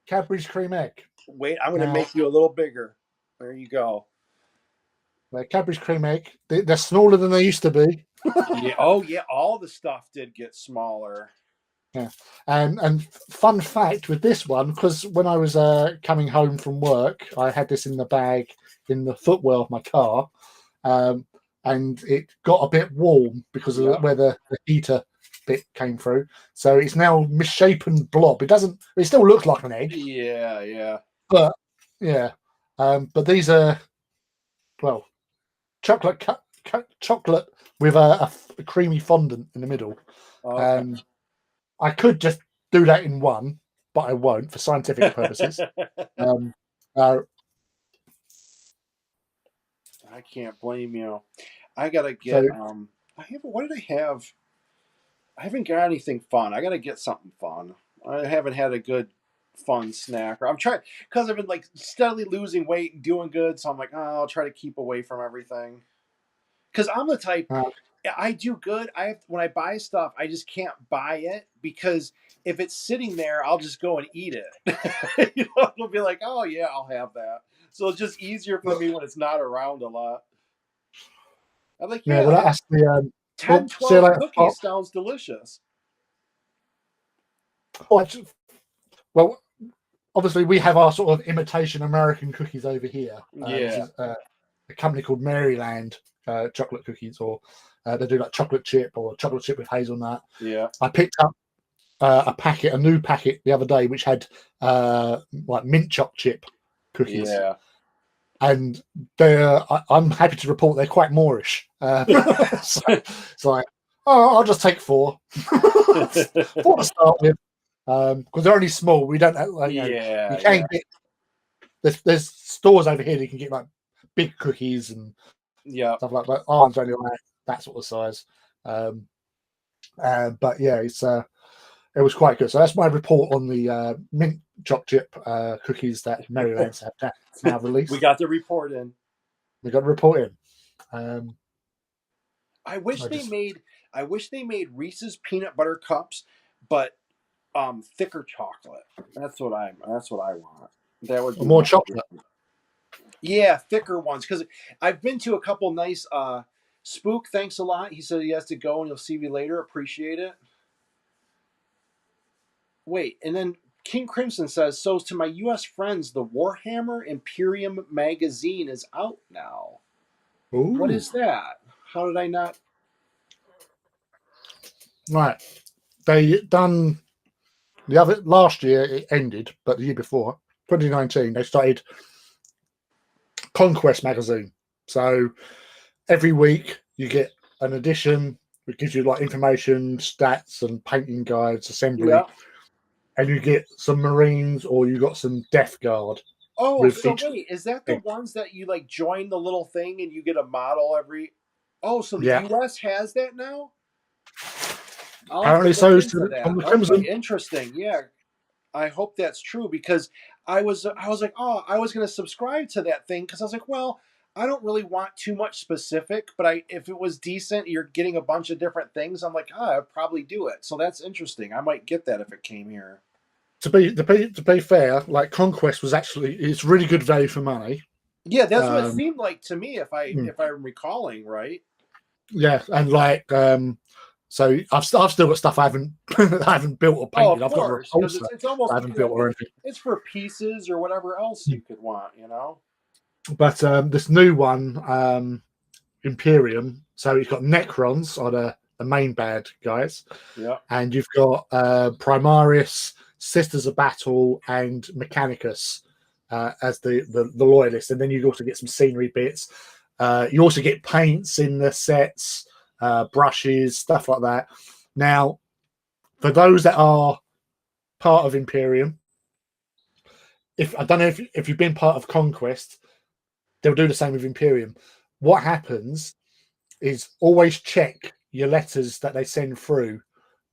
Speaker 2: Cadbury's cream egg.
Speaker 1: Wait, I'm gonna
Speaker 2: Now,
Speaker 1: make you a little bigger. There you go.
Speaker 2: Cadbury's cream egg, they're smaller than they used to be.
Speaker 1: Yeah. Oh yeah. All the stuff did get smaller.
Speaker 2: Yeah, and fun fact with this one, because when I was coming home from work, I had this in the bag in the footwell of my car, um, and it got a bit warm because of
Speaker 1: Yep.
Speaker 2: where the heater bit came through. So it's now misshapen blob. It doesn't. It still looks like an egg,
Speaker 1: Yeah. Yeah.
Speaker 2: but yeah. But these are, well, chocolate with a creamy fondant in the middle.
Speaker 1: Okay.
Speaker 2: Um, I could just do that in one, but I won't for scientific purposes. Um, uh,
Speaker 1: I can't blame you. I gotta
Speaker 2: so
Speaker 1: get. I haven't. What did I have? I haven't got anything fun. I gotta get something fun. I haven't had a good fun snack. Or I'm trying because I've been like steadily losing weight and doing good. So I'm like, oh, I'll try to keep away from everything. Because I'm the type.
Speaker 2: uh,
Speaker 1: I do good. I have when I buy stuff, I just can't buy it because if it's sitting there, I'll just go and eat it. It'll be like, oh yeah, I'll have that. So it's just easier for me when it's not around a lot. I'm like,
Speaker 2: yeah,
Speaker 1: yeah,
Speaker 2: well
Speaker 1: have
Speaker 2: that's the
Speaker 1: 10,
Speaker 2: well, see you
Speaker 1: 12
Speaker 2: later. Oh,
Speaker 1: cookies sounds delicious.
Speaker 2: oh, well, obviously we have our sort of imitation American cookies over here. This
Speaker 1: Yeah,
Speaker 2: is a company called Maryland chocolate cookies, or they do like chocolate chip or chocolate chip with hazelnut.
Speaker 1: yeah,
Speaker 2: I picked up a new packet the other day, which had like mint choc chip cookies,
Speaker 1: yeah.
Speaker 2: and I'm happy to report they're quite Moorish. So it's like, oh, I'll just take four, four to start with, because they're only small. We don't have, like, you
Speaker 1: Yeah,
Speaker 2: can
Speaker 1: yeah,
Speaker 2: get there's stores over here that you can get like big cookies and
Speaker 1: yeah.
Speaker 2: stuff like that. Ours only like that sort of size. Um, but yeah, it was quite good. So that's my report on the mint choc chip cookies that Maryland's have now
Speaker 1: We
Speaker 2: released.
Speaker 1: got the report in.
Speaker 2: We got a report in. Um,
Speaker 1: I wish
Speaker 2: I
Speaker 1: they
Speaker 2: just
Speaker 1: made. I wish they made Reese's peanut butter cups, but thicker chocolate. That's what I want. That would be
Speaker 2: more
Speaker 1: my
Speaker 2: chocolate.
Speaker 1: yeah, thicker ones because I've been to a couple nice Spook, thanks a lot. He said he has to go and he'll see me later. Appreciate it. Wait, and then King Crimson says, so to my US friends, the Warhammer Imperium magazine is out now. What
Speaker 2: Ooh,
Speaker 1: is that? How did I not
Speaker 2: right. They done the other last year. It ended, but the year before, 2019, they started Conquest magazine. So every week you get an edition. It gives you like information, stats, and painting guides,
Speaker 1: Yeah.
Speaker 2: assembly, and you get some Marines or you got some Death Guard
Speaker 1: Oh,
Speaker 2: with
Speaker 1: so
Speaker 2: each
Speaker 1: wait, is that the
Speaker 2: thing.
Speaker 1: ones that you like join the little thing and you get a model every Oh, so the
Speaker 2: Yeah,
Speaker 1: US has that now? I'll have to
Speaker 2: apparently
Speaker 1: look
Speaker 2: so
Speaker 1: into
Speaker 2: on
Speaker 1: that.
Speaker 2: the
Speaker 1: Okay,
Speaker 2: Crimson.
Speaker 1: interesting. Yeah, I hope that's true because I was like, oh, I was going to subscribe to that thing because I was like, well, I don't really want too much specific, but I if it was decent, you're getting a bunch of different things. I'm like, I'd probably do it. So that's interesting. I might get that if it came here.
Speaker 2: To be fair, like Conquest was actually it's really good value for money.
Speaker 1: Yeah, that's what it
Speaker 2: Um,
Speaker 1: seemed like to me.
Speaker 2: mm,
Speaker 1: If I'm recalling right.
Speaker 2: yeah, and like so I've still got stuff I haven't I haven't built or
Speaker 1: Oh,
Speaker 2: painted.
Speaker 1: of
Speaker 2: I've got a
Speaker 1: course, because
Speaker 2: repulsor
Speaker 1: it's
Speaker 2: I
Speaker 1: almost
Speaker 2: haven't built or anything.
Speaker 1: it's for pieces or whatever else you could want. You know.
Speaker 2: But this new one, Imperium, so it's got Necrons are the main bad guys,
Speaker 1: Yeah.
Speaker 2: and you've got Primaris, Sisters of Battle, and Mechanicus as the loyalists, and then you also get some scenery bits. You also get paints in the sets, brushes, stuff like that. Now, for those that are part of Imperium, if I don't know if you've been part of Conquest, they'll do the same with Imperium. What happens is always check your letters that they send through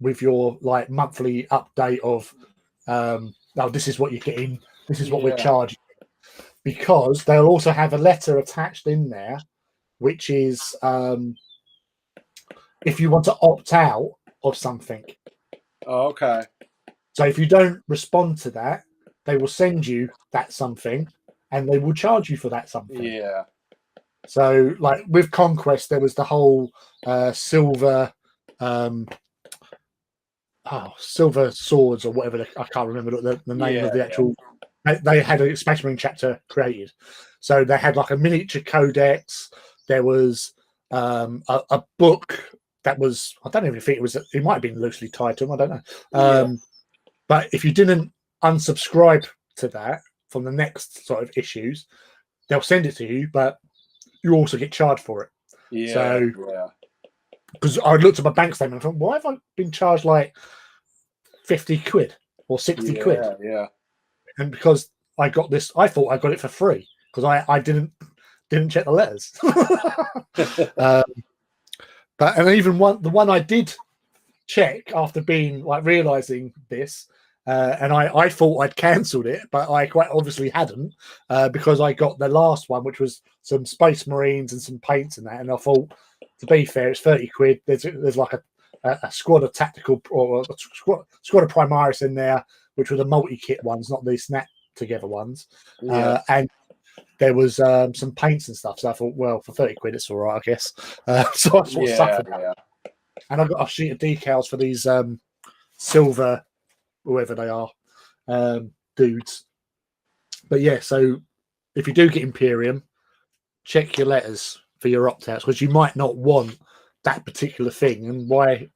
Speaker 2: with your like monthly update of oh, this is what you're getting, this is what we're
Speaker 1: Yeah.
Speaker 2: charging, because they'll also have a letter attached in there which is if you want to opt out of something.
Speaker 1: Oh, okay.
Speaker 2: So if you don't respond to that, they will send you that something and they will charge you for that something.
Speaker 1: Yeah.
Speaker 2: So like with Conquest, there was the whole silver um, silver swords or whatever. I can't remember the name of
Speaker 1: Yeah.
Speaker 2: the
Speaker 1: Yeah.
Speaker 2: actual. They had a Space Marine chapter created, so they had like a miniature codex. There was a book that was I don't even think it was. It might have been loosely tied to them. I don't know.
Speaker 1: Yeah.
Speaker 2: But if you didn't unsubscribe to that from the next sort of issues, they'll send it to you, but you also get charged for it.
Speaker 1: Yeah.
Speaker 2: So
Speaker 1: Yeah.
Speaker 2: because I looked at my bank statement and thought, why have I been charged like 50 quid or 60 quid?
Speaker 1: Yeah. Yeah.
Speaker 2: And because I got this, I thought I got it for free because I didn't check the letters. um, but and even the one I did check after being like realizing this, and I thought I'd cancelled it, but I quite obviously hadn't because I got the last one, which was some Space Marines and some paints and that, and I thought, to be fair, it's 30 quid. There's like a squad of tactical or a squad of Primaris in there, which were the multi-kit ones, not the snap together ones,
Speaker 1: Yeah.
Speaker 2: and there was some paints and stuff. So I thought, well, for 30 quid, it's all right, I guess. So I sort of
Speaker 1: Yeah.
Speaker 2: suffered,
Speaker 1: Yeah.
Speaker 2: and I got a sheet of decals for these silver, whoever they are, dudes. But yeah, so if you do get Imperium, check your letters for your opt outs because you might not want that particular thing, and why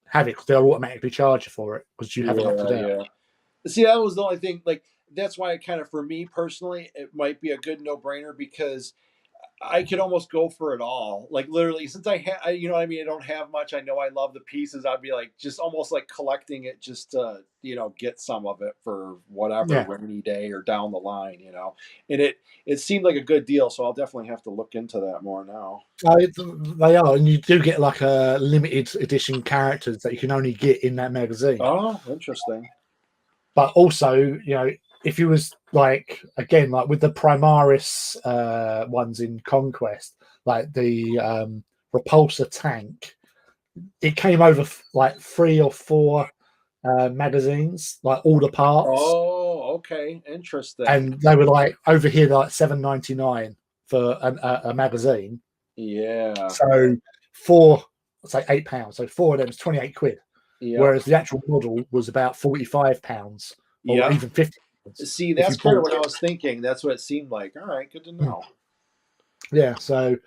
Speaker 2: have it because they'll automatically charge you for it because you haven't opted
Speaker 1: Yeah.
Speaker 2: out.
Speaker 1: Yeah. See, that was the only thing. Like, that's why it kind of, for me personally, it might be a good no brainer because I could almost go for it all. Like literally, since you know what I mean. I don't have much. I know I love the pieces. I'd be like just almost like collecting it just to get some of it for whatever
Speaker 2: Yeah,
Speaker 1: rainy day or down the line. And it seemed like a good deal. So I'll definitely have to look into that more now.
Speaker 2: they are, and you do get like a limited edition characters that you can only get in that magazine.
Speaker 1: Oh, interesting.
Speaker 2: But also, if you was like again, like with the Primaris ones in Conquest, like the repulsor tank, it came over like 3 or 4 magazines, like all the parts,
Speaker 1: Oh, okay, interesting.
Speaker 2: and they were like over here like 7.99 for a magazine.
Speaker 1: Yeah.
Speaker 2: So for say £8, so 4 of them is 28 quid,
Speaker 1: Yep.
Speaker 2: whereas the actual model was about £45 or
Speaker 1: Yep.
Speaker 2: even £50
Speaker 1: See,
Speaker 2: if
Speaker 1: that's
Speaker 2: you
Speaker 1: kind of
Speaker 2: bought
Speaker 1: what I
Speaker 2: it.
Speaker 1: was thinking. That's what it seemed like. All right, good to know.
Speaker 2: Yeah, so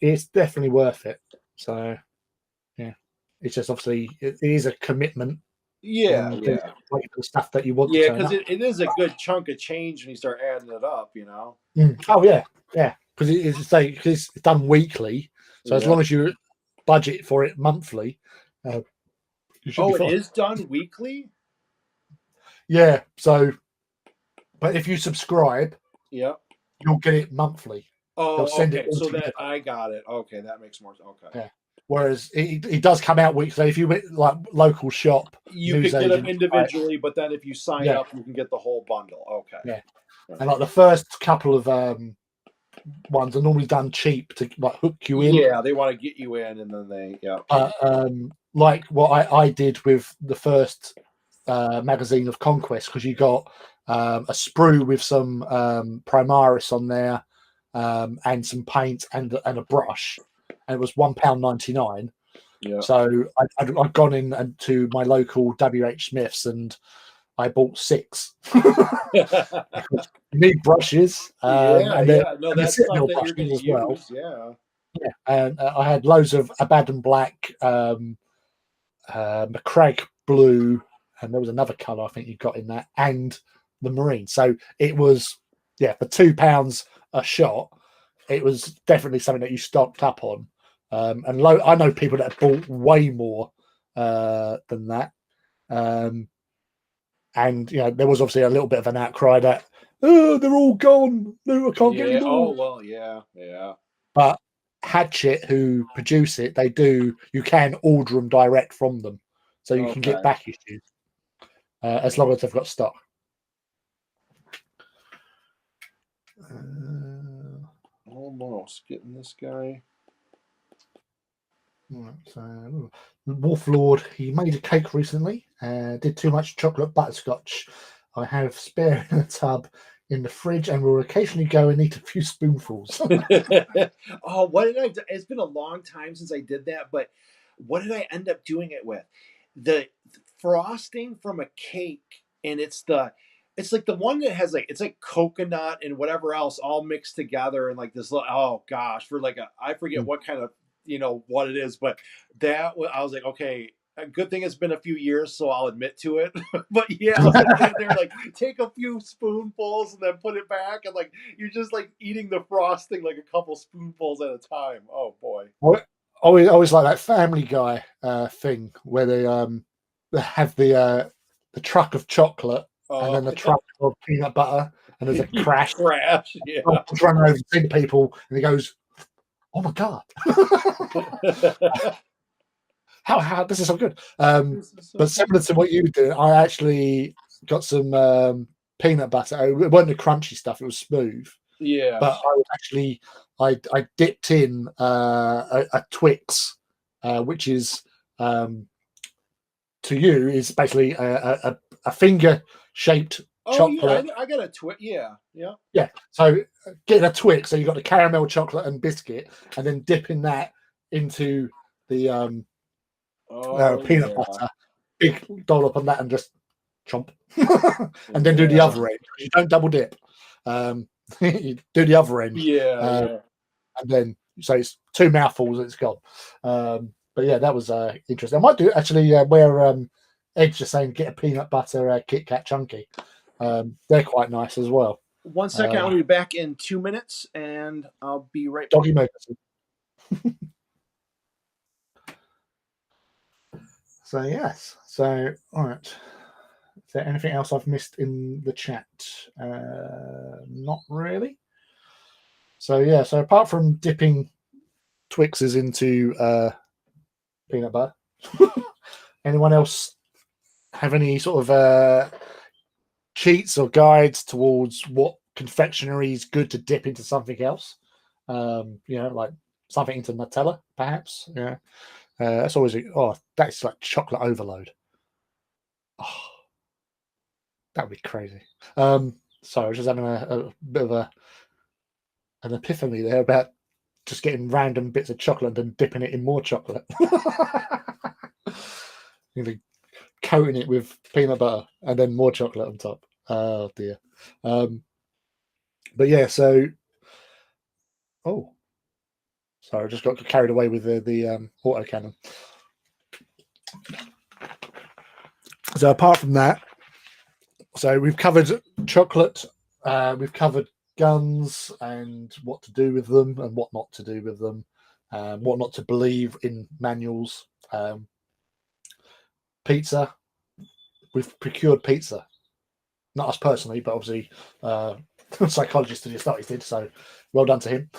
Speaker 2: it's definitely worth it. So yeah, it's just obviously it is a commitment
Speaker 1: Yeah,
Speaker 2: and
Speaker 1: yeah.
Speaker 2: waiting for the stuff that you want to
Speaker 1: Yeah,
Speaker 2: turn
Speaker 1: because
Speaker 2: up.
Speaker 1: it is a good chunk of change when you start adding it up.
Speaker 2: Oh yeah, because it's done weekly. So as
Speaker 1: Yeah.
Speaker 2: long as you budget for it monthly, uh, you should be
Speaker 1: Oh, it
Speaker 2: fine.
Speaker 1: is done weekly?
Speaker 2: Yeah. So, but if you subscribe,
Speaker 1: Yep.
Speaker 2: you'll get it monthly. They'll
Speaker 1: Oh,
Speaker 2: send it
Speaker 1: okay.
Speaker 2: all
Speaker 1: So
Speaker 2: together.
Speaker 1: that I got it. Okay, that makes more sense. Okay.
Speaker 2: Yeah. Whereas it does come out weekly. So if you went like local shop,
Speaker 1: You could get them
Speaker 2: newsagent, like,
Speaker 1: individually, but then if you sign
Speaker 2: yeah,
Speaker 1: up, you can get the whole bundle. Okay.
Speaker 2: yeah.
Speaker 1: All
Speaker 2: And
Speaker 1: right.
Speaker 2: like the first couple of ones are normally done cheap to like hook you in.
Speaker 1: Yeah, they want to get you in, and then
Speaker 2: Like what I did with the first magazine of Conquest, because you got a sprue with some Primaris on there, and some paint and a brush, and it was £1.99.
Speaker 1: yeah.
Speaker 2: So I'd gone in and to my local WH Smiths and I bought 6. Because you need brushes,
Speaker 1: Yeah, yeah. No,
Speaker 2: and the
Speaker 1: that's
Speaker 2: sit
Speaker 1: stuff
Speaker 2: mill
Speaker 1: that you're going
Speaker 2: brushes
Speaker 1: to
Speaker 2: as well.
Speaker 1: use. Yeah.
Speaker 2: Yeah, and I had loads of Abaddon black, McCrag blue, and there was another colour I think you got in that, and the marine. So it was, yeah, for £2 a shot, it was definitely something that you stocked up on. And I know people that have bought way more than that. And there was obviously a little bit of an outcry that, oh, they're all gone. No, I can't get any
Speaker 1: Yeah. Oh
Speaker 2: more.
Speaker 1: well. Yeah. Yeah.
Speaker 2: But Hatchet, who produce it, you can order them direct from them. So you can get
Speaker 1: Okay.
Speaker 2: back issues as long as they've got stock.
Speaker 1: Almost getting this guy.
Speaker 2: Right, so Wolf Lord, he made a cake recently. Did too much chocolate butterscotch. I have spare in a tub in the fridge, and will occasionally go and eat a few spoonfuls.
Speaker 1: Oh, what did I do? It's been a long time since I did that, but what did I end up doing it with? The frosting from a cake, and it's like the one that has like it's like coconut and whatever else all mixed together and like this. Oh gosh, for like I forget what kind of what it is, but I was like, okay, a good thing it's been a few years, so I'll admit to it. But yeah, I was like sitting there like take a few spoonfuls and then put it back, and like you're just like eating the frosting like a couple spoonfuls at a time. Oh boy.
Speaker 2: Always like that Family Guy thing where they have the truck of chocolate and
Speaker 1: Oh,
Speaker 2: then the truck of peanut butter, and there's a
Speaker 1: you
Speaker 2: crash.
Speaker 1: crash. Yeah.
Speaker 2: Run over to see the people, and he goes, "Oh my god, how this is so good."
Speaker 1: This is so
Speaker 2: But
Speaker 1: good.
Speaker 2: similar to what you did, I actually got some peanut butter. It wasn't the crunchy stuff; it was smooth.
Speaker 1: Yeah.
Speaker 2: But I dipped in a Twix, which is to you is basically a finger shaped
Speaker 1: Oh yeah,
Speaker 2: chocolate.
Speaker 1: I got a twit. Yeah, yeah.
Speaker 2: Yeah, so getting a Twix, so you've got the caramel chocolate and biscuit, and then dipping that into the
Speaker 1: Oh
Speaker 2: peanut
Speaker 1: yeah,
Speaker 2: butter, big dollop on that, and just chomp, and then do the
Speaker 1: yeah,
Speaker 2: other end. You don't double dip. You do the other end,
Speaker 1: yeah,
Speaker 2: uh,
Speaker 1: yeah.
Speaker 2: and then so it's 2 mouthfuls and it's gone. But yeah, that was interesting. I might do actually where Ed's just saying get a peanut butter Kit Kat chunky. They're quite nice as well.
Speaker 1: 1 second, I'll be back in 2 minutes, and I'll be right back.
Speaker 2: Doggy motor. So yes. So all right. Is there anything else I've missed in the chat? Not really. So yeah. So apart from dipping Twixes into peanut butter, anyone else have any sort of cheats or guides towards what confectionery is good to dip into something else? Like something into Nutella, perhaps. Yeah, that's always that's like chocolate overload. Oh, that would be crazy. Sorry, I was just having a bit of an epiphany there about just getting random bits of chocolate and then dipping it in more chocolate. Coating it with peanut butter and then more chocolate on top. Oh dear. But yeah, so sorry, I just got carried away with the autocannon. So apart from that, so we've covered chocolate, we've covered guns and what to do with them and what not to do with them, what not to believe in manuals. Pizza, we've procured pizza. Not us personally, but obviously psychologist to the studies did, so well done to him.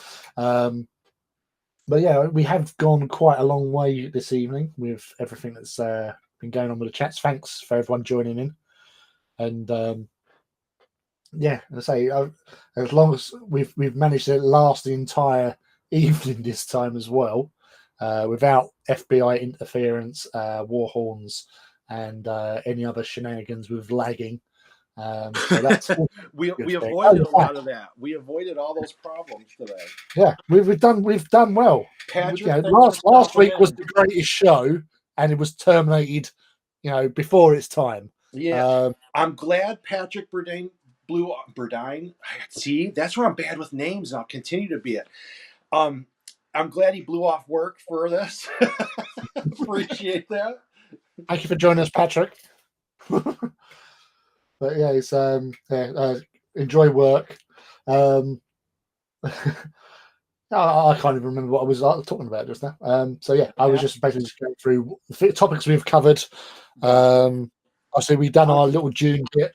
Speaker 2: But yeah, we have gone quite a long way this evening with everything that's been going on with the chats. Thanks for everyone joining in. And yeah, I say as long as we've managed to last the entire evening this time as well, without FBI interference, war horns, and any other shenanigans with lagging. So that's all
Speaker 1: we
Speaker 2: a good
Speaker 1: we
Speaker 2: thing.
Speaker 1: avoided
Speaker 2: Oh,
Speaker 1: a lot of that. We avoided all those problems today.
Speaker 2: yeah, we've done well.
Speaker 1: Patrick, thanks for
Speaker 2: Last
Speaker 1: stopping
Speaker 2: week was
Speaker 1: in.
Speaker 2: the greatest show, and it was terminated, before its time.
Speaker 1: Yeah,
Speaker 2: Um,
Speaker 1: I'm glad Patrick Burdine. See, that's where I'm bad with names, and I'll continue to be it. Um, I'm glad he blew off work for this. Appreciate that.
Speaker 2: Thank you for joining us, Patrick. But yeah, it's enjoy work. Um, I can't even remember what I was talking about just now. So yeah, I was
Speaker 1: Yeah,
Speaker 2: just basically just going through the topics we've covered.
Speaker 1: gotcha.
Speaker 2: Obviously, we've done
Speaker 1: Um,
Speaker 2: our little June bit.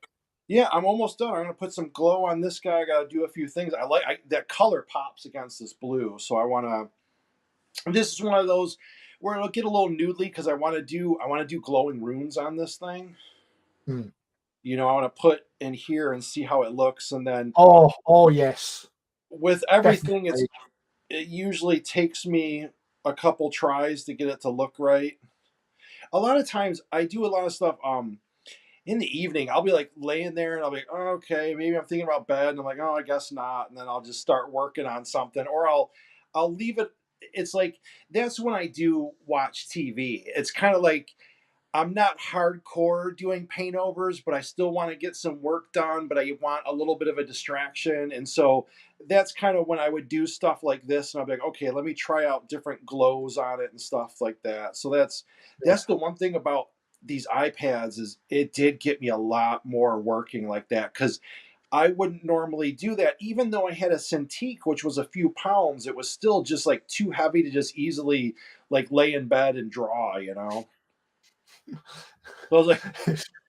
Speaker 1: yeah, I'm almost done. I'm gonna put some glow on this guy. I gotta do a few things. That color pops against this blue, so I wanna. This is one of those where it'll get a little noodly because I want to do glowing runes on this thing.
Speaker 2: Hmm.
Speaker 1: I want to put in here and see how it looks, and then
Speaker 2: Oh yes,
Speaker 1: with everything,
Speaker 2: definitely.
Speaker 1: it usually takes me a couple tries to get it to look right. A lot of times, I do a lot of stuff. In the evening, I'll be like laying there and I'll be like, oh, okay, maybe I'm thinking about bed, and I'm like, oh, I guess not, and then I'll just start working on something, or I'll leave it. It's like that's when I do watch TV. It's kind of like I'm not hardcore doing paintovers, but I still want to get some work done, but I want a little bit of a distraction. And so that's kind of when I would do stuff like this. And I'll be like, okay, let me try out different glows on it and stuff like that. So that's the one thing about these iPads is it did get me a lot more working like that because I wouldn't normally do that. Even though I had a Cintiq, which was a few pounds, it was still just like too heavy to just easily like lay in bed and draw. So I was like,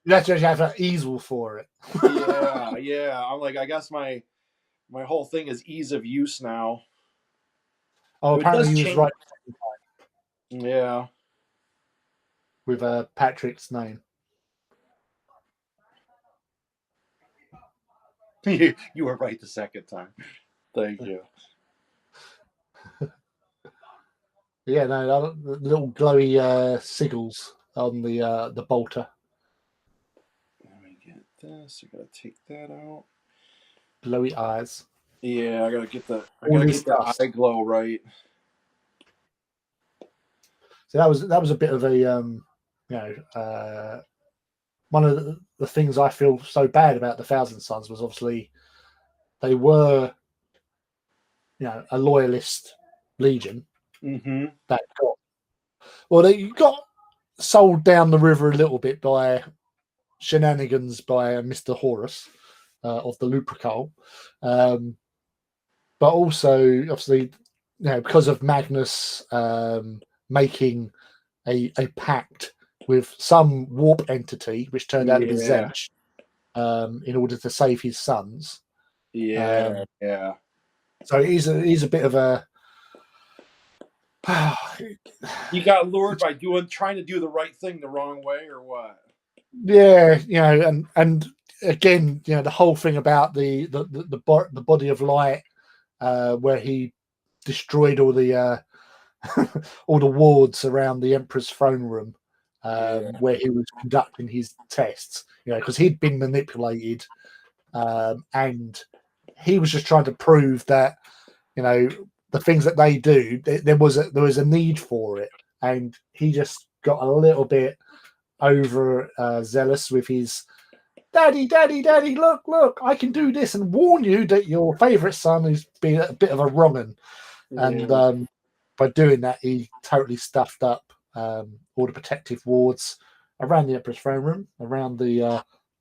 Speaker 2: You have to have an easel for it.
Speaker 1: yeah, yeah. I'm like, I guess my whole thing is ease of use now.
Speaker 2: Oh,
Speaker 1: It
Speaker 2: apparently
Speaker 1: does
Speaker 2: he was right
Speaker 1: change. Yeah.
Speaker 2: with Patrick's name.
Speaker 1: You were right the second time. Thank you.
Speaker 2: Yeah, no, the little glowy sigils on the bolter,
Speaker 1: Let me get this. I gotta take that out.
Speaker 2: glowy eyes,
Speaker 1: Yeah, I
Speaker 2: all
Speaker 1: gotta
Speaker 2: this
Speaker 1: get the
Speaker 2: dust.
Speaker 1: eye glow right.
Speaker 2: So that was a bit of a one of the things I feel so bad about the Thousand Sons was obviously they were a loyalist legion
Speaker 1: Mm-hmm.
Speaker 2: that they got sold down the river a little bit by shenanigans by Mr. Horus of the Lupercal. But also obviously because of Magnus making a pact with some warp entity which turned out to be
Speaker 1: Yeah.
Speaker 2: Zench, in order to save his sons.
Speaker 1: Yeah.
Speaker 2: um,
Speaker 1: Yeah.
Speaker 2: so he's a bit of a
Speaker 1: You got lured by trying to do the right thing the wrong way, or what?
Speaker 2: yeah, and again, the whole thing about the body of light, where he destroyed all the all the wards around the Emperor's throne room,
Speaker 1: Yeah.
Speaker 2: where he was conducting his tests, because he'd been manipulated, and he was just trying to prove that, the things that they do, there was a need for it, and he just got a little bit over zealous with his daddy, daddy, daddy, look, I can do this and warn you that your favorite son is being a bit of a wrong'un. And
Speaker 1: Yeah.
Speaker 2: by doing that, he totally stuffed up all the protective wards around the Emperor's throne room, around the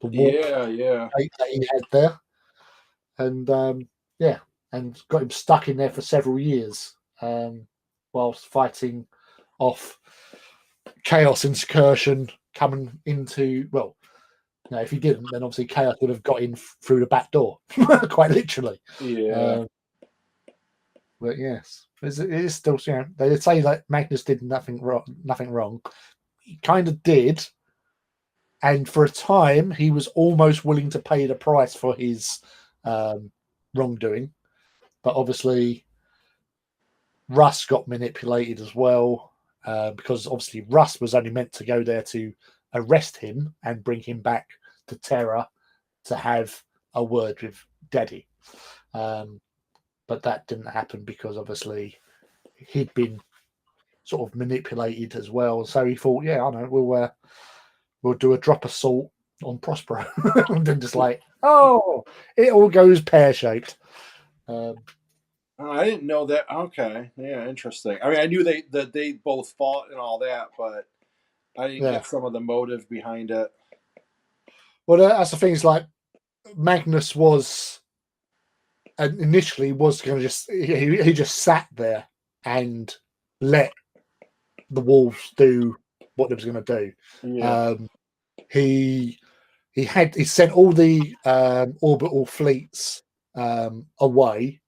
Speaker 2: warp
Speaker 1: Yeah. Yeah.
Speaker 2: gate that he had there, and yeah, and got him stuck in there for several years, whilst fighting off chaos incursion coming into, well, if he didn't, then obviously chaos would have got in through the back door, quite literally.
Speaker 1: Yeah.
Speaker 2: Um, but yes, it is still, they say that Magnus did nothing wrong. He kind of did, and for a time, he was almost willing to pay the price for his wrongdoing. But obviously, Russ got manipulated as well, because obviously Russ was only meant to go there to arrest him and bring him back to Terra to have a word with Daddy. But that didn't happen because obviously he'd been sort of manipulated as well. So he thought, yeah, I know, we'll do a drop of salt on Prospero, and then just like, oh, it all goes pear shaped.
Speaker 1: Oh, I didn't know that. Okay, yeah, interesting. I mean, I knew they both fought and all that, but I didn't
Speaker 2: Yeah.
Speaker 1: get some of the motive behind it.
Speaker 2: Well, that's the thing. Is like Magnus was initially was going to just he just sat there and let the wolves do what they was going to do.
Speaker 1: Yeah,
Speaker 2: Um, he he sent all the orbital fleets away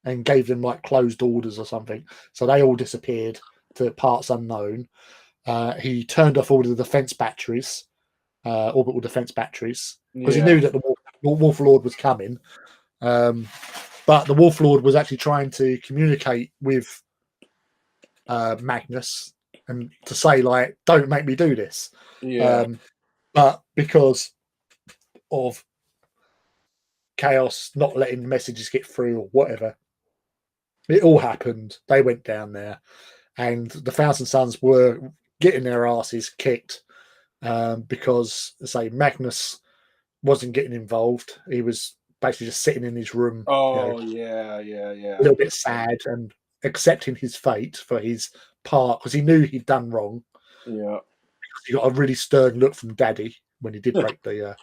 Speaker 2: and gave them like closed orders or something, so they all disappeared to parts unknown. He turned off all the defense batteries, orbital defense batteries, because he
Speaker 1: yeah,
Speaker 2: knew that the Wolf Lord was coming. But the Wolf Lord was actually trying to communicate with Magnus and to say, like, don't make me do this.
Speaker 1: yeah,
Speaker 2: But because of chaos not letting messages get through or whatever, it all happened. They went down there, and the Thousand Sons were getting their asses kicked because, say, Magnus wasn't getting involved. He was basically just sitting in his room,
Speaker 1: oh yeah, yeah,
Speaker 2: a
Speaker 1: yeah,
Speaker 2: little bit sad and accepting his fate for his part because he knew he'd done wrong.
Speaker 1: yeah,
Speaker 2: He got a really stern look from Daddy when he did break the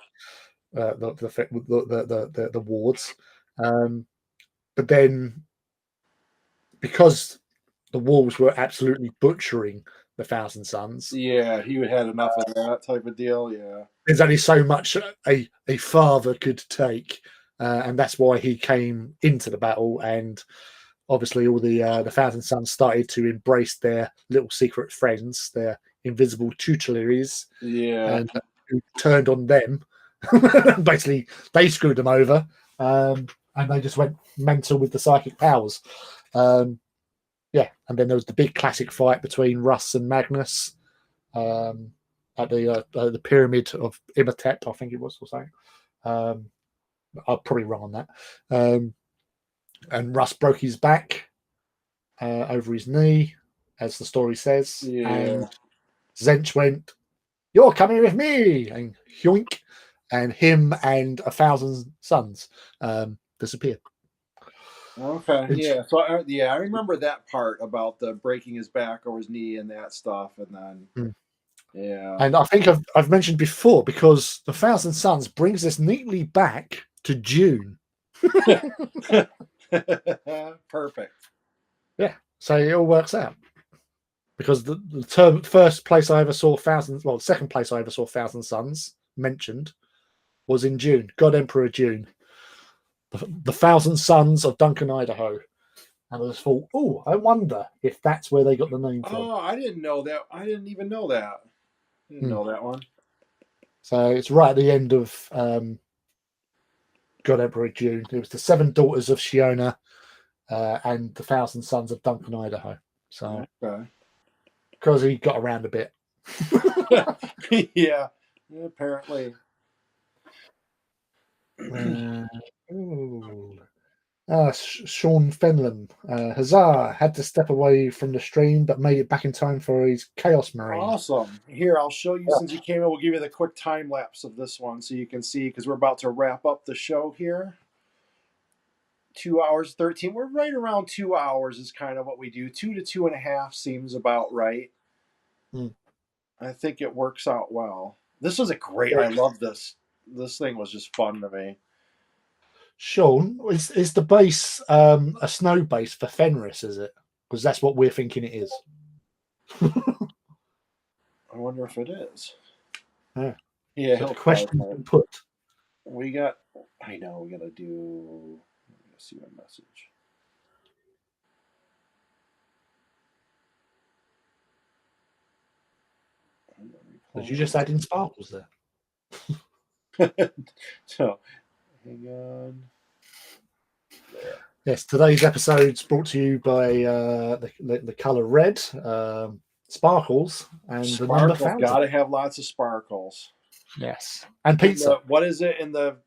Speaker 2: wards. But then, because the wolves were absolutely butchering the Thousand Sons,
Speaker 1: yeah. He had enough of that type of deal. Yeah,
Speaker 2: there's only so much a father could take, and that's why he came into the battle. And obviously, all the Thousand Sons started to embrace their little secret friends, their invisible tutelaries,
Speaker 1: yeah,
Speaker 2: and who turned on them. Basically, they screwed them over, and they just went mental with the psychic powers. Um, yeah, and then there was the big classic fight between Russ and Magnus um, at the pyramid of Imhotep, I think it was, or something. Um, I'm probably wrong on that. And Russ broke his back over his knee, as the story says, and
Speaker 1: yeah.
Speaker 2: Zench went, "You're coming with me," and yoink, and him and 1,000 sons disappeared.
Speaker 1: Okay,
Speaker 2: It's,
Speaker 1: yeah. So yeah, I remember that part about the breaking his back or his knee and that stuff, and then
Speaker 2: mm.
Speaker 1: yeah,
Speaker 2: And I think I've mentioned before because the 1,000 Sons brings us neatly back to June.
Speaker 1: perfect.
Speaker 2: Yeah, so it all works out because the term first place I ever saw thousands, well, second place I ever saw 1,000 Sons mentioned was in June. God Emperor June, the 1,000 Sons of Duncan, Idaho, and I just thought, oh, I wonder if that's where they got the name from.
Speaker 1: Oh, I didn't know that. I didn't even know that. Didn't
Speaker 2: Hmm.
Speaker 1: know that one.
Speaker 2: So it's right at the end of God Emperor June. It was the seven daughters of Shiona and the 1,000 Sons of Duncan, Idaho. So
Speaker 1: Okay.
Speaker 2: because he got around a bit.
Speaker 1: Yeah. Apparently.
Speaker 2: Uh, ooh. Sean Fenlon. Huzzah! Had to step away from the stream, but made it back in time for his Chaos Marine.
Speaker 1: Awesome. Here, I'll show you since you came in. We'll give you the quick time lapse of this one so you can see because we're about to wrap up the show here. 2 hours 13. We're right around 2 hours is kind of what we do. 2 to 2.5 seems about right.
Speaker 2: Hmm.
Speaker 1: I think it works out well. This was a great. I love this. This thing was just fun to me.
Speaker 2: Sean, is the base a snow base for Fenris? Is it? Because that's what we're thinking it is.
Speaker 1: I wonder if it is.
Speaker 2: Yeah.
Speaker 1: Yeah,
Speaker 2: So the
Speaker 1: he'll probably.
Speaker 2: question's been put.
Speaker 1: We got. I know we gotta do. Let's see my message.
Speaker 2: Did you
Speaker 1: Reply.
Speaker 2: just add in sparkles there?
Speaker 1: So, hang on. There.
Speaker 2: Yes, today's episode's brought to you by the color red, sparkles, and the number
Speaker 1: Sparkles.
Speaker 2: 1,000.
Speaker 1: Got to have lots of sparkles.
Speaker 2: Yes, and
Speaker 1: In
Speaker 2: pizza.
Speaker 1: the what is it in the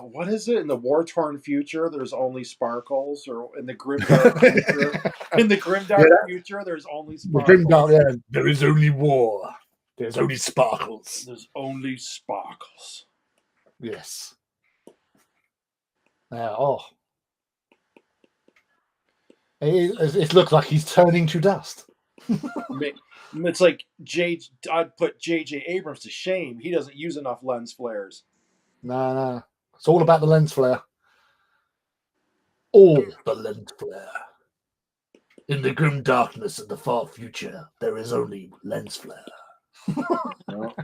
Speaker 1: what is it in the war torn future? There's only sparkles, or in the grimdark future. In the
Speaker 2: Yeah,
Speaker 1: grimdark future, there's only
Speaker 2: the grim dark.
Speaker 1: sparkles.
Speaker 2: Yeah, there is only war. There's only sparkles.
Speaker 1: There's only sparkles.
Speaker 2: Yes. Oh, it looks like he's turning to dust.
Speaker 1: It's like I'd put J.J. Abrams to shame. He doesn't use enough lens flares.
Speaker 2: No, no, it's all about the lens flare. All the lens flare. In the grim darkness of the far future, there is only lens flare.
Speaker 1: No.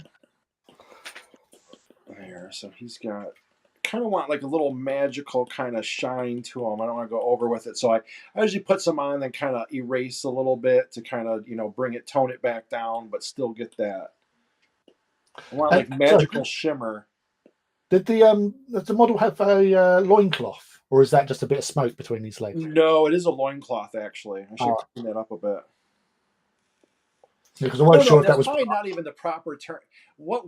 Speaker 1: There, so he's got kind of want like a little magical kind of shine to him. I don't want to go over with it, so I usually put some on, then kind of erase a little bit to kind of bring it, tone it back down, but still get that. I want like
Speaker 2: Sorry,
Speaker 1: magical shimmer.
Speaker 2: does the model have a loincloth, or is that just a bit of smoke between his legs?
Speaker 1: No, it is a loincloth actually. I should clean that up a bit.
Speaker 2: Because I wasn't sure if that
Speaker 1: That's
Speaker 2: was.
Speaker 1: probably not even the proper term. What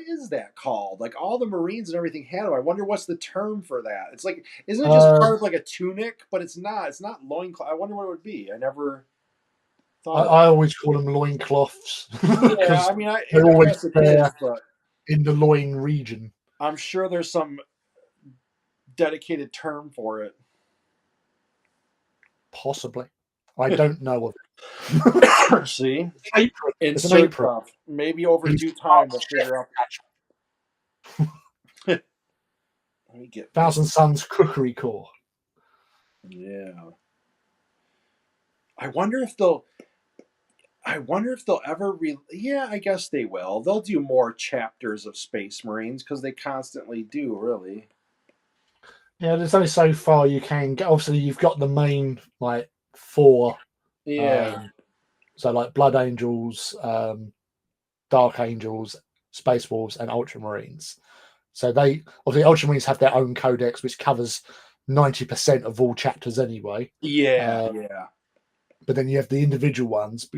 Speaker 1: is that called? Like all the Marines and everything had them. I wonder what's the term for that. It's like, isn't it just part of like a tunic? But it's not. It's not loincloth. I wonder what it would be. I never thought.
Speaker 2: I always call them loincloths.
Speaker 1: Yeah, I mean,
Speaker 2: they're
Speaker 1: I
Speaker 2: always
Speaker 1: guess it
Speaker 2: there
Speaker 1: is, but
Speaker 2: in the loin region.
Speaker 1: I'm sure there's some dedicated term for it.
Speaker 2: Possibly, I don't know of
Speaker 1: it. See,
Speaker 2: apron.
Speaker 1: in
Speaker 2: It's an
Speaker 1: search
Speaker 2: apron.
Speaker 1: of maybe over due time we'll figure out. Let me get
Speaker 2: Thousand Suns Cookery Core.
Speaker 1: Yeah. I wonder if they'll. Ever. Yeah, I guess they will. They'll do more chapters of Space Marines because they constantly do. Really.
Speaker 2: Yeah, there's only so far you can get. Obviously, you've got the main like four.
Speaker 1: Yeah.
Speaker 2: So like Blood Angels, Dark Angels, Space Wolves, and Ultramarines. So they obviously Ultramarines have their own codex, which covers 90% of all chapters anyway.
Speaker 1: Yeah. Yeah.
Speaker 2: But then you have the individual ones,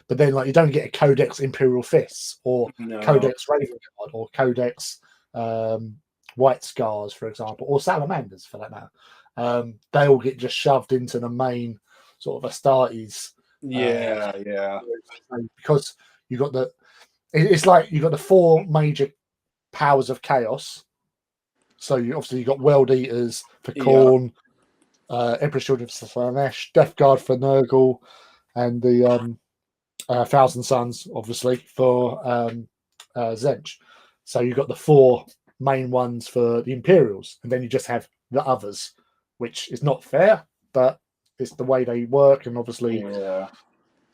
Speaker 2: but then like you don't get a Codex Imperial Fists or
Speaker 1: No.
Speaker 2: Codex Raven Guard or Codex White Scars, for example, or Salamanders for that matter. They all get just shoved into the main sort of Astartes.
Speaker 1: Yeah. Yeah.
Speaker 2: Because you got it's like you got the four major powers of chaos. So obviously you got World Eaters for Khorne, Emperor's Children for Slanesh, Death Guard for Nurgle, and the Thousand Suns, obviously, for Zench. So you've got the four main ones for the Imperials, and then you just have the others, which is not fair, but it's the way they work. And obviously,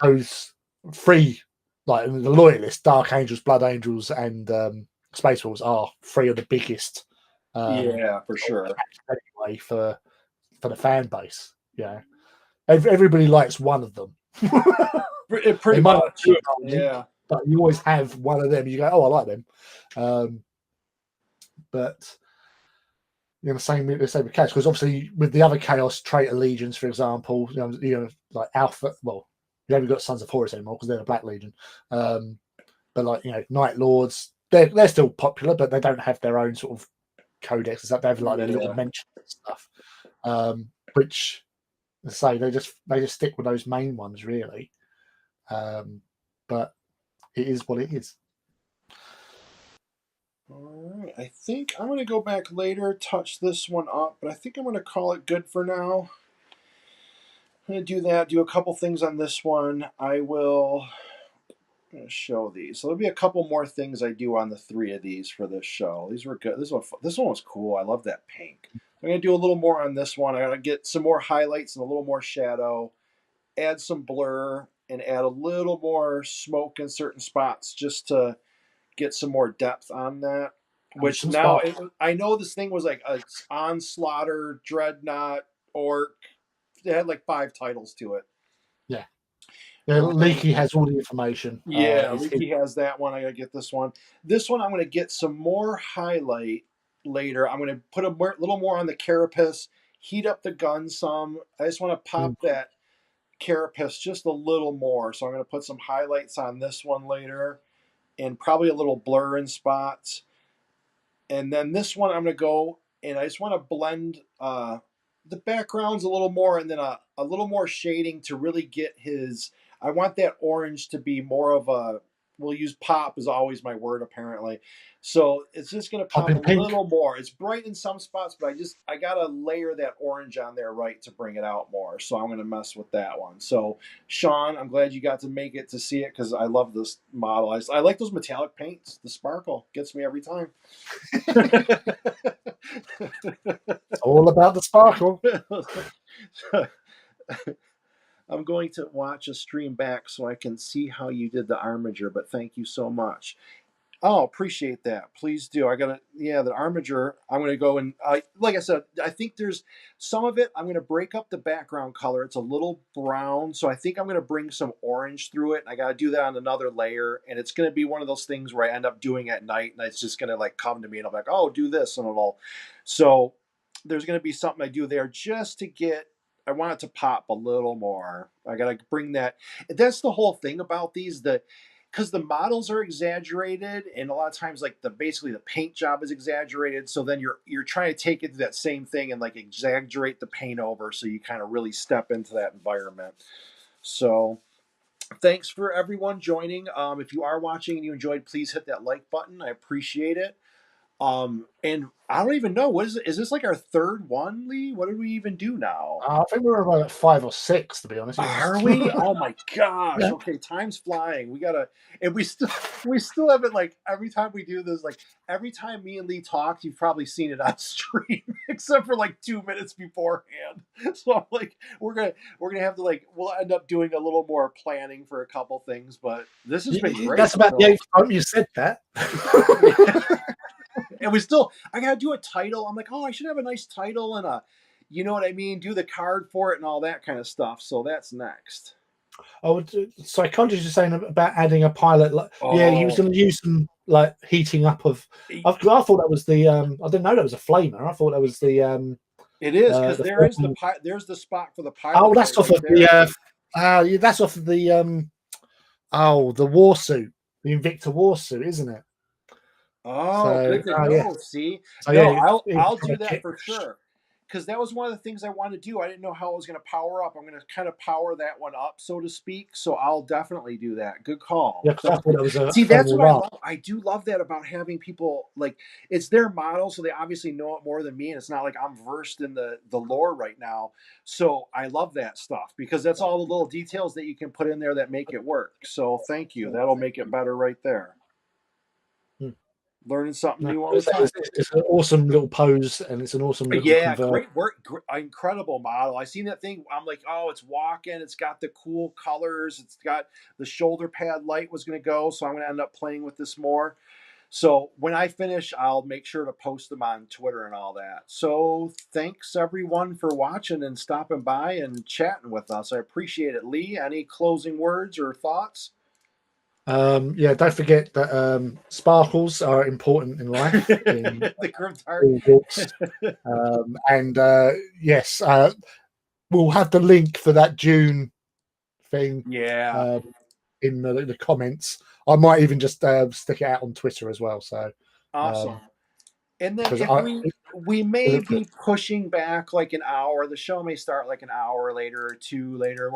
Speaker 2: those three, like the Loyalists, Dark Angels, Blood Angels, and Space Wolves, are three of the biggest.
Speaker 1: For sure.
Speaker 2: Anyway, for the fan base, everybody likes one of them.
Speaker 1: Pretty much. Yeah.
Speaker 2: But you always have one of them. You go, oh, I like them. But same with Chaos, because obviously with the other Chaos Traitor Legions, for example, like Alpha. Well, you haven't got Sons of Horus anymore because they're the Black Legion. But like Night Lords, they're still popular, but they don't have their own sort of codex. They have like their little mentions and stuff, which say they just stick with those main ones really. But it is what it is.
Speaker 1: All right. I think I'm going to go back later, touch this one up, but I think I'm going to call it good for now. I'm going to do that, do a couple things on this one. I'm going to show these. So there'll be a couple more things I do on the three of these for this show. These were good. This one was cool. I love that pink. I'm going to do a little more on this one. I'm going to get some more highlights and a little more shadow, add some blur, and add a little more smoke in certain spots just to get some more depth on that. Which now, I know this thing was like a Onslaughter, Dreadnought, Orc. It had like 5 titles to it.
Speaker 2: Yeah, Leaky has all the information.
Speaker 1: Yeah,
Speaker 2: Is his.
Speaker 1: Leaky has that one. I gotta get this one. This one, I'm gonna get some more highlight later. I'm gonna put little more on the carapace, heat up the gun some. I just want to pop that carapace just a little more. So I'm gonna put some highlights on this one later, and probably a little blur in spots. And then this one, I'm gonna go and I just want to blend the backgrounds a little more, and then a little more shading to really get his. I want that orange to be more of a. We'll use pop is always my word apparently, so it's just gonna
Speaker 2: Pop
Speaker 1: pop a
Speaker 2: in pink.
Speaker 1: little more. It's bright in some spots, but I gotta layer that orange on there right to bring it out more. So I'm gonna mess with that one. So Sean, I'm glad you got to make it to see it because I love this model. I like those metallic paints. The sparkle gets me every time.
Speaker 2: All about the sparkle.
Speaker 1: I'm going to watch a stream back so I can see how you did the armature, but thank you so much. Oh, appreciate that. Please do. The armature, I'm gonna go and like I said, I think there's some of it. I'm gonna break up the background color. It's a little brown, so I think I'm gonna bring some orange through it. I gotta do that on another layer, and it's gonna be one of those things where I end up doing at night, and it's just gonna like come to me, and I'm like, oh, do this, and it'll. So there's gonna be something I do there just to get. I want it to pop a little more. I gotta bring that. That's the whole thing about these. Because the models are exaggerated, and a lot of times like basically the paint job is exaggerated, so then you're trying to take it to that same thing and like exaggerate the paint over so you kind of really step into that environment. So thanks for everyone joining. If you are watching and you enjoyed, please hit that like button. I appreciate it. And I don't even know, what is this like our third one, Lee? What did we even do now?
Speaker 2: I think we're about 5 or 6, to be honest.
Speaker 1: Are we? Oh my gosh.
Speaker 2: Yeah.
Speaker 1: Okay, time's flying. And we still haven't, like, every time we do this, like every time me and Lee talk, you've probably seen it on stream, except for like 2 minutes beforehand. So I'm like, we're gonna have to, like, we'll end up doing a little more planning for a couple things, but this has been great.
Speaker 2: That's about the
Speaker 1: So
Speaker 2: 8th time you said that.
Speaker 1: and I gotta do a title. I'm like, oh, I should have a nice title and you know what I mean, do the card for it and all that kind of stuff. So that's next.
Speaker 2: Oh, psychologist is saying about adding a pilot. Yeah, he was
Speaker 1: Oh,
Speaker 2: going to use some like heating up of. I thought that was the. I didn't know that was a flamer. I thought that was the.
Speaker 1: it is because
Speaker 2: The
Speaker 1: there's the spot for the
Speaker 2: oh,
Speaker 1: pilot
Speaker 2: that's off
Speaker 1: right
Speaker 2: of
Speaker 1: there.
Speaker 2: the. Yeah, that's off of the. Oh, the war suit, the Invicta war suit, isn't it?
Speaker 1: Oh,
Speaker 2: So,
Speaker 1: good to
Speaker 2: yeah.
Speaker 1: know. See,
Speaker 2: So
Speaker 1: no,
Speaker 2: yeah,
Speaker 1: I'll
Speaker 2: from a
Speaker 1: do that
Speaker 2: kit.
Speaker 1: for sure. Because that was one of the things I wanted to do. I didn't know how it was going to power up. I'm going to kind of power that one up, so to speak. So I'll definitely do that. Good call.
Speaker 2: Yeah, because I thought that was a
Speaker 1: See, that's
Speaker 2: thermal
Speaker 1: what I
Speaker 2: laugh.
Speaker 1: love. I do love that about having people, like, it's their model, so they obviously know it more than me, and it's not like I'm versed in the lore right now. So I love that stuff because that's all the little details that you can put in there that make it work. So thank you. That'll make it better right there. Learning something
Speaker 2: No,
Speaker 1: new all the time.
Speaker 2: it's an awesome little pose, and it's an awesome little
Speaker 1: Yeah,
Speaker 2: convert.
Speaker 1: great work. Incredible model. I seen that thing. I'm like, oh, it's walking. It's got the cool colors. It's got the shoulder pad light was going to go. So I'm going to end up playing with this more. So when I finish, I'll make sure to post them on Twitter and all that. So thanks everyone for watching and stopping by and chatting with us. I appreciate it. Lee, any closing words or thoughts?
Speaker 2: Yeah, don't forget that sparkles are important in life in
Speaker 1: The Grimdark.
Speaker 2: all walks. And yes, we'll have the link for that June thing
Speaker 1: Yeah.
Speaker 2: in the comments. I might even just stick it out on Twitter as well. So
Speaker 1: Awesome. And then
Speaker 2: because
Speaker 1: if we may be pushing back like an hour, the show may start like an hour later or two later.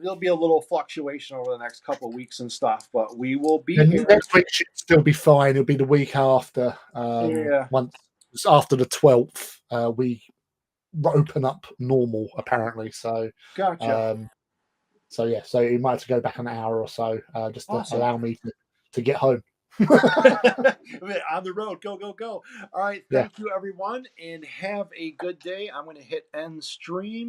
Speaker 1: There'll be a little fluctuation over the next couple of weeks and stuff, but we will be here.
Speaker 2: Next week should still be fine. It'll be the week after.
Speaker 1: Yeah.
Speaker 2: Once after the 12th, we open up normal apparently. So
Speaker 1: Gotcha.
Speaker 2: so yeah, so you might have to go back an hour or so just to
Speaker 1: Awesome.
Speaker 2: allow me to get home.
Speaker 1: On the road, go, go, go. All right, thank you everyone, and have a good day. I'm going to hit end stream.